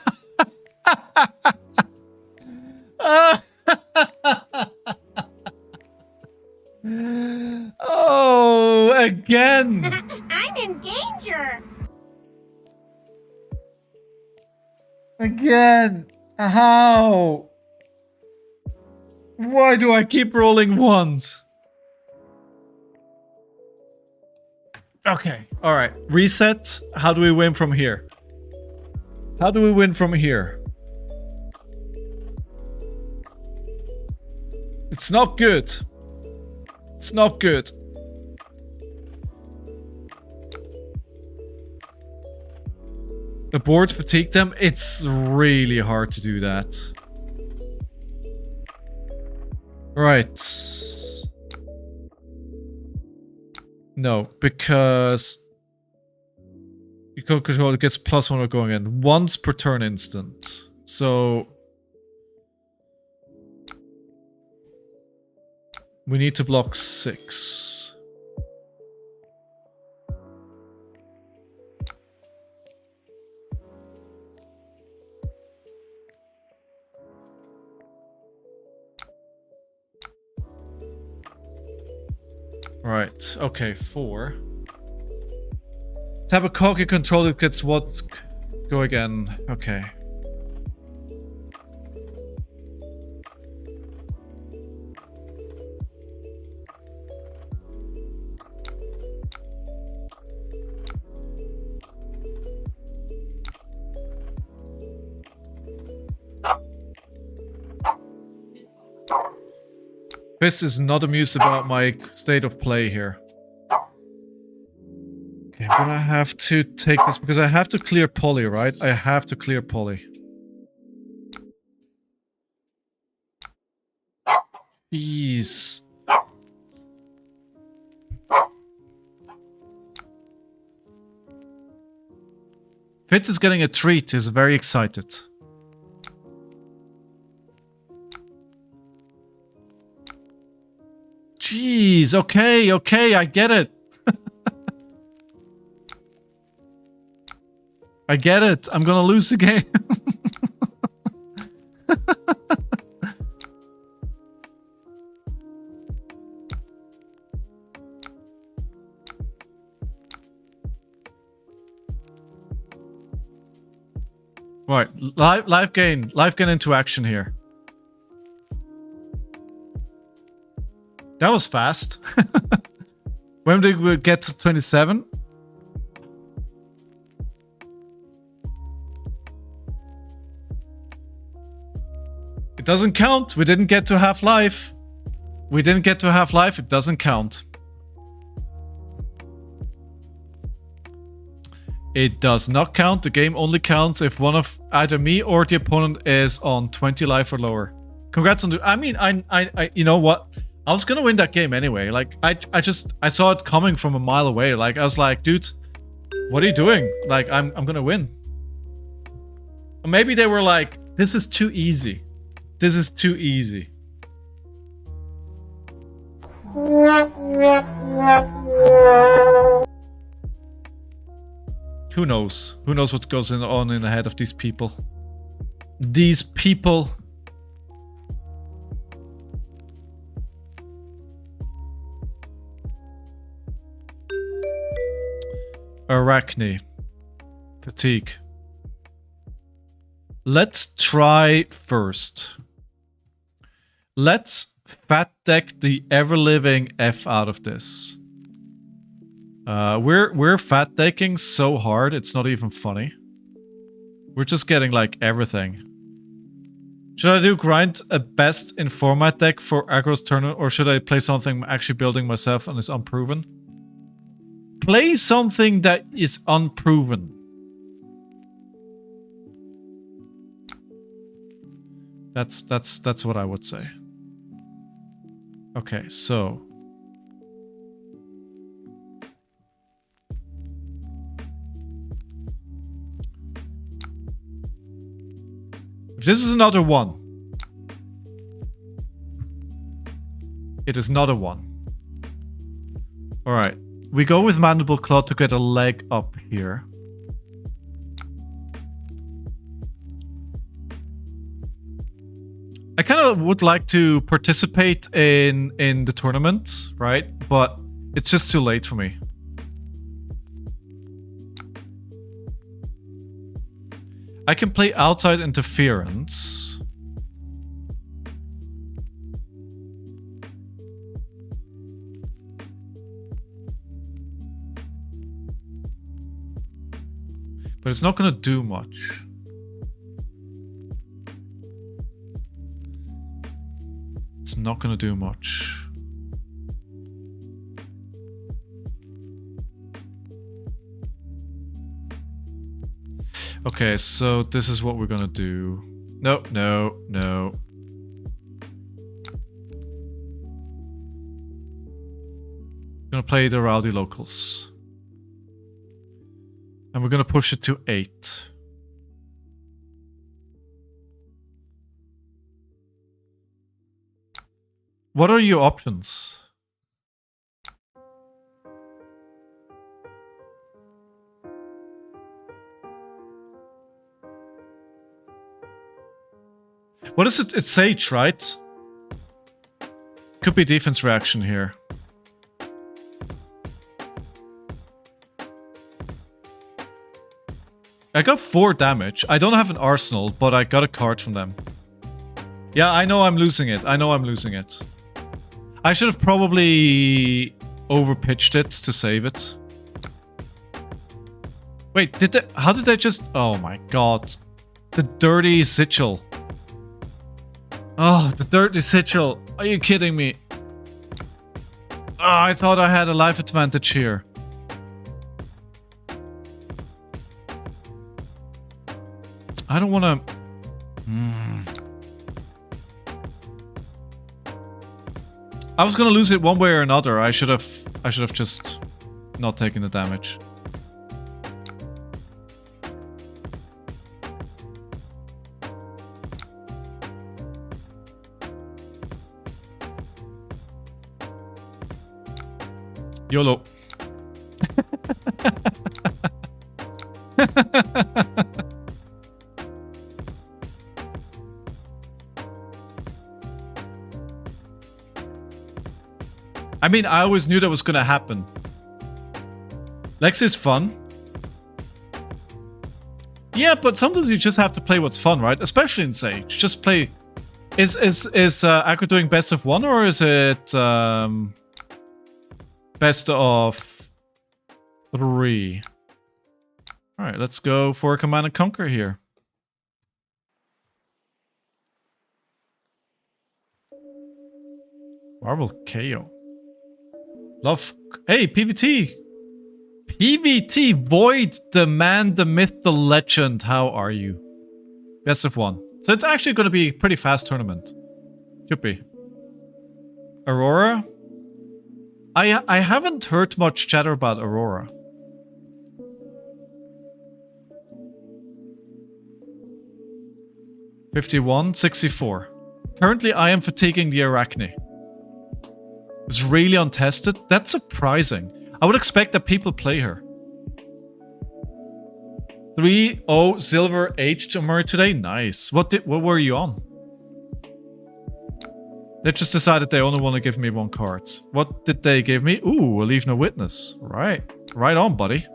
Oh, again! I'm in danger. Again! How? Why do I keep rolling ones? Okay, alright. Reset. How do we win from here? How do we win from here? It's not good. It's not good. The board fatigue them. It's really hard to do that. Right. No, because you can control it gets +1 or going in once per turn instant. So we need to block 6. Right, okay, 4. Tap a cog you control, it gets what? Go again. Okay. Fizz is not amused about my state of play here. Okay, I'm gonna have to take this because I have to clear Poly, right? I have to clear Poly. Jeez. Fitz is getting a treat. He's very excited. Jeez, okay, okay, I get it. I get it. I'm gonna lose the game. Right, life gain into action here. That was fast. When did we get to 27? It doesn't count. We didn't get to half life. We didn't get to half life. It doesn't count. It does not count. The game only counts if one of either me or the opponent is on 20 life or lower. Congrats on the... I mean, I you know what? I was gonna win that game anyway. Like, I saw it coming from a mile away. Like, I was like, dude, what are you doing? Like, I'm gonna win. Or maybe they were like, this is too easy. This is too easy. Who knows? Who knows what goes on in the head of these people? These people. Arakni. Fatigue. Let's try first. Let's fat deck the ever-living F out of this. We're fat decking so hard, it's not even funny. We're just getting like everything. Should I do grind a best in format deck for aggro's tournament, or should I play something I'm actually building myself and is unproven? Play something that is unproven. That's what I would say. Okay, so if this is another one, it is not a one. All right, we go with Mandible Claw to get a leg up here. I kind of would like to participate in the tournament, right? But it's just too late for me. I can play outside interference. But it's not going to do much. It's not going to do much. Okay, so this is what we're going to do. No, no, no. We're going to play the Rowdy Locals. And we're going to push it to 8. What are your options? What is it? It's Sage, right? Could be defense reaction here. I got 4 damage. I don't have an arsenal, but I got a card from them. Yeah, I know I'm losing it. I know I'm losing it. I should have probably overpitched it to save it. Wait, did they... How did they just... Oh my god. The dirty sigil. Oh, the dirty sigil. Are you kidding me? Oh, I thought I had a life advantage here. I don't want to... I was gonna lose it one way or another. I should have just not taken the damage. YOLO. I mean, I always knew that was gonna happen. Lex is fun. Yeah, but sometimes you just have to play what's fun, right? Especially in Sage. Just play... Is Aggro doing best of 1 or is it best of 3? Alright, let's go for a Command and Conquer here. Marvel Kayo. Love. Hey, PVT. PVT Void, the man, the myth, the legend. How are you? Best of 1. So it's actually going to be a pretty fast tournament. Should be. Aurora. I haven't heard much chatter about Aurora. $51, $64. Currently, I am fatiguing the Arakni. It's really untested. That's surprising. I would expect that people play her. 3-0 Silver H Murray today. Nice. What were you on? They just decided they only want to give me 1 card. What did they give me? Ooh, a Leave No Witness. Right. Right on, buddy.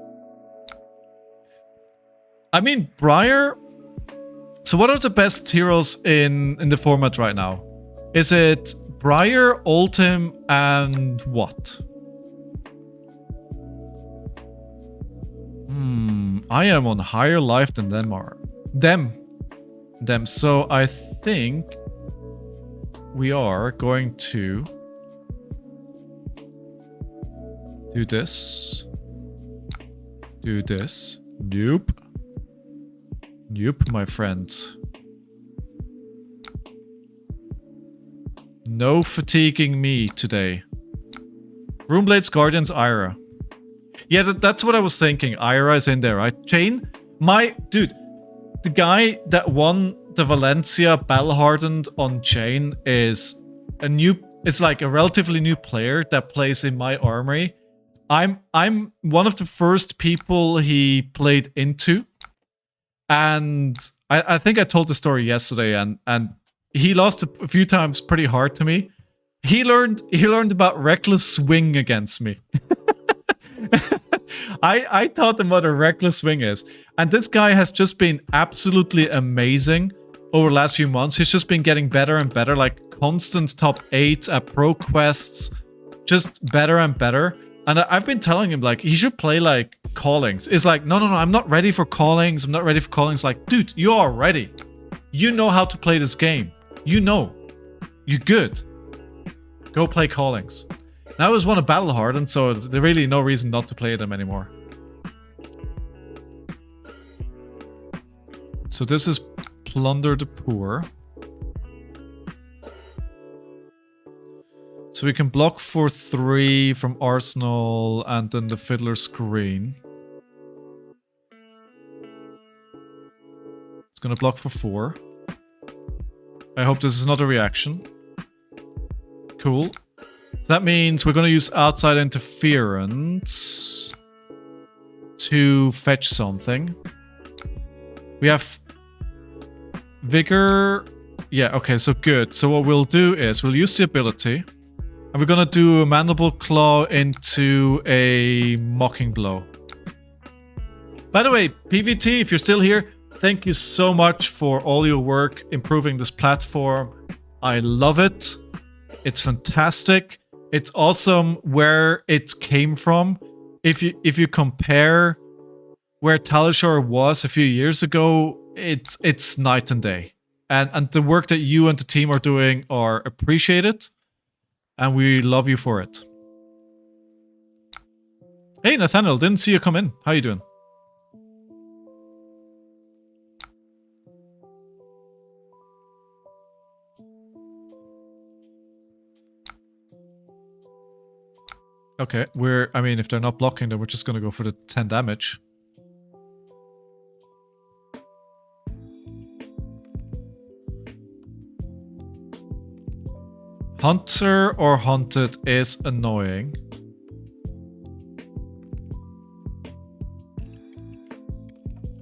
I mean, Briar... So what are the best heroes in the format right now? Is it Briar, Ultim, and what? I am on higher life than them are. Them. them. So I think we are going to do this. Do this. Nope. Nope, my friend. No fatiguing me today. Runeblades, Guardians, Ira. Yeah, that's what I was thinking. Ira is in there, right? Chain? Dude, the guy that won the Valencia Battle Hardened on Chain is like a relatively new player that plays in my armory. I'm one of the first people he played into. And I think I told the story yesterday, and he lost a few times pretty hard to me. He learned about Reckless Swing against me. I taught him what a Reckless Swing is. And this guy has just been absolutely amazing over the last few months. He's just been getting better and better, like constant top 8 at pro quests, just better and better. And I've been telling him, like, he should play, like, Callings. It's like, no, I'm not ready for Callings. I'm not ready for Callings. Like, dude, you are ready. You know how to play this game. You know. You're good. Go play Callings. Now he's won a Battle Hardened, so there's really no reason not to play them anymore. So this is Plunder the Poor. So we can block for 3 from Arsenal and then the Fiddler's Green. It's gonna block for 4. I hope this is not a reaction. Cool. So that means we're gonna use Outside Interference to fetch something. We have Vigor. Yeah, okay, so good. So what we'll do is we'll use the ability. And we're gonna do a Mandible Claw into a Mocking Blow. By the way, PVT, if you're still here, thank you so much for all your work improving this platform. I love it. It's fantastic. It's awesome where it came from. If you compare where Talishar was a few years ago, it's night and day. And the work that you and the team are doing are appreciated. And we love you for it. Hey, Nathaniel, didn't see you come in. How you doing? Okay, I mean, if they're not blocking, then we're just gonna go for the 10 damage. Hunter or Hunted is annoying.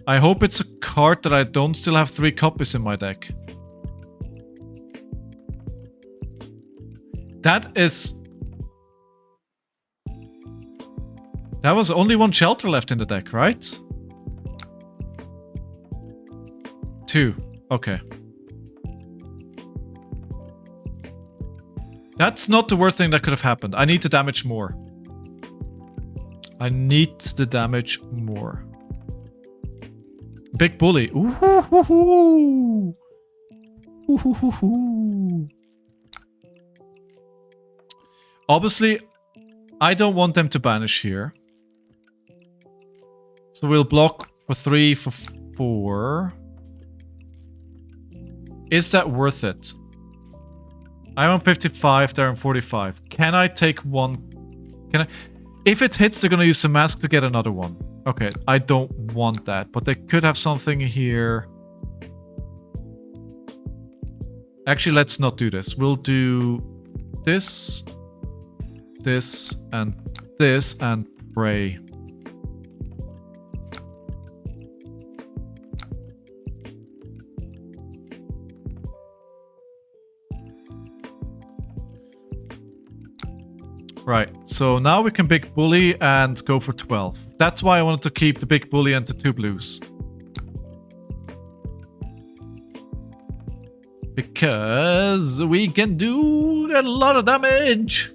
I hope it's a card that I don't still have 3 copies in my deck. That was only 1 shelter left in the deck, right? 2. Okay. That's not the worst thing that could have happened. I need to damage more. I need the damage more. Big bully. Ooh, hoo, hoo, hoo. Ooh, hoo, hoo, hoo. Obviously, I don't want them to banish here. So we'll block for 3 for 4. Is that worth it? I'm on 55, they're on 45. Can I take 1? Can I? If it hits, they're gonna use the mask to get another one. Okay, I don't want that, but they could have something here. Actually, let's not do this. We'll do this, this, and pray. Right, so now we can big bully and go for 12. That's why I wanted to keep the big bully and the 2 blues. Because we can do a lot of damage.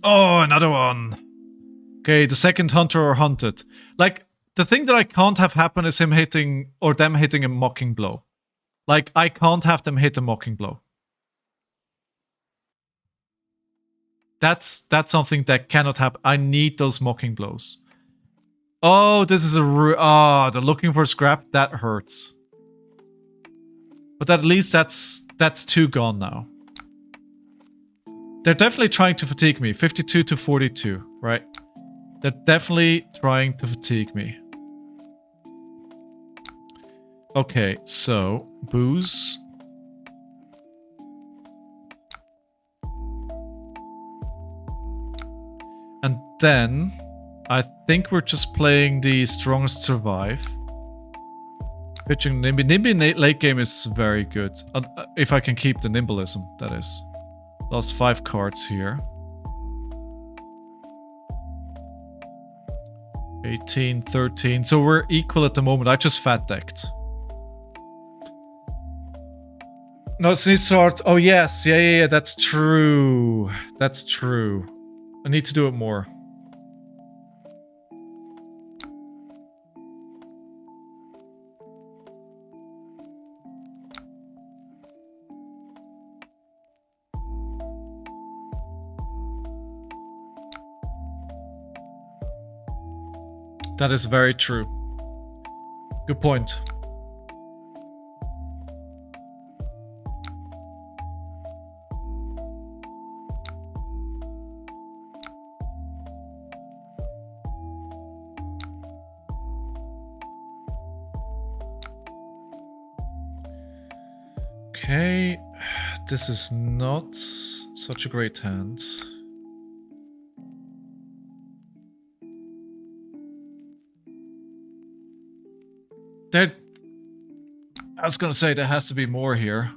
Oh, another one. Okay, the second hunter or hunted. Like, the thing that I can't have happen is him hitting, or them hitting a mocking blow. Like, I can't have them hit a mocking blow. That's something that cannot happen. I need those mocking blows. Oh, this is a... they're looking for scrap. That hurts. But at least that's 2 gone now. They're definitely trying to fatigue me. 52 to 42, right? They're definitely trying to fatigue me. Okay, so... booze. And then... I think we're just playing the strongest survive. Pitching Nimby. Nimby late game is very good. If I can keep the nimbleism, that is. Lost 5 cards here. 18, 13. So we're equal at the moment. I just fat decked. No, it's needs to start. Oh, yes. Yeah. That's true. That's true. I need to do it more. That is very true. Good point. Okay, this is not such a great hand. There, I was gonna say there has to be more here.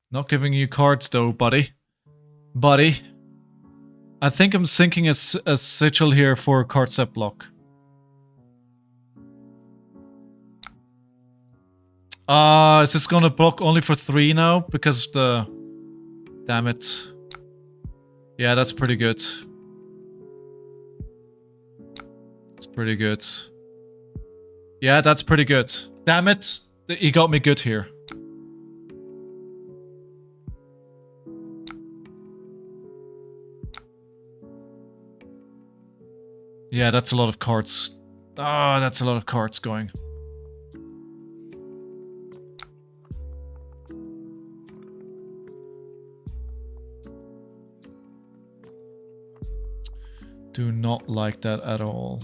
Not giving you cards though, buddy. Buddy. I think I'm sinking a sigil here for a card set block. Is this gonna block only for 3 now? Because the... Damn it. Yeah, that's pretty good. It's pretty good. Yeah, that's pretty good. Damn it. He got me good here. Yeah, that's a lot of cards. Ah, that's a lot of cards going. Do not like that at all.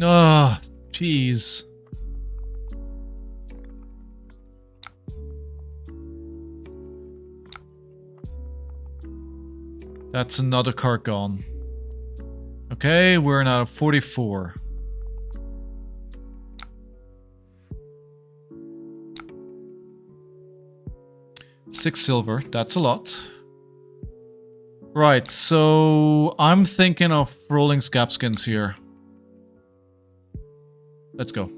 Ah, jeez. That's another card gone. Okay, we're now at 44. $6 silver, that's a lot. Right, so I'm thinking of rolling scabskins here. Let's go.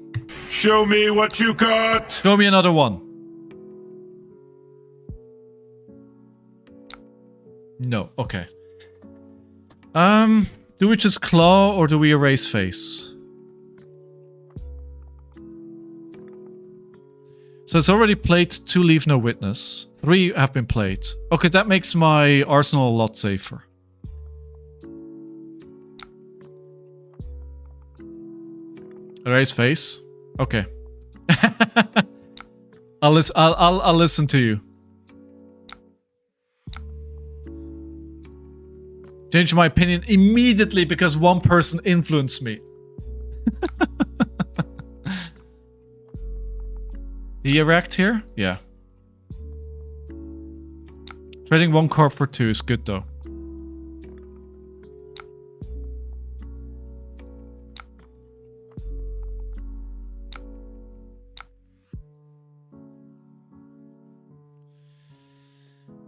Show me what you got! Show me another one. No, okay. Do we just claw or do we erase face? So it's already played 2 Leave No Witness. 3 have been played. Okay, that makes my arsenal a lot safer. Erase face? Okay. I'll listen to you. Changed my opinion immediately because one person influenced me. Did he erect here? Yeah. Trading 1 card for 2 is good though.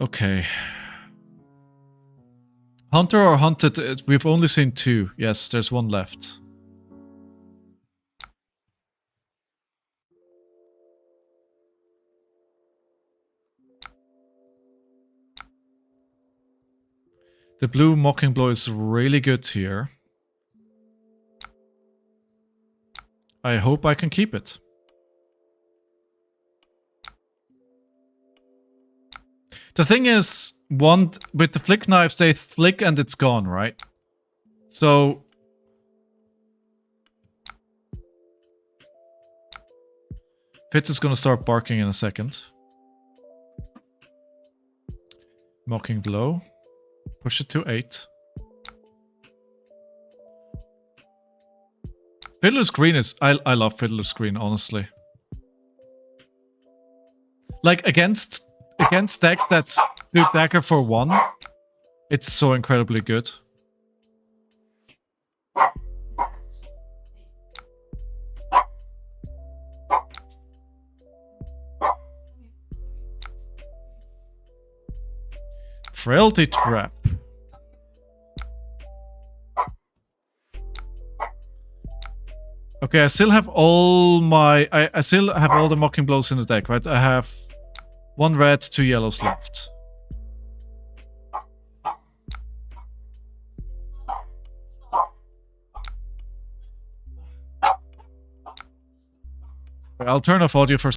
Okay. Hunter or hunted? We've only seen 2. Yes, there's 1 left. The blue mocking blow is really good here. I hope I can keep it. The thing is, with the flick knives, they flick and it's gone, right? So Fitz is gonna start barking in a second. Mocking blow. Push it to 8. Fiddler's Green is... I love Fiddler's Green, honestly. Like, against decks that do dagger for 1, it's so incredibly good. Frailty Trap. Okay, I still have all my... I still have all the Mocking Blows in the deck, right? I have 1 red, 2 yellows left. I'll turn off audio for...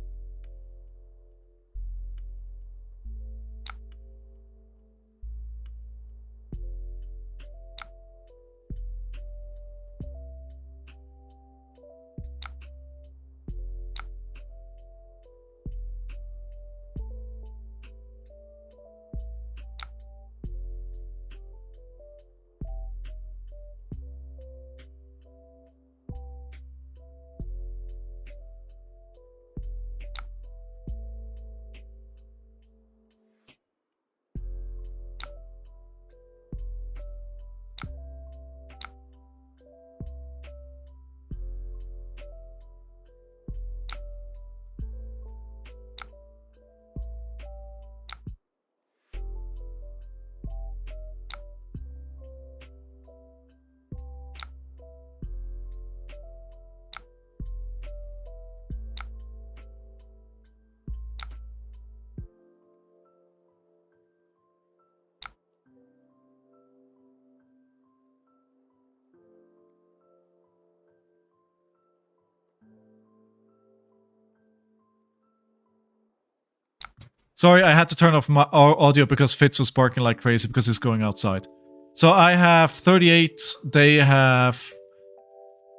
Sorry, I had to turn off my audio because Fitz was barking like crazy because he's going outside. So I have 38, they have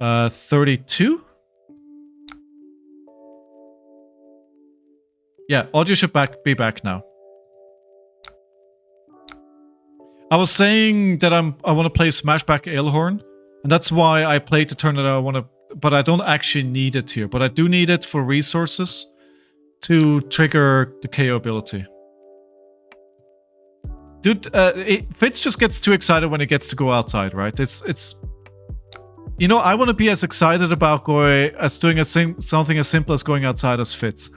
32? Yeah, audio should be back now. I was saying that I want to play Smashback Ailhorn, and that's why I played the turn that I want to, but I don't actually need it here, but I do need it for resources to trigger the KO ability. Dude, Fitz just gets too excited when he gets to go outside, right? It's you know, I want to be as excited about doing something as simple as going outside as Fitz.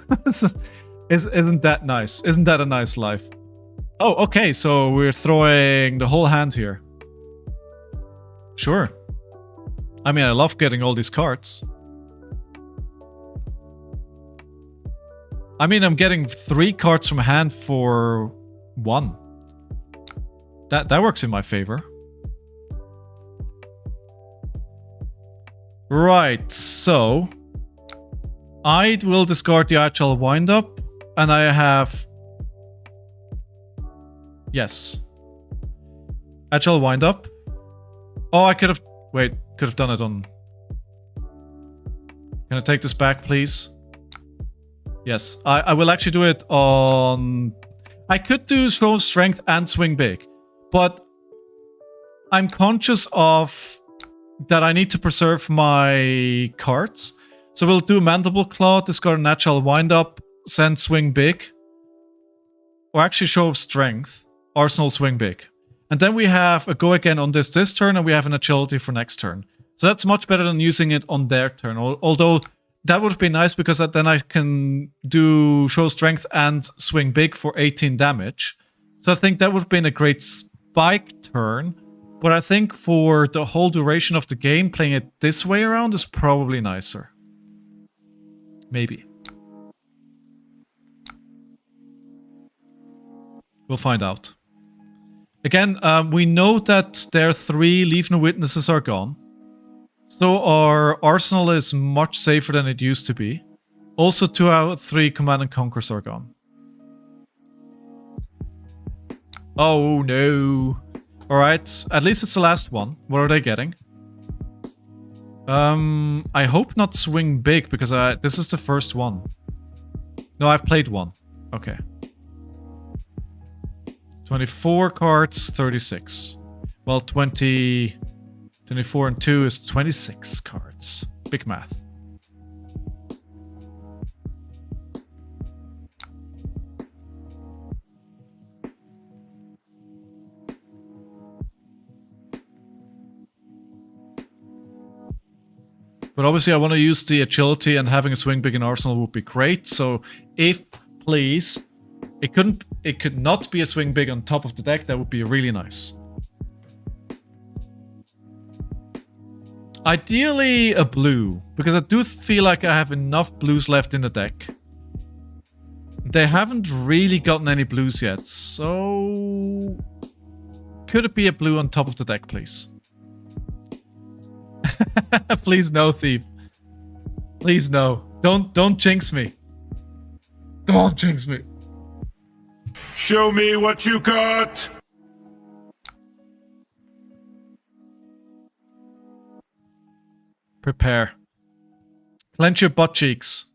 Isn't that nice? Isn't that a nice life? Oh, okay, so we're throwing the whole hand here. Sure. I mean, I love getting all these cards. I mean, I'm getting 3 cards from hand for 1. That works in my favor. Right, so I will discard the Agile Windup, and I have... Yes. Agile Windup. Oh, I could have... Wait, could have done it on... Can I take this back, please? Yes, I will actually do it on... I could do Show Strength and Swing Big, but I'm conscious of that I need to preserve my cards. So we'll do Mandible Claw, discard a Natural Wind-Up, send Swing Big, or actually Show of Strength, Arsenal Swing Big. And then we have a go again on this turn, and we have an agility for next turn. So that's much better than using it on their turn, although... That would be nice because then I can do Show Strength and Swing Big for 18 damage. So I think that would have been a great spike turn. But I think for the whole duration of the game, playing it this way around is probably nicer. Maybe. We'll find out. Again, we know that their 3 Leave No Witnesses are gone. So our arsenal is much safer than it used to be. Also 2 out of 3 Command and Conquers are gone. Oh no. Alright, at least it's the last one. What are they getting? I hope not swing big, because this is the first one. No, I've played one. Okay. 24 cards, 36. Well, 24 and 2 is 26 cards. Big math. But obviously I want to use the agility, and having a swing big in Arsenal would be great. So if, please, it could not be a swing big on top of the deck, that would be really nice. Ideally a blue, because I do feel like I have enough blues left in the deck. They haven't really gotten any blues yet, so... Could it be a blue on top of the deck, please? Please no, Thief. Please no. Don't jinx me. Don't jinx me. Show me what you got! Prepare. Clench your butt cheeks.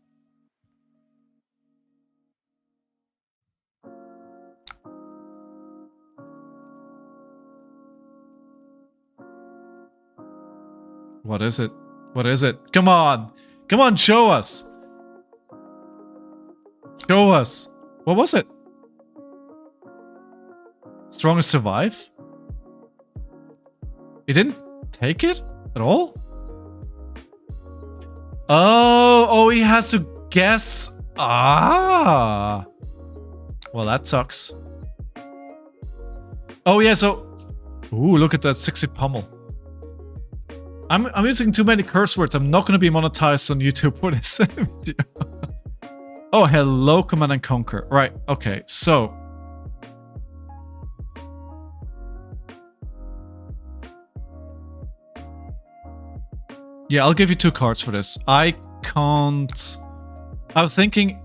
What is it? What is it? Come on! Come on, show us! Show us! What was it? Strongest survive? He didn't take it at all? Oh, he has to guess. Ah. Well, that sucks. Oh yeah, so... Ooh, look at that 60 pummel. I'm using too many curse words. I'm not going to be monetized on YouTube for this video. Oh, hello, Command and Conquer. Right, okay, so... Yeah, I'll give you 2 cards for this. I can't... I was thinking...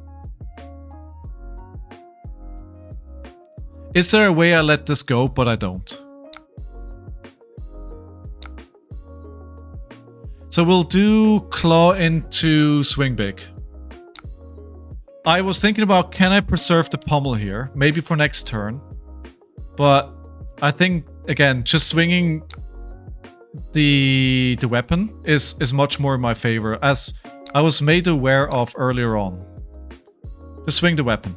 Is there a way I let this go, but I don't? So we'll do Claw into Swing Big. I was thinking about, can I preserve the pummel here? Maybe for next turn. But I think, again, just swinging the weapon is much more in my favor, as I was made aware of earlier on. Just swing the weapon.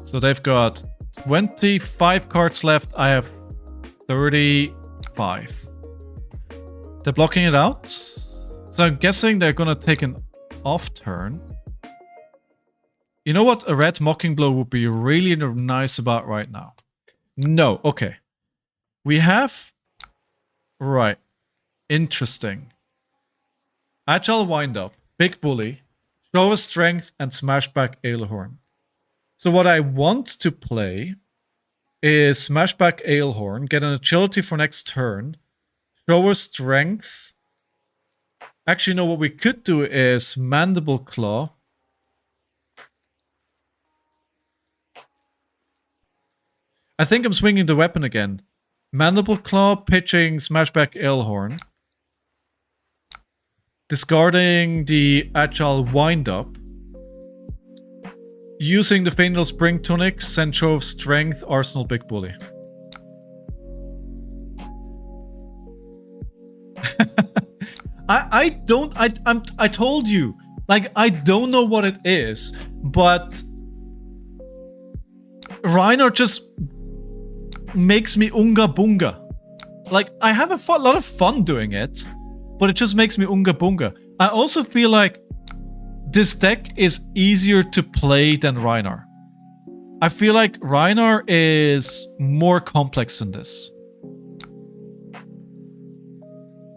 So they've got 25 cards left. I have 35. They're blocking it out. So I'm guessing they're gonna take an off turn. You know what a red Mocking Blow would be really nice about right now? No, okay. We have... Right. Interesting. Agile Wind-Up, Big Bully, Show of Strength, and Smashback Alehorn. So what I want to play is Smashback Alehorn, get an agility for next turn, Show of Strength. Actually, no, what we could do is Mandible Claw. I think I'm swinging the weapon again. Mandible Claw, pitching Smashback Alehorn. Discarding the Agile Wind-Up. Using the Fatal Spring Tunic, send Show of Strength, Arsenal Big Bully. I told you, like, I don't know what it is, but Rhinar just makes me unga bunga. Like, I have a lot of fun doing it, but it just makes me unga bunga. I also feel like this deck is easier to play than Rhinar. I feel like Rhinar is more complex than this.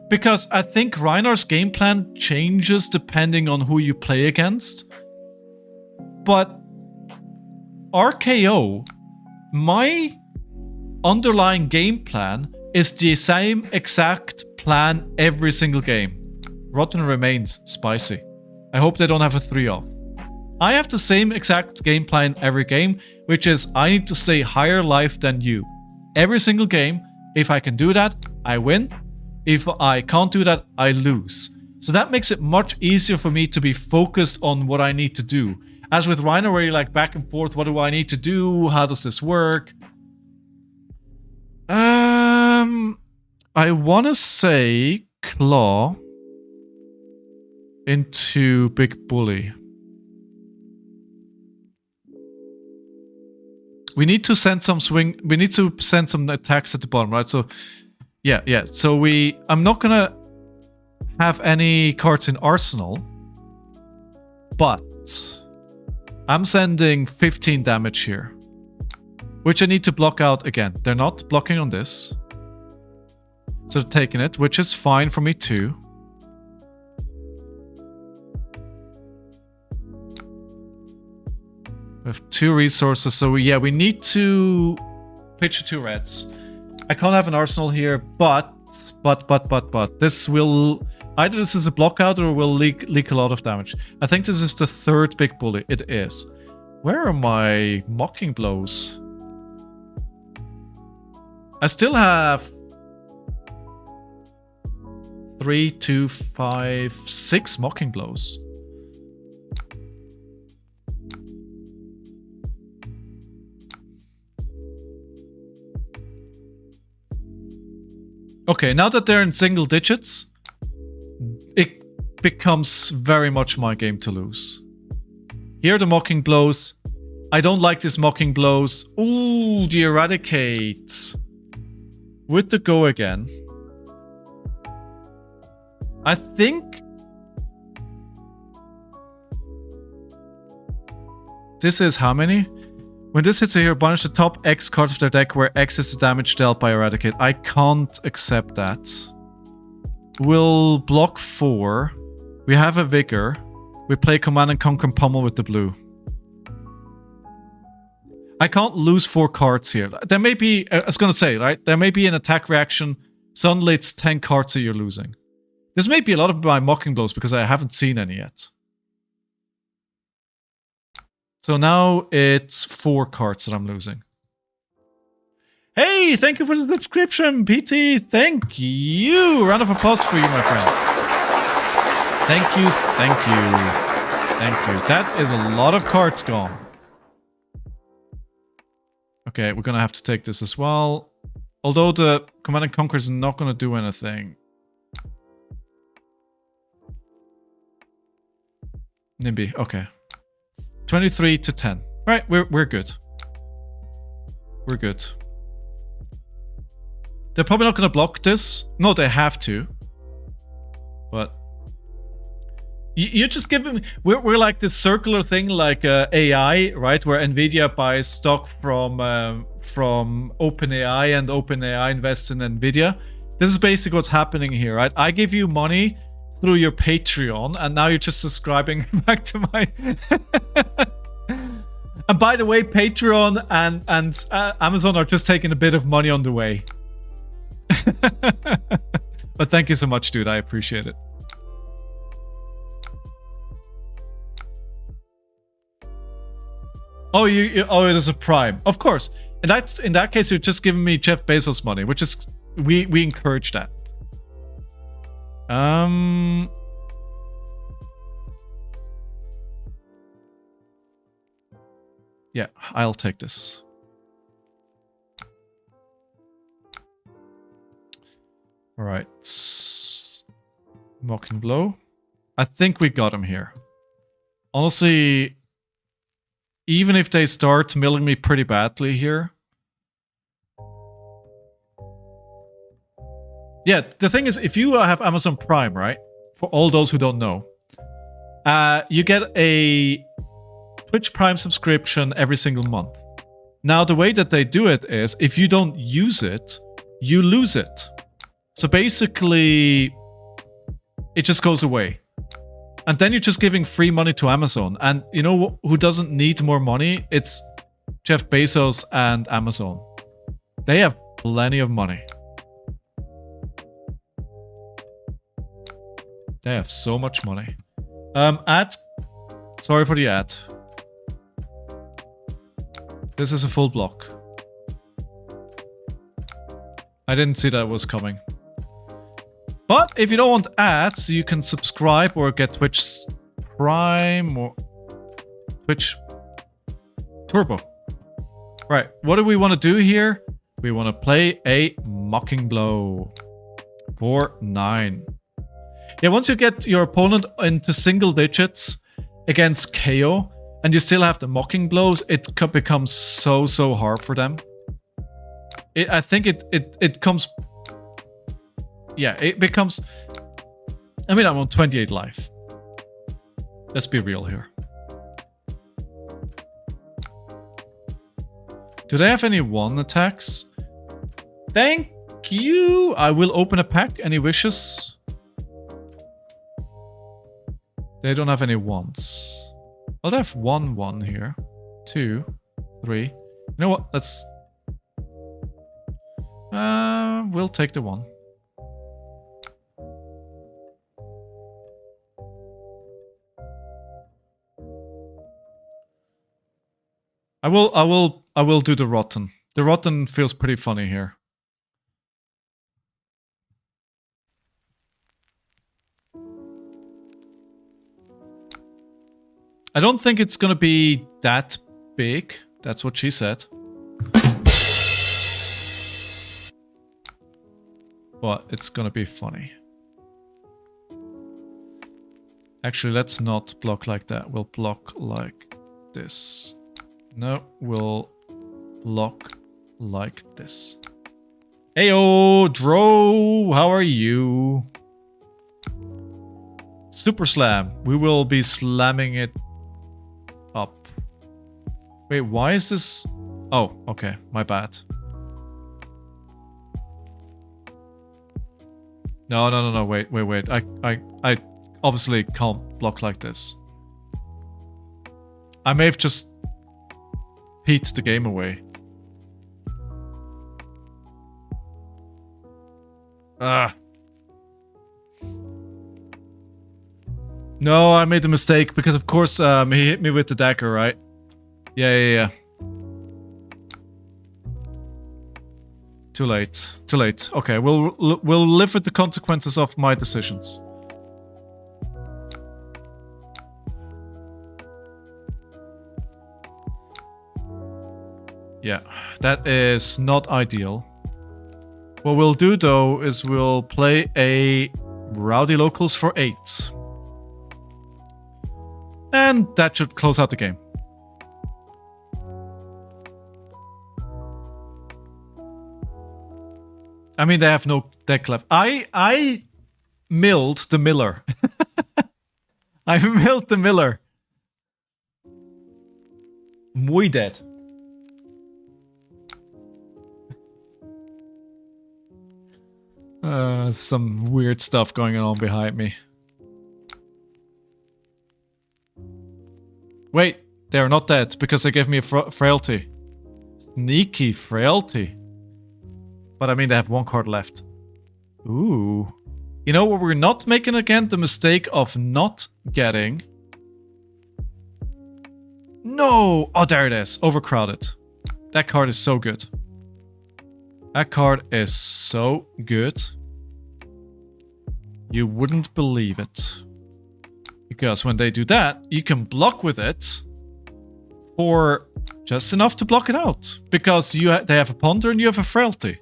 Because I think Rhinar's game plan changes depending on who you play against. But RKO, my underlying game plan is the same exact plan every single game. Rotten remains spicy. I hope they don't have a 3-off. I have the same exact game plan every game, which is I need to stay higher life than you. Every single game, if I can do that, I win. If I can't do that, I lose. So that makes it much easier for me to be focused on what I need to do. As with Rhino, where you're like back and forth, what do I need to do? How does this work? I want to say Claw into Big Bully. We need to send some swing. We need to send some attacks at the bottom, right? So, yeah. So I'm not gonna have any cards in Arsenal, but I'm sending 15 damage here, which I need to block out again. They're not blocking on this, so they're taking it, which is fine for me too. We have 2 resources, so we need to pitch 2 reds. I can't have an arsenal here, but this will either this is a blockout or will leak a lot of damage. I think this is the 3rd big bully. It is. Where are my mocking blows? I still have 3, 2, 5, 6 mocking blows. Okay, now that they're in single digits, it becomes very much my game to lose. Here are the mocking blows. I don't like these mocking blows. Ooh, the eradicate. With the go again. I think this is how many? When this hits a hero, banish the top X cards of their deck where X is the damage dealt by Eradicate. I can't accept that. We'll block 4. We have a Vigor. We play Command and Conquer and Pummel with the blue. I can't lose 4 cards here. There may be, I was going to say, right? There may be an attack reaction. Suddenly it's 10 cards that you're losing. This may be a lot of my mocking blows because I haven't seen any yet. So now it's 4 cards that I'm losing. Hey, thank you for the subscription, PT. Thank you. Round of applause for you, my friend. Thank you, thank you, thank you. That is a lot of cards gone. Okay, we're gonna have to take this as well. Although the Command and Conquer is not gonna do anything. NIMBY, okay. 23 to 10. Right, we're good. We're good. They're probably not going to block this. No, they have to. But you're just giving... We're like this circular thing like AI, right? Where Nvidia buys stock from OpenAI and OpenAI invests in Nvidia. This is basically what's happening here, right? I give you money through your Patreon, and now you're just subscribing back to my... And by the way, Patreon and Amazon are just taking a bit of money on the way. But thank you so much, dude. I appreciate it. Oh, oh, it is a Prime. Of course. And that's in that case, you're just giving me Jeff Bezos money, which is we encourage that. Yeah, I'll take this. All right. Mocking blow. I think we got him here. Honestly, even if they start milling me pretty badly here. Yeah, the thing is, if you have Amazon Prime, right? For all those who don't know. You get a Twitch Prime subscription every single month. Now, the way that they do it is, if you don't use it, you lose it. So basically, it just goes away. And then you're just giving free money to Amazon. And you know who doesn't need more money? It's Jeff Bezos and Amazon. They have plenty of money. They have so much money. Ad. Sorry for the ad. This is a full block. I didn't see that was coming. But if you don't want ads, you can subscribe or get Twitch Prime or Twitch Turbo. Right, what do we want to do here? We want to play a Mocking Blow for 9. Yeah, once you get your opponent into single digits against Kayo, and you still have the Mocking Blows, it becomes so hard for them. I think it comes... Yeah, it becomes... I mean, I'm on 28 life. Let's be real here. Do they have any 1 attacks? Thank you! I will open a pack. Any wishes? They don't have any 1s. Well, they have 1 here. 2, 3. You know what? Let's... we'll take the 1. I will do the Rotten. The Rotten feels pretty funny here. I don't think it's gonna be that big. That's what she said. But it's gonna be funny. Actually, let's not block like that. We'll block like this. No, we'll block like this. Heyo, Dro, how are you? Super Slam. We will be slamming it up. Wait, why is this? Oh, okay, my bad. No, wait. I obviously can't block like this. I may have just peed the game away. No, I made a mistake because of course he hit me with the dagger, right? Yeah. Too late. Okay, we'll live with the consequences of my decisions. Yeah, that is not ideal. What we'll do though is we'll play a Rowdy Locals for 8. And that should close out the game. I mean, they have no deck left. I milled the miller. I milled the miller. Muy dead. Some weird stuff going on behind me. Wait, they're not dead because they gave me a frailty. Sneaky frailty. But I mean, they have 1 card left. Ooh. You know what we're not making again? The mistake of not getting... No! Oh, there it is. Overcrowded. That card is so good. That card is so good. You wouldn't believe it. Because when they do that, you can block with it for just enough to block it out. Because they have a Ponder and you have a Frailty.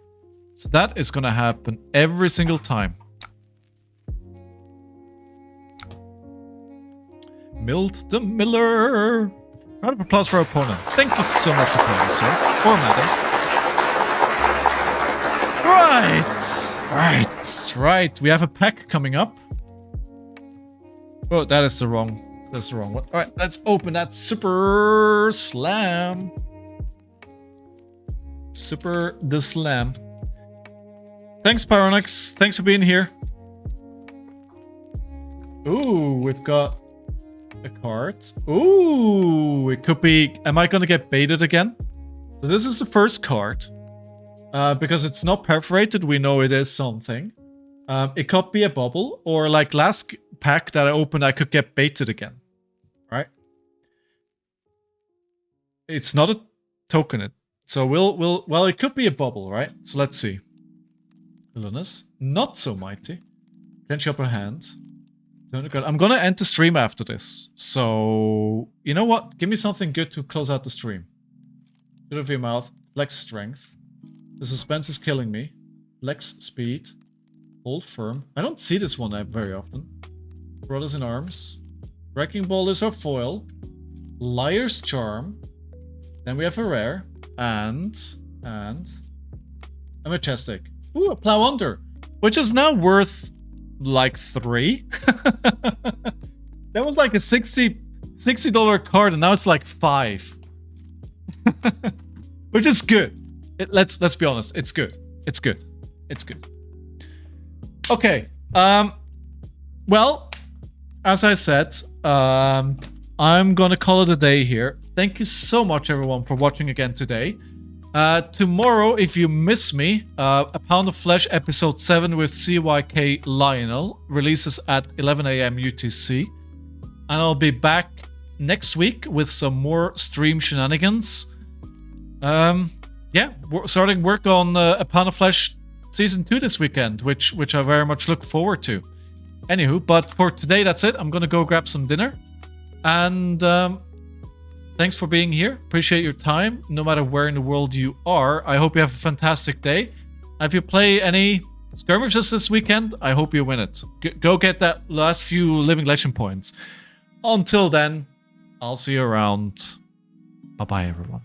So that is going to happen every single time. Milled the Miller. Round of applause for our opponent. Thank you so much for playing, sir. Or madam. Right. We have a pack coming up. Oh, that is the wrong That's the wrong one. All right, let's open that Super Slam. Super the Slam. Thanks, Pyronix. Thanks for being here. Ooh, we've got a card. Ooh, it could be... Am I going to get baited again? So this is the first card. Because it's not perforated, we know it is something. It could be a bubble, or like last pack that I opened, I could get baited again. Right? It's not a token. So well, it could be a bubble, right? So let's see. Villainous. Not so mighty. Potential upper hand. I'm gonna end the stream after this. So, you know what? Give me something good to close out the stream. Good of your mouth. Flex strength. The suspense is killing me. Flex speed. Hold firm. I don't see this one very often. Brothers in Arms. Wrecking Ball is our foil. Liar's Charm. Then we have a rare. And a Majestic. Ooh, a Plow Under. Which is now worth like 3. That was like a $60 card, and now it's like 5. Which is good. Let's be honest. It's good. It's good. It's good. Okay. Well, as I said, I'm gonna call it a day here. Thank you so much, everyone, for watching again today. Tomorrow, if you miss me, A Pound of Flesh episode 7 with CYK Lionel releases at 11 a.m. UTC. And I'll be back next week with some more stream shenanigans. Yeah, we're starting work on A Pound of Flesh Season 2 this weekend, which I very much look forward to. Anywho, but for today, that's it. I'm gonna go grab some dinner. And thanks for being here. Appreciate your time, no matter where in the world you are. I hope you have a fantastic day. If you play any skirmishes this weekend, I hope you win it. Go get that last few Living Legend points. Until then, I'll see you around. Bye-bye, everyone.